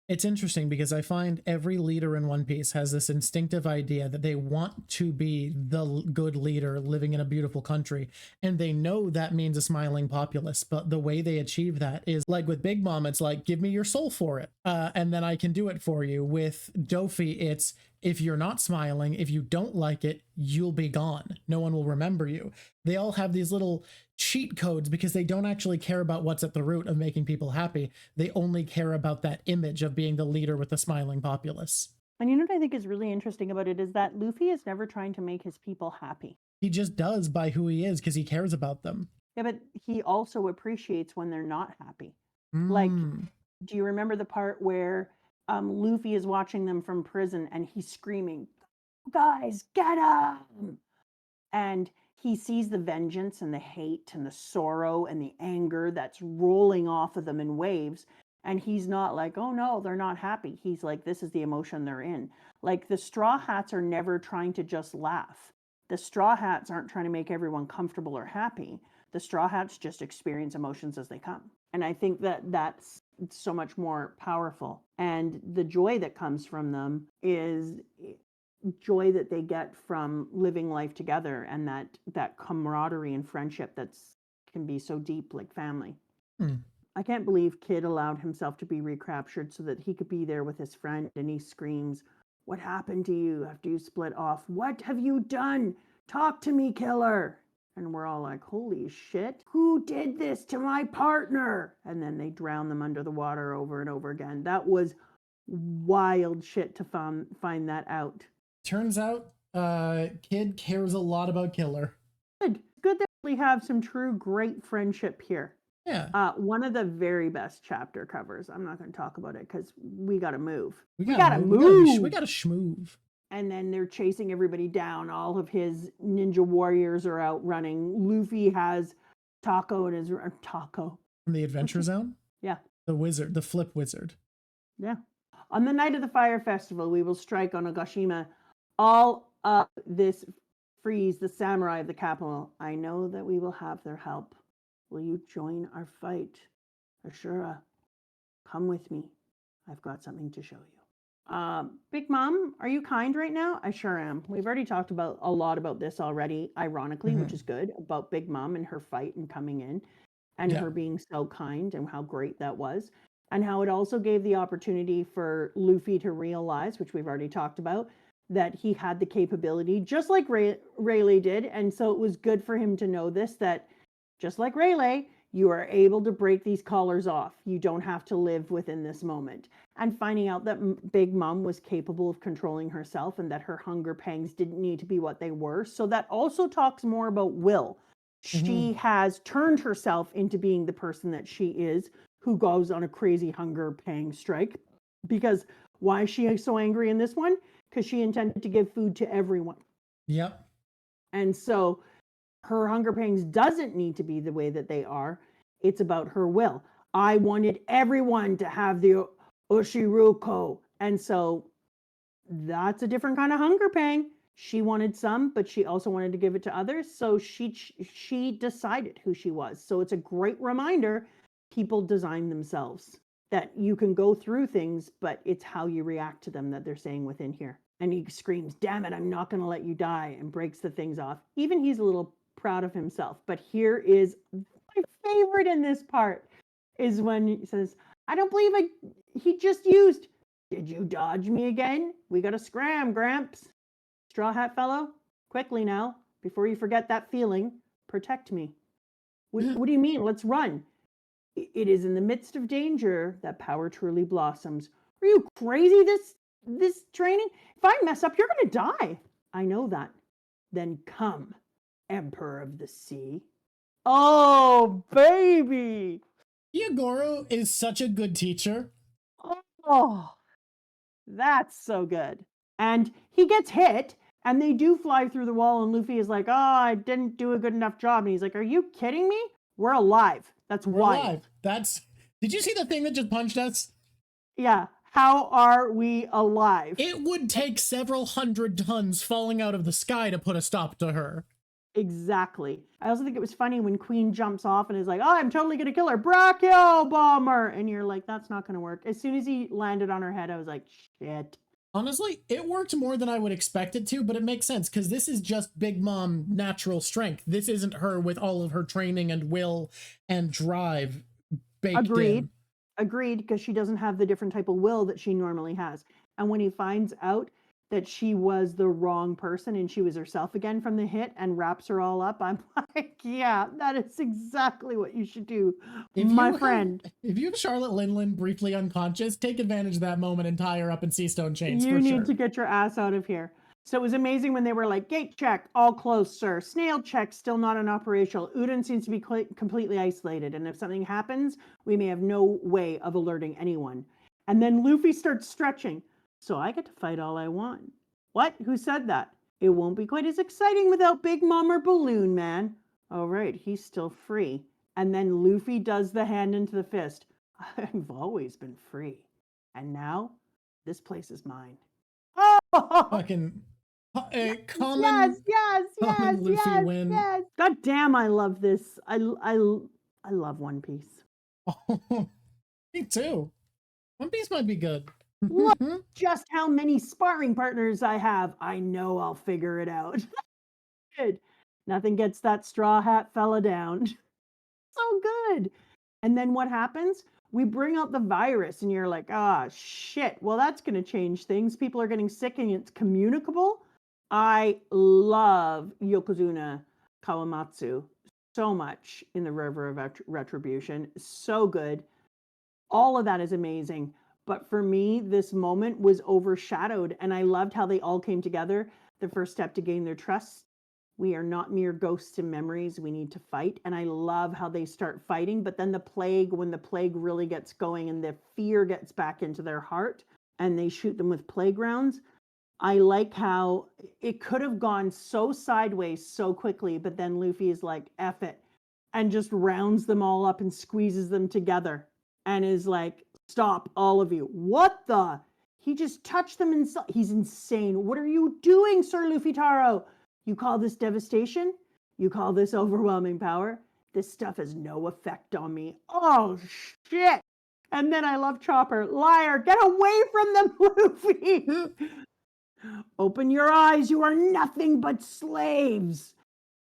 It's interesting because I find every leader in One Piece has this instinctive idea that they want to be the good leader living in a beautiful country, and they know that means a smiling populace, but the way they achieve that is like with bigmom, it's like, give me your soul for it, and then I can do it for you. With Dofi, it's, if you're not smiling, if you don't like it, you'll be gone. No one will remember you. They all have these little cheat codes because they don't actually care about what's at the root of making people happy. They only care about that image of being the leader with the smiling populace. And you know what I think is really interesting about it is that Luffy is never trying to make his people happy. He just does by who he is because he cares about them. Yeah, but he also appreciates when they're not happy. Like, do you remember the part where Luffy is watching them from prison and he's screaming, "Guys, get him!" And he sees the vengeance and the hate and the sorrow and the anger that's rolling off of them in waves. And he's not like, oh no, they're not happy. He's like, this is the emotion they're in. Like, the Straw Hats are never trying to just laugh. The Straw Hats aren't trying to make everyone comfortable or happy. The Straw Hats just experience emotions as they come. And I think that that's so much more powerful. And the joy that comes from them is joy that they get from living life together, and that camaraderie and friendship that's can be so deep, like family. I can't believe Kid allowed himself to be recaptured so that he could be there with his friend, and he screams, "What happened to you after you split off? What have you done? Talk to me, killer." And we're all like, holy shit, who did this to my partner? And then they drown them under the water over and over again. That was wild shit to find that out. Turns out Kid cares a lot about Killer. Good that we have some true great friendship here. Yeah. One of the very best chapter covers. I'm not going to talk about it because we got to move. We gotta move. We gotta schmoove. And then they're chasing everybody down. All of his ninja warriors are out running. Luffy has Taco and his Taco From the Adventure Zone? Yeah. The wizard, the flip wizard. Yeah. On the night of the Fire Festival, we will strike on Onigashima. All of this frees the samurai of the capital. I know that we will have their help. Will you join our fight? Ashura, come with me. I've got something to show you. Bigmom, are you kind right now? I sure am. We've already talked about a lot about this already, ironically, which is good, about Bigmom and her fight and coming in and her being so kind and how great that was. And how it also gave the opportunity for Luffy to realize, which we've already talked about, that he had the capability, just like Rayleigh did. And so it was good for him to know this, that just like Rayleigh, you are able to break these collars off. You don't have to live within this moment. And finding out that Bigmom was capable of controlling herself and that her hunger pangs didn't need to be what they were. So that also talks more about will. She has turned herself into being the person that she is, who goes on a crazy hunger pang strike. Because why is she so angry in this one? Because she intended to give food to everyone. Yep. And so her hunger pangs doesn't need to be the way that they are. It's about her will. I wanted everyone to have the Oshiruko. And so that's a different kind of hunger pang. She wanted some, but she also wanted to give it to others. So she decided who she was. So it's a great reminder. People design themselves, that you can go through things, but it's how you react to them that they're saying within here. And he screams, damn it, I'm not going to let you die, and breaks the things off. Even he's a little proud of himself. But here is my favorite in this part is when he says, I don't believe he just used. Did you dodge me again? We got to scram, Gramps. Straw Hat Fellow, quickly now, before you forget that feeling, protect me. What do you mean? Let's run. It is in the midst of danger that power truly blossoms. Are you crazy, this training? If I mess up, you're going to die. I know that. Then come, Emperor of the Sea. Oh, baby. Hyogoro is such a good teacher. Oh, that's so good. And he gets hit, and they do fly through the wall, and Luffy is like, oh, I didn't do a good enough job. And he's like, are you kidding me? We're alive. That's why. Alive. Did you see the thing that just punched us? Yeah. How are we alive? It would take several hundred tons falling out of the sky to put a stop to her. Exactly. I also think it was funny when Queen jumps off and is like, oh, I'm totally going to kill her. Brachio bomber. And you're like, that's not going to work. As soon as he landed on her head, I was like, shit. Honestly, it worked more than I would expect it to, but it makes sense because this is just Big Mom natural strength. This isn't her with all of her training and will and drive baked in. Agreed, because she doesn't have the different type of will that she normally has. And when he finds out that she was the wrong person and she was herself again from the hit and wraps her all up, I'm like, yeah, that is exactly what you should do, my friend. If you have Charlotte Linlin briefly unconscious, take advantage of that moment and tie her up in sea stone chains. You need to get your ass out of here. So it was amazing when they were like, gate check, all closed, sir. Snail check, still not in operational. Udon seems to be completely isolated. And if something happens, we may have no way of alerting anyone. And then Luffy starts stretching. So I get to fight all I want. What? Who said that? It won't be quite as exciting without Big Mom or Balloon Man. Oh, right. He's still free. And then Luffy does the hand into the fist. I've always been free. And now this place is mine. Oh! Fucking common Luffy win. Yes. God damn, I love this. I love One Piece. Oh, me too. One Piece might be good. Look just how many sparring partners I have. I know I'll figure it out. Good. Nothing gets that straw hat fella down. So good. And then what happens? We bring out the virus and you're like, ah, shit. Well, that's going to change things. People are getting sick and it's communicable. I love Yokozuna Kawamatsu so much in the River of Retribution. So good. All of that is amazing. But for me, this moment was overshadowed and I loved how they all came together. The first step to gain their trust. We are not mere ghosts and memories. We need to fight. And I love how they start fighting. But then the plague, when the plague really gets going and the fear gets back into their heart and they shoot them with playgrounds. I like how it could have gone so sideways so quickly. But then Luffy is like, F it. And just rounds them all up and squeezes them together. And is like, stop, all of you. What the? He just touched them inside. He's insane. What are you doing, Sir Luffy Taro? You call this devastation? You call this overwhelming power? This stuff has no effect on me. Oh, shit. And then I love Chopper. Liar, get away from them, Luffy. Open your eyes. You are nothing but slaves.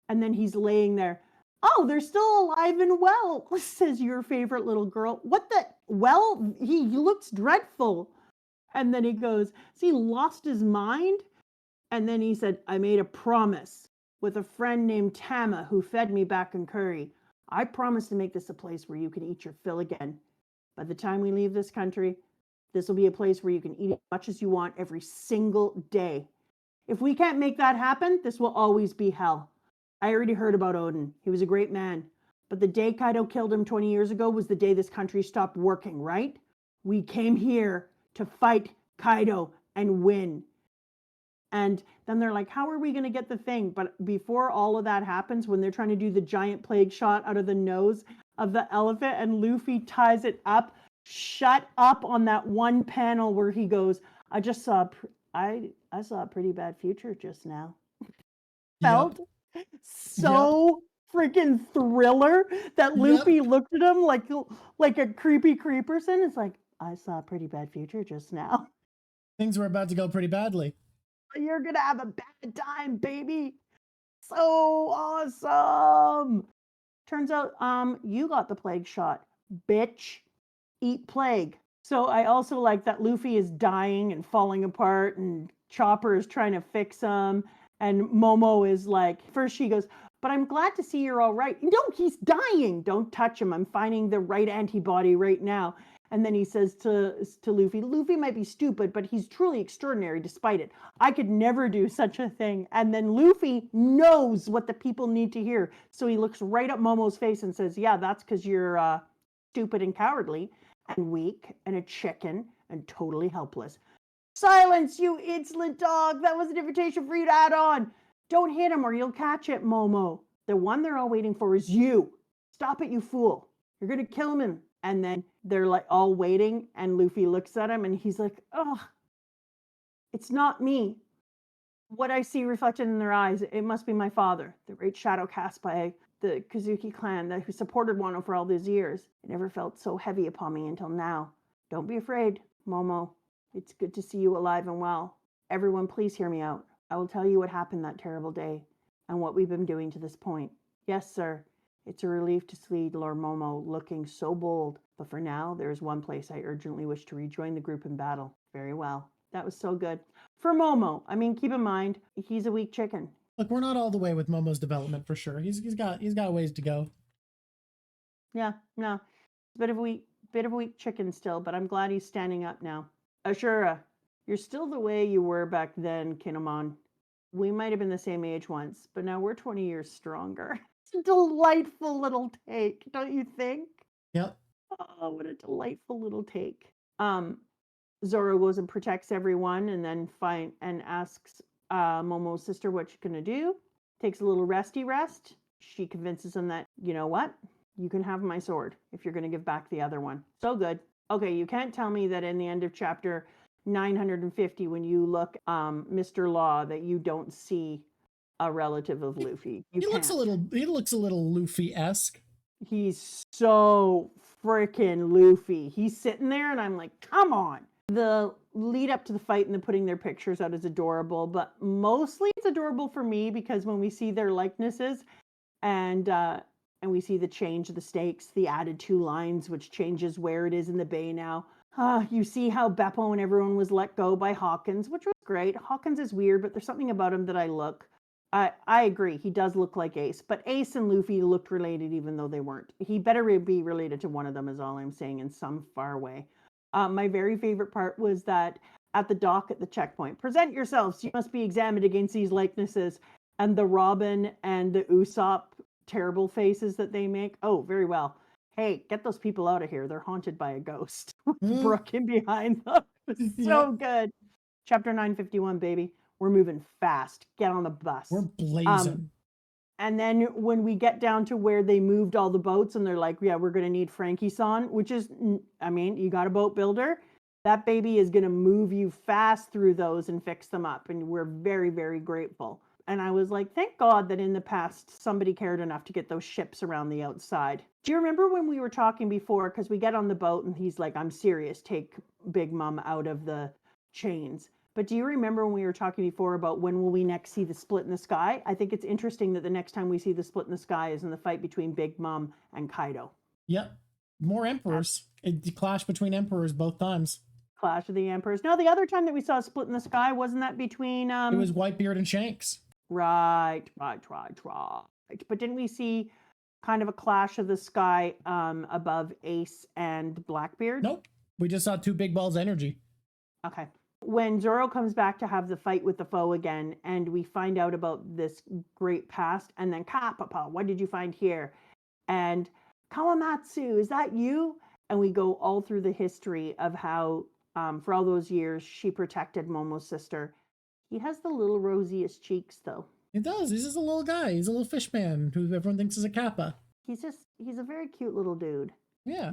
And then he's laying there. Oh, they're still alive and well, says your favorite little girl. What the? Well, he looks dreadful. And then he goes, has he lost his mind? And then he said, I made a promise with a friend named Tama who fed me back in Curry. I promise to make this a place where you can eat your fill again. By the time we leave this country, this will be a place where you can eat as much as you want every single day. If we can't make that happen, this will always be hell. I already heard about Odin. He was a great man. But the day Kaido killed him 20 years ago was the day this country stopped working, right? We came here to fight Kaido and win. And then they're like, how are we going to get the thing? But before all of that happens, when they're trying to do the giant plague shot out of the nose of the elephant and Luffy ties it up, shut up on that one panel where he goes, I just saw, I saw a pretty bad future just now. Felt so freaking thriller that Luffy looked at him like a creepy person. It's like, I saw a pretty bad future just now. Things were about to go pretty badly. You're gonna have a bad time, baby. So awesome. Turns out, you got the plague shot, bitch. Eat plague. So I also like that Luffy is dying and falling apart, and Chopper is trying to fix him. And Momo is like, first she goes, but I'm glad to see you're all right. No, he's dying. Don't touch him. I'm finding the right antibody right now. And then he says to Luffy, Luffy might be stupid, but he's truly extraordinary despite it. I could never do such a thing. And then Luffy knows what the people need to hear. So he looks right at Momo's face and says, yeah, that's because you're stupid and cowardly and weak and a chicken and totally helpless. Silence, you insolent dog. That was an invitation for you to add on. Don't hit him or you'll catch it, Momo. The one they're all waiting for is you. Stop it, you fool. You're going to kill him. And then they're like all waiting, and Luffy looks at him and he's like, oh, it's not me. What I see reflected in their eyes, it must be my father, the great shadow cast by the Kazuki clan that who supported Wano for all these years. It never felt so heavy upon me until now. Don't be afraid, Momo. It's good to see you alive and well. Everyone, please hear me out. I will tell you what happened that terrible day and what we've been doing to this point. Yes, sir. It's a relief to see Lord Momo looking so bold, but for now, there is one place I urgently wish to rejoin the group in battle. Very well. That was so good. For Momo, I mean, keep in mind, he's a weak chicken. Look, we're not all the way with Momo's development for sure. He's got a ways to go. Yeah, no. Bit of a weak chicken still, but I'm glad he's standing up now. Ashura, you're still the way you were back then, Kinemon. We might have been the same age once, but now we're 20 years stronger. It's a delightful little take, don't you think? Yep. Oh, what a delightful little take. Zoro goes and protects everyone and then asks Momo's sister what she's gonna do. Takes a little resty rest. She convinces him that, you know what? You can have my sword if you're gonna give back the other one. So good. Okay, you can't tell me that in the end of chapter 950, when you look Mr. Law, that you don't see a relative of Luffy. He looks a little Luffy-esque. He's so freaking Luffy. He's sitting there and I'm like, come on. The lead up to the fight and the putting their pictures out is adorable, but mostly it's adorable for me because when we see their likenesses and we see the change of the stakes, the added 2 lines, which changes where it is in the bay now. You see how Beppo and everyone was let go by Hawkins, which was great. Hawkins is weird, but there's something about him that I agree. He does look like Ace, but Ace and Luffy looked related even though they weren't. He better be related to one of them is all I'm saying in some far way. My very favorite part was that at the dock at the checkpoint, present yourselves. You must be examined against these likenesses. And the Robin and the Usopp terrible faces that they make. Oh, very well. Hey, get those people out of here. They're haunted by a ghost with Brook in behind them. So good. Chapter 951, baby. We're moving fast. Get on the bus. We're blazing. And then when we get down to where they moved all the boats and they're like, yeah, we're going to need Franky-san, which is, I mean, you got a boat builder. That baby is going to move you fast through those and fix them up. And we're very, very grateful. And I was like, thank God that in the past, somebody cared enough to get those ships around the outside. Do you remember when we were talking before? Because we get on the boat and he's like, I'm serious, take Big Mom out of the chains. But do you remember when we were talking before about when will we next see the split in the sky? I think it's interesting that the next time we see the split in the sky is in the fight between Big Mom and Kaido. Yep. More emperors. It clashed between emperors both times. Clash of the Emperors. No, the other time that we saw a split in the sky, wasn't that between... It was Whitebeard and Shanks. Right. But didn't we see kind of a clash of the sky above Ace and Blackbeard? Nope. We just saw 2 big balls energy. Okay. When Zoro comes back to have the fight with the foe again, and we find out about this great past, and then, Papa, what did you find here? And, Kawamatsu, is that you? And we go all through the history of how, for all those years, she protected Momo's sister. He has the little rosiest cheeks, though. He does. He's just a little guy. He's a little fish man who everyone thinks is a kappa. He's a very cute little dude. Yeah,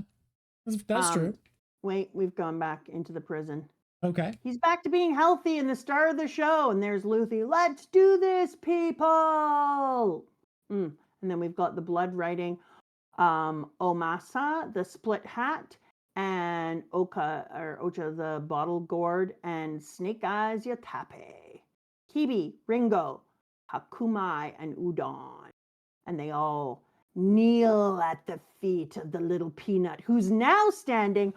that's true. Wait, we've gone back into the prison. Okay. He's back to being healthy in the start of the show. And there's Luffy. Let's do this, people. And then we've got the blood writing. Omasa, the split hat, and Ocha, the bottle gourd, and Snake Eyes Yatape. Kibi, Ringo, Hakumai, and Udon. And they all kneel at the feet of the little peanut, who's now standing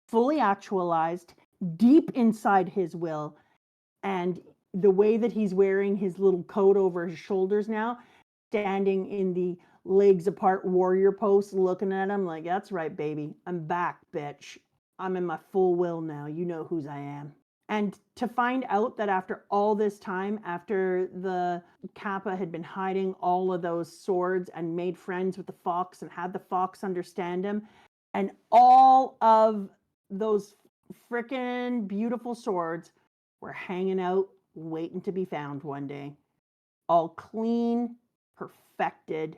fully actualized, deep inside his will. And the way that he's wearing his little coat over his shoulders now, standing in the legs apart warrior pose, looking at him like, that's right, baby. I'm back, bitch. I'm in my full will now. You know whose I am. And to find out that after all this time, after the Kappa had been hiding all of those swords and made friends with the fox and had the fox understand him, and all of those freaking beautiful swords were hanging out, waiting to be found one day. All clean, perfected.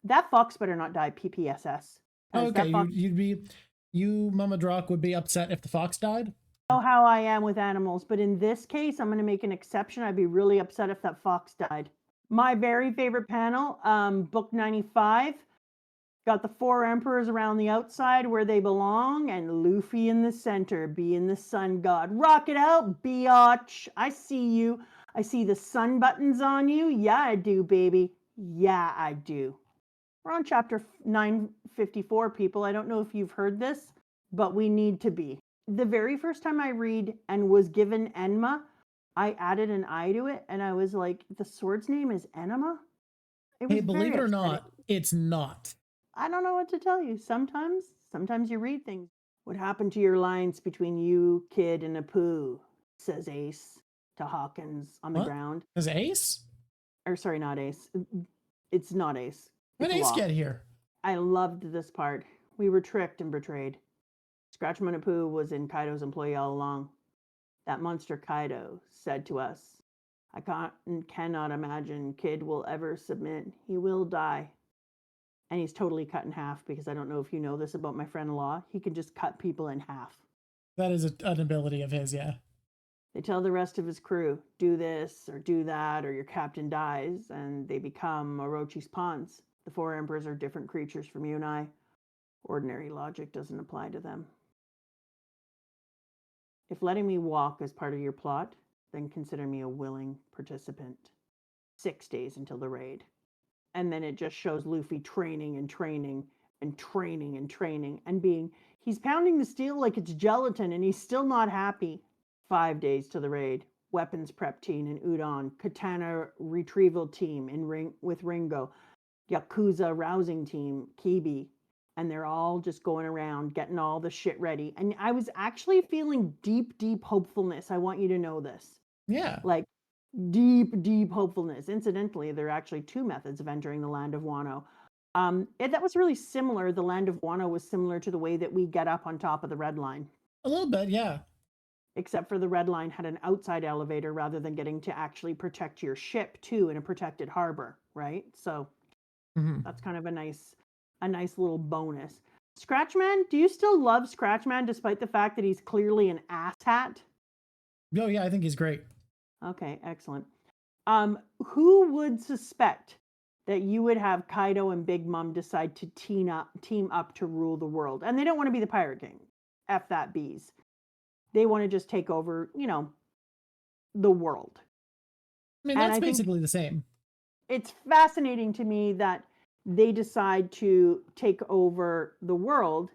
That fox better not die PPSS. Okay, you, Mama Drock, would be upset if the fox died? I know how I am with animals, but in this case, I'm going to make an exception. I'd be really upset if that fox died. My very favorite panel, book 95, got the 4 emperors around the outside where they belong, and Luffy in the center, being the sun god. Rock it out, biatch. I see you. I see the sun buttons on you. Yeah, I do, baby. Yeah, I do. We're on chapter 954, people. I don't know if you've heard this, but we need to be. The very first time I read and was given Enma, I added an I to it, and I was like, the sword's name is Enema? Hey, believe it or not, it's not. I don't know what to tell you. Sometimes you read things. What happened to your alliance between you, Kid, and Apu? Says Ace to Hawkins on the ground. Is Ace? Or sorry, not Ace. It's not Ace. When did Ace get here? I loved this part. We were tricked and betrayed. Scratchman Apu was in Kaido's employee all along. That monster Kaido said to us, I cannot imagine Kid will ever submit. He will die. And he's totally cut in half, because I don't know if you know this about my friend-in-law. He can just cut people in half. That is an ability of his, yeah. They tell the rest of his crew, do this or do that, or your captain dies, and they become Orochi's pawns. The 4 emperors are different creatures from you and I. Ordinary logic doesn't apply to them. If letting me walk is part of your plot, then consider me a willing participant. 6 days until the raid. And then it just shows Luffy training and training and training and training and he's pounding the steel like it's gelatin, and he's still not happy. 5 days to the raid. Weapons prep team in Udon, katana retrieval team with Ringo, Yakuza rousing team, Kibi, and they're all just going around getting all the shit ready. And I was actually feeling deep, deep hopefulness. I want you to know this. Yeah. Like deep, deep hopefulness. Incidentally, there are actually 2 methods of entering the land of Wano. That was really similar. The land of Wano was similar to the way that we get up on top of the red line. A little bit, yeah. Except for the red line had an outside elevator rather than getting to actually protect your ship too in a protected harbor, right? So that's kind of a nice little bonus. Scratchman, do you still love Scratchman despite the fact that he's clearly an asshat? Oh yeah, I think he's great. Okay, excellent. Who would suspect that you would have Kaido and Big Mom decide to team up to rule the world? And they don't want to be the Pirate King. F that bees. They want to just take over, the world. I mean, that's basically the same. It's fascinating to me that they decide to take over the world,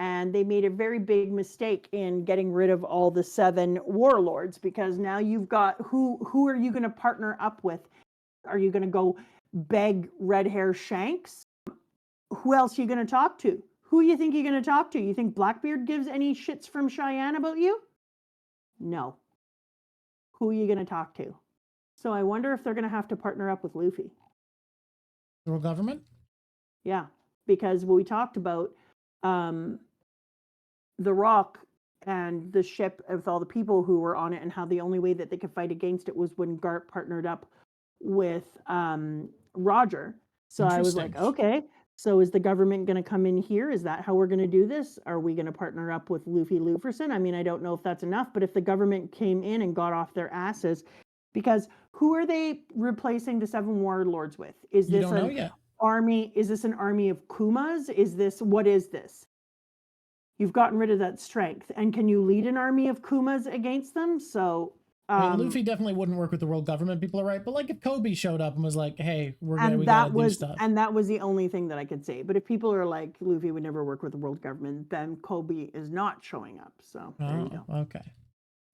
and they made a very big mistake in getting rid of all the 7 warlords, because now you've got who are you going to partner up with? Are you going to go beg Red Hair Shanks? Who else are you going to talk to? Who you think you're going to talk to? You think Blackbeard gives any shits from Cheyenne about you? No. Who are you going to talk to? So I wonder if they're going to have to partner up with Luffy. The world government? Yeah, because we talked about The Rock and the ship with all the people who were on it, and how the only way that they could fight against it was when Garp partnered up with Roger. So I was like, Interesting. okay, so is the government going to come in here? Is that how we're going to do this? Are we going to partner up with Luffy Luferson? I mean, I don't know if that's enough, but if the government came in and got off their asses, because who are they replacing the Seven Warlords with? Is You this don't know an yet. army? Is this an army of Kumas? What is this? You've gotten rid of that strength, and can you lead an army of Kumas against them? So I mean, Luffy definitely wouldn't work with the world government. People are right, but like if Kobe showed up and was like, "Hey, we gotta do stuff," and that was the only thing that I could say. But if people are like Luffy would never work with the world government, then Kobe is not showing up. So there you go. Okay.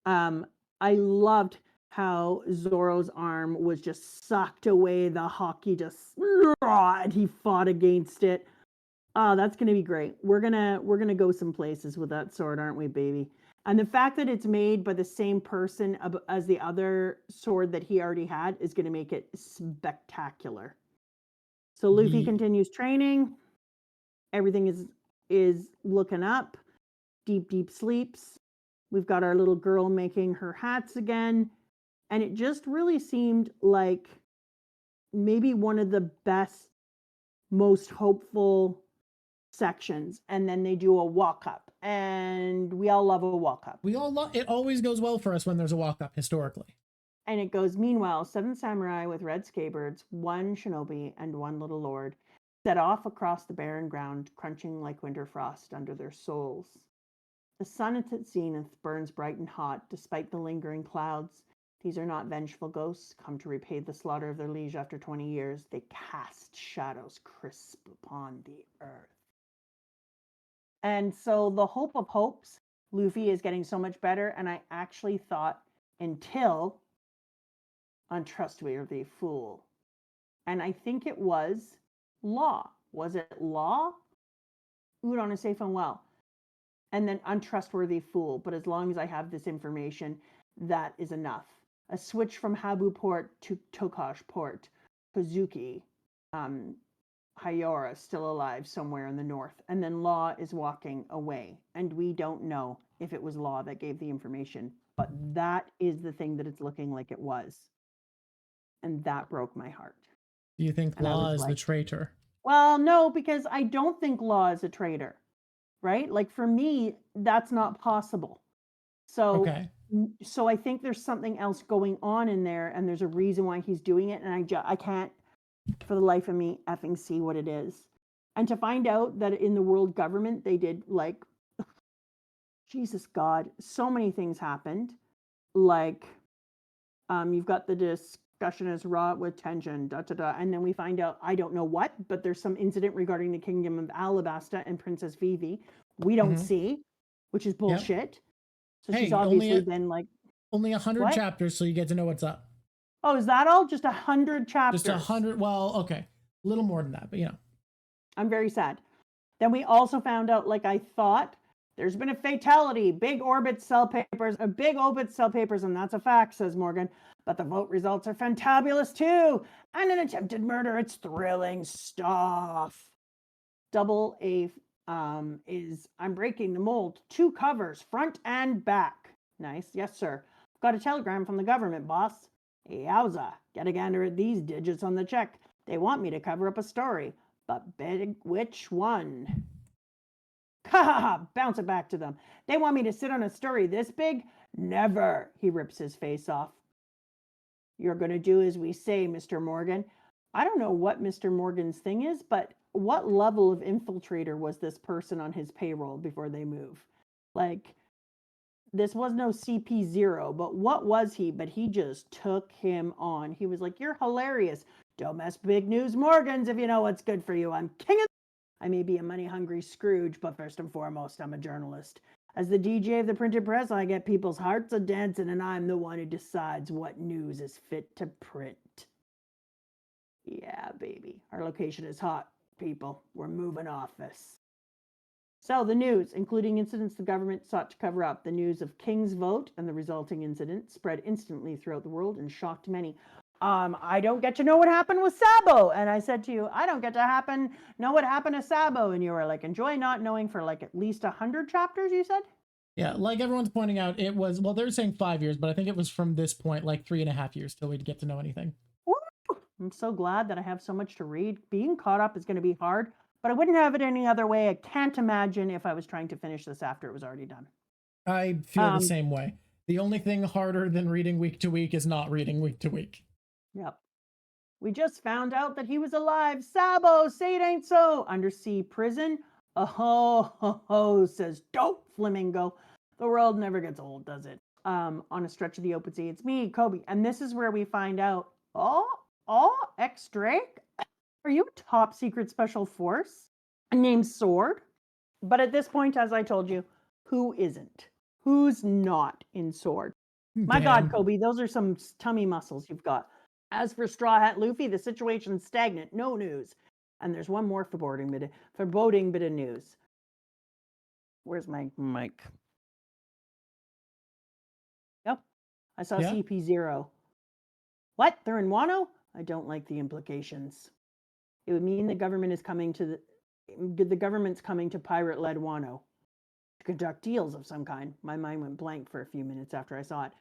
I loved how Zoro's arm was just sucked away. The hockey just and he fought against it. Oh, that's gonna be great. We're gonna go some places with that sword, aren't we, baby? And the fact that it's made by the same person as the other sword that he already had is going to make it spectacular. So Luffy continues training. Everything is looking up. Deep sleeps. We've got our little girl making her hats again. And it just really seemed like maybe one of the best, most hopeful sections. And then they do a walk up. And we all love a walk up. We all love it. Always goes well for us when there's a walk up historically. And it goes, meanwhile, 7 samurai with red scabbards, 1 shinobi, and 1 little lord set off across the barren ground, crunching like winter frost under their soles. The sun at its zenith burns bright and hot, despite the lingering clouds. These are not vengeful ghosts, come to repay the slaughter of their liege after 20 years. They cast shadows crisp upon the earth. And so the hope of hopes, Luffy is getting so much better. And I actually thought until untrustworthy fool. And I think it was Law. Was it Law? Udon is safe and well. And then untrustworthy fool. But as long as I have this information, that is enough. A switch from Habu Port to Tokash Port. Kozuki. Hayora still alive somewhere in the north. And then Law is walking away. And we don't know if it was Law that gave the information. But that is the thing that it's looking like it was. And that broke my heart. Do you think Law is the traitor? Well, no, because I don't think Law is a traitor, right? Like for me, that's not possible. So, so I think there's something else going on in there, and there's a reason why he's doing it, and I can't, for the life of me, effing see what it is. And to find out that in the world government they did like, Jesus God, so many things happened. Like, you've got the discussion is wrought with tension, and then we find out, I don't know what, but there's some incident regarding the kingdom of Alabasta and Princess Vivi. We don't see, which is bullshit. So she's obviously been like... Only 100 chapters, so you get to know what's up. Oh, is that all? Just 100 chapters? Just 100, well, okay. A little more than that, but you know. I'm very sad. Then we also found out, like I thought, there's been a fatality. Big Obit cell papers, and that's a fact, says Morgan. But the vote results are fantabulous too. And an attempted murder. It's thrilling stuff. Double A is I'm breaking the mold. 2 covers, front and back. Nice. Yes, sir. Got a telegram from the government, boss. Yowza. Get a gander at these digits on the check. They want me to cover up a story. But big which one? Ha! Bounce it back to them. They want me to sit on a story this big? Never. He rips his face off. You're going to do as we say, Mr. Morgan. I don't know what Mr. Morgan's thing is, but what level of infiltrator was this person on his payroll before they move? Like, this was no CP0, but what was he? But he just took him on. He was like, you're hilarious. Don't mess big news Morgans if you know what's good for you. I'm king of... I may be a money-hungry Scrooge, but first and foremost, I'm a journalist. As the DJ of the printed press, I get people's hearts a-dancing, and I'm the one who decides what news is fit to print. Yeah, baby. Our location is hot, people. We're moving office. So the news, including incidents the government sought to cover up, the news of King's vote and the resulting incident spread instantly throughout the world and shocked many. I don't get to know what happened with Sabo. And I said to you, I don't get to know what happened to Sabo. And you were like, enjoy not knowing for like at least 100 chapters, you said? Yeah, like everyone's pointing out, it was, well, they're saying 5 years, but I think it was from this point, like 3.5 years till we'd get to know anything. Woo! I'm so glad that I have so much to read. Being caught up is going to be hard, but I wouldn't have it any other way. I can't imagine if I was trying to finish this after it was already done. I feel the same way. The only thing harder than reading week to week is not reading week to week. Yep. We just found out that he was alive. Sabo, say it ain't so. Undersea prison. Oh, ho, ho, says Dope Flamingo. The world never gets old, does it? On a stretch of the open sea. It's me, Kobe. And this is where we find out, ex-Drake? Are you a top secret special force named Sword? But at this point, as I told you, who isn't? Who's not in Sword? My God, Kobe, those are some tummy muscles you've got. As for Straw Hat Luffy, the situation's stagnant, no news. And there's one more foreboding bit of news. Where's my mic? Yep, I saw CP0. What? They're in Wano? I don't like the implications. It would mean the government is coming to the government's coming to pirate-led Wano to conduct deals of some kind. My mind went blank for a few minutes after I saw it.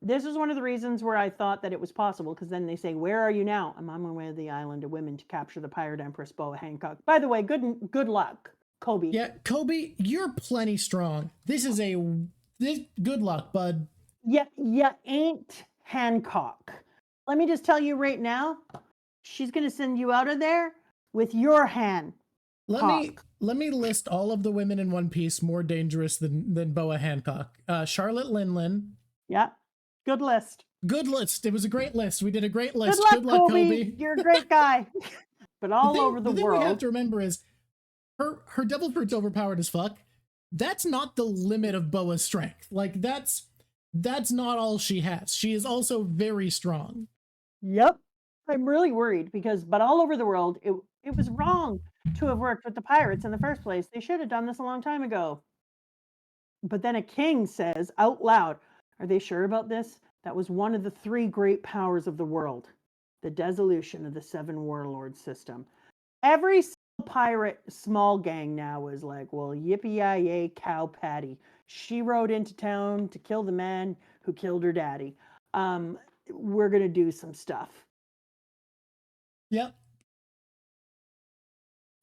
This is one of the reasons where I thought that it was possible, because then they say, where are you now? I'm on my way to the island of women to capture the pirate empress Boa Hancock. By the way, good luck, Kobe. Yeah, Kobe, you're plenty strong. This good luck, bud. Yeah, you ain't Hancock. Let me just tell you right now, she's going to send you out of there with your hand. Let me list all of the women in One Piece more dangerous than Boa Hancock. Charlotte Linlin. Yeah. Good list. Good list. It was a great list. We did a great list. Good luck, Kobe. You're a great guy. But over the thing world. We have to remember is her devil fruit's overpowered as fuck. That's not the limit of Boa's strength. Like that's not all she has. She is also very strong. Yep. I'm really worried because all over the world, it was wrong to have worked with the pirates in the first place. They should have done this a long time ago. But then a king says out loud, are they sure about this? That was one of the 3 great powers of the world. The dissolution of the 7 warlord system. Every pirate small gang now is like, well, yippee-yi-yay, cow patty. She rode into town to kill the man who killed her daddy. We're going to do some stuff. Yep.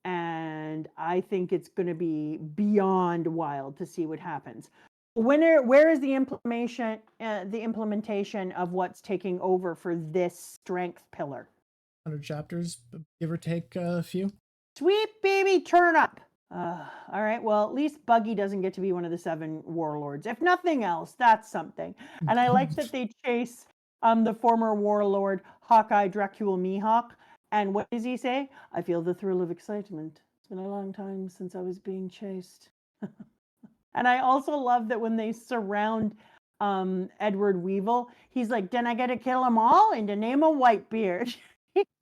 And I think it's going to be beyond wild to see what happens. Where is the implementation of what's taking over for this strength pillar? 100 chapters, give or take a few. Sweet baby turnip. All right, well, at least Buggy doesn't get to be one of the 7 warlords. If nothing else, that's something. And I like that they chase the former warlord Hawkeye Dracula Mihawk. And what does he say? I feel the thrill of excitement. It's been a long time since I was being chased. And I also love that when they surround Edward Weevil, he's like, then I got to kill them all in the name of Whitebeard.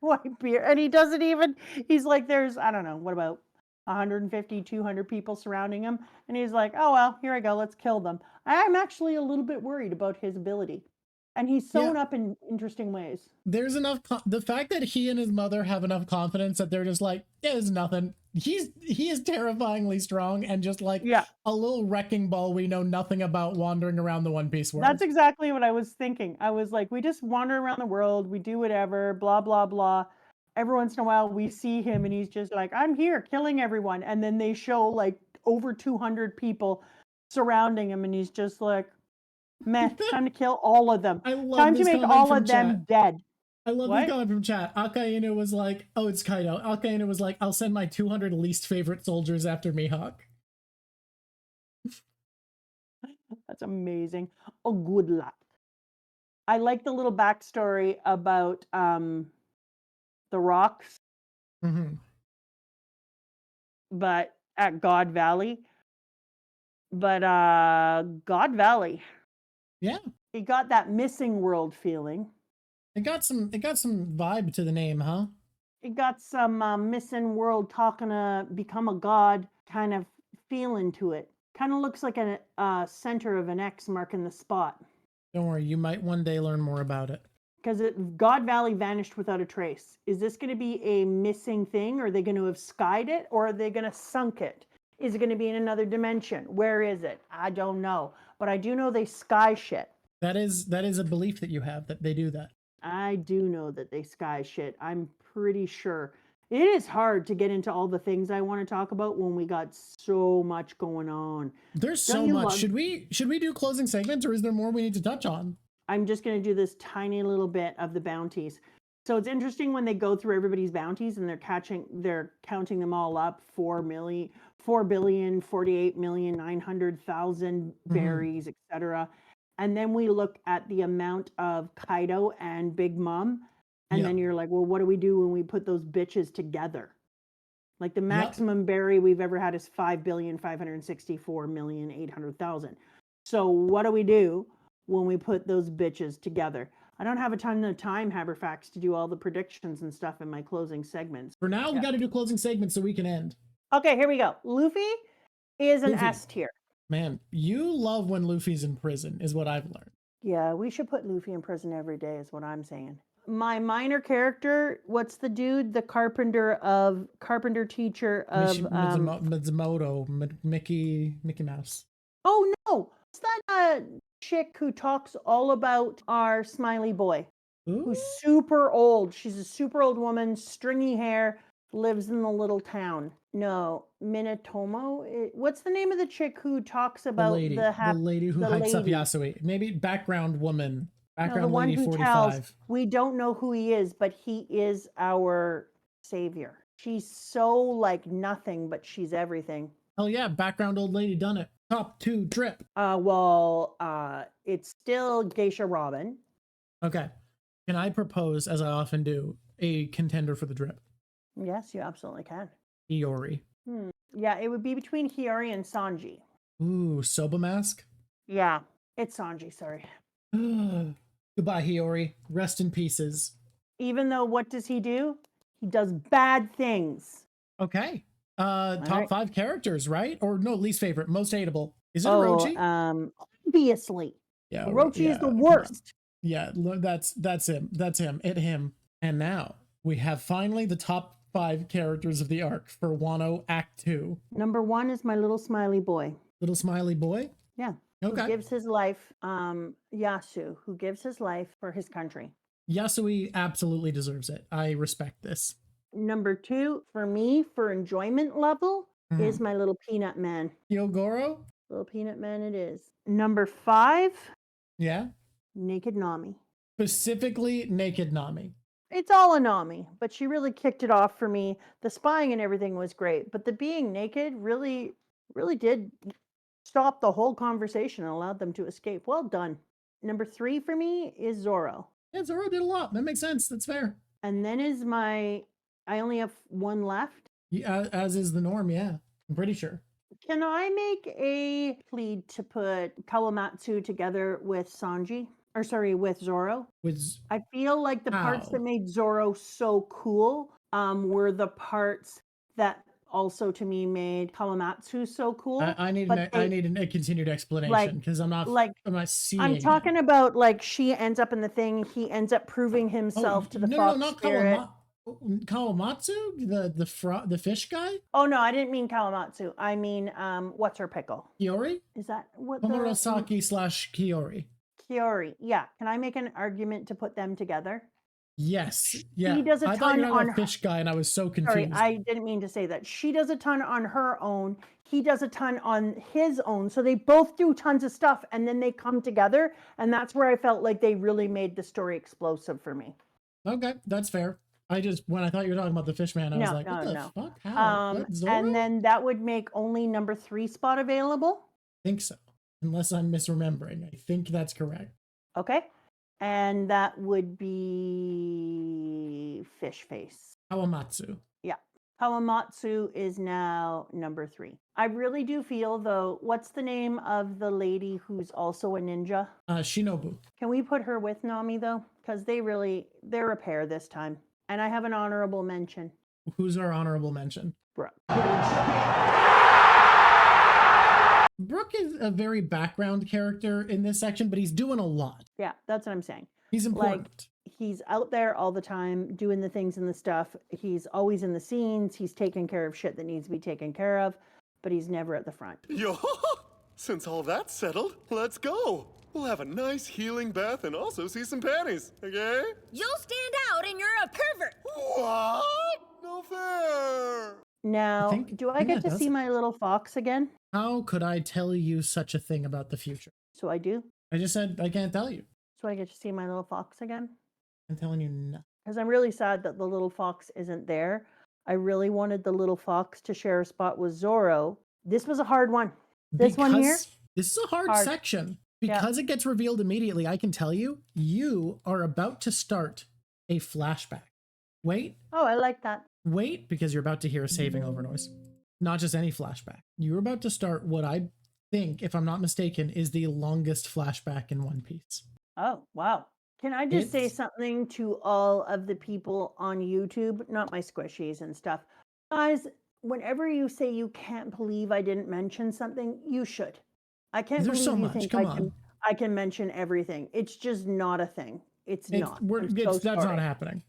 Whitebeard. And he doesn't even, he's like, there's, I don't know, what about 150, 200 people surrounding him? And he's like, oh, well, here I go. Let's kill them. I'm actually a little bit worried about his ability. And he's sewn up in interesting ways. There's enough, the fact that he and his mother have enough confidence that they're just like, there's nothing. He is terrifyingly strong and just like a little wrecking ball we know nothing about wandering around the One Piece world. That's exactly what I was thinking. I was like, we just wander around the world, we do whatever, blah, blah, blah. Every once in a while we see him and he's just like, I'm here killing everyone. And then they show like over 200 people surrounding him and he's just like, meh, time to kill all of them. Time to make all of them dead. I love this comment from chat. Akainu was like, oh, it's Kaido. Akainu was like, I'll send my 200 least favorite soldiers after Mihawk. That's amazing. Oh, good luck. I like the little backstory about the rocks. Mm-hmm. But at God Valley. But God Valley. Yeah. It got that missing world feeling. It got some vibe to the name, huh? It got some missing world talking to become a god kind of feeling to it. Kind of looks like a center of an X marking the spot. Don't worry, you might one day learn more about it. Because God Valley vanished without a trace. Is this going to be a missing thing? Or are they going to have skied it? Or are they going to sunk it Is it going to be in another dimension? Where is it? I don't know. But I do know they sky shit. That is a belief that you have, that they do that. I do know that they sky shit. I'm pretty sure. It is hard to get into all the things I want to talk about when we got so much going on. There's Don't so you much. love- Should we do closing segments, or is there more we need to touch on? I'm just going to do this tiny little bit of the bounties. So it's interesting when they go through everybody's bounties and they're counting them all up, 4,048,900,000 berries, etc. And then we look at the amount of Kaido and Big Mom, and Yeah. then you're like, well, what do we do when we put those bitches together? Like the maximum berry we've ever had is 5,564,800,000. So what do we do when we put those bitches together? I don't have a ton of time, Haberfax, to do all the predictions and stuff in my closing segments. For now, we got to do closing segments so we can end. Okay, here we go. Luffy is an Luffy. S tier. Man, you love when Luffy's in prison, is what I've learned. Yeah, we should put Luffy in prison every day, is what I'm saying. My minor character, what's the dude? The carpenter teacher of Mizumoto, Mickey Mouse. Oh no! It's that chick who talks all about our smiley boy. Ooh. Who's super old. She's a super old woman, stringy hair, lives in the little town. No, Minatomo. What's the name of the chick who talks about the lady who hikes up lady. Yasuie? Maybe background woman. No, Background the one lady who 45. tells. We don't know who he is, but he is our savior. She's so like nothing, but she's everything. Hell yeah, background old lady done it. Top 2 drip. It's still Geisha Robin. Okay. Can I propose, as I often do, a contender for the drip? Yes, you absolutely can. Hiyori. Yeah, it would be between Hiyori and Sanji. Ooh, Soba Mask? Yeah, it's Sanji, sorry. Goodbye, Hiyori. Rest in pieces. Even though, what does he do? He does bad things. Okay. Top right. 5 characters, right? Or no, least favorite, most hateable. Is it Orochi? Obviously. Yeah, Orochi is the worst. Yeah, that's him. That's him. It him. And now we have finally the top 5 characters of the arc for Wano Act 2. Number 1 is my little smiley boy. Little smiley boy? Yeah. Okay. Who gives his life, Yasuie, who gives his life for his country. Yasuie absolutely deserves it. I respect this. Number 2, for me, for enjoyment level, is my little peanut man. Hyogoro? Little peanut man it is. Number 5, Yeah. Naked Nami. Specifically, Naked Nami. It's all a Nami, but she really kicked it off for me. The spying and everything was great, but the being naked really did stop the whole conversation and allowed them to escape. Well done. Number 3 for me is Zoro. Yeah, Zoro did a lot. That makes sense. That's fair. And then is I only have 1 left. Yeah, as is the norm, yeah. I'm pretty sure. Can I make a plea to put Kawamatsu together with Sanji? Or sorry, with Zoro? I feel like the parts that made Zoro so cool were the parts that also to me made Kawamatsu so cool. I need a continued explanation because I'm not seeing. I'm talking about like she ends up in the thing, he ends up proving himself to the fox not spirit. Kawamatsu, the fish guy. Oh no, I didn't mean Kawamatsu. I mean, what's her pickle? Kiori? Is that what? Komurasaki / Kiori. Kiori, yeah. Can I make an argument to put them together? Yes. Yeah. She does a I ton thought you were on a fish guy, and I was so confused. Sorry, I didn't mean to say that. She does a ton on her own. He does a ton on his own. So they both do tons of stuff, and then they come together, and that's where I felt like they really made the story explosive for me. Okay, that's fair. When I thought you were talking about the fish man, I was like, what the fuck? How? What, Zoro? And then that would make only number 3 spot available. I think so, unless I'm misremembering. I think that's correct. Okay. And that would be Fish Face. Kawamatsu. Yeah. Kawamatsu is now number 3. I really do feel, though, what's the name of the lady who's also a ninja? Shinobu. Can we put her with Nami, though? Because they're a pair this time. And I have an honorable mention. Who's our honorable mention? Brook. Brook is a very background character in this section, but he's doing a lot. Yeah, that's what I'm saying. He's important. Like, he's out there all the time doing the things and the stuff. He's always in the scenes. He's taking care of shit that needs to be taken care of. but he's never at the front. Yo, since all that's settled, let's go. We'll have a nice healing bath and also see some panties, okay? You'll stand out and you're a pervert. What? No fair. Now, do I get to see my little fox again? How could I tell you such a thing about the future? So I do. I just said I can't tell you. So I get to see my little fox again? I'm telling you nothing. Because I'm really sad that the little fox isn't there. I really wanted the little fox to share a spot with Zoro. This was a hard one. This one here? This is a hard section. Because it gets revealed immediately, I can tell you, you are about to start a flashback. Wait. Oh, I like that. Wait, because you're about to hear a saving over noise. Not just any flashback. You're about to start what I think, if I'm not mistaken, is the longest flashback in One Piece. Oh, wow. Can I just say something to all of the people on YouTube? Not my squishies and stuff. Guys, whenever you say you can't believe I didn't mention something, you should. I can't There's believe so you much. think Come on. I can mention everything. It's just not a thing. It's not. That's not happening.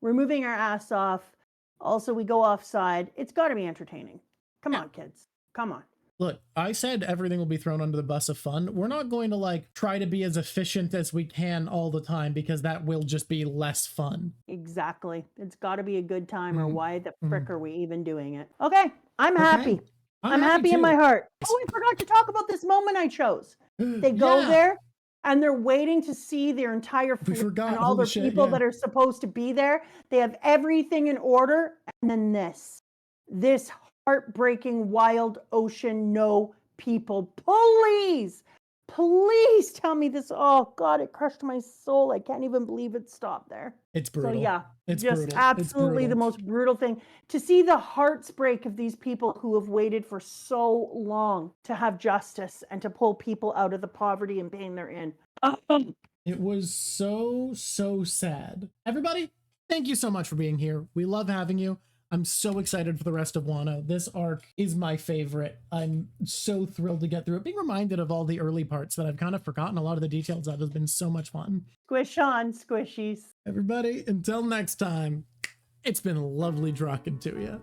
We're moving our ass off. Also, we go offside. It's got to be entertaining. Come on, kids. Come on. Look, I said everything will be thrown under the bus of fun. We're not going to like try to be as efficient as we can all the time because that will just be less fun. Exactly. It's got to be a good time or why the frick are we even doing it? Okay, I'm happy. I'm happy in my heart. Oh, I forgot to talk about this moment I chose. They go there and they're waiting to see their entire fleet and all the people that are supposed to be there. They have everything in order. And then this heartbreaking wild ocean, no people. Please tell me this. Oh God, it crushed my soul. I can't even believe it stopped there. It's brutal. So yeah, it's just brutal. absolutely the most brutal thing to see the hearts break of these people who have waited for so long to have justice and to pull people out of the poverty and pain they're in. It was so sad. Everybody, thank you so much for being here. We love having you. I'm so excited for the rest of Wano. This arc is my favorite. I'm so thrilled to get through it. Being reminded of all the early parts that I've kind of forgotten a lot of the details of has been so much fun. Squish on, squishies. Everybody, until next time, it's been lovely talking to you.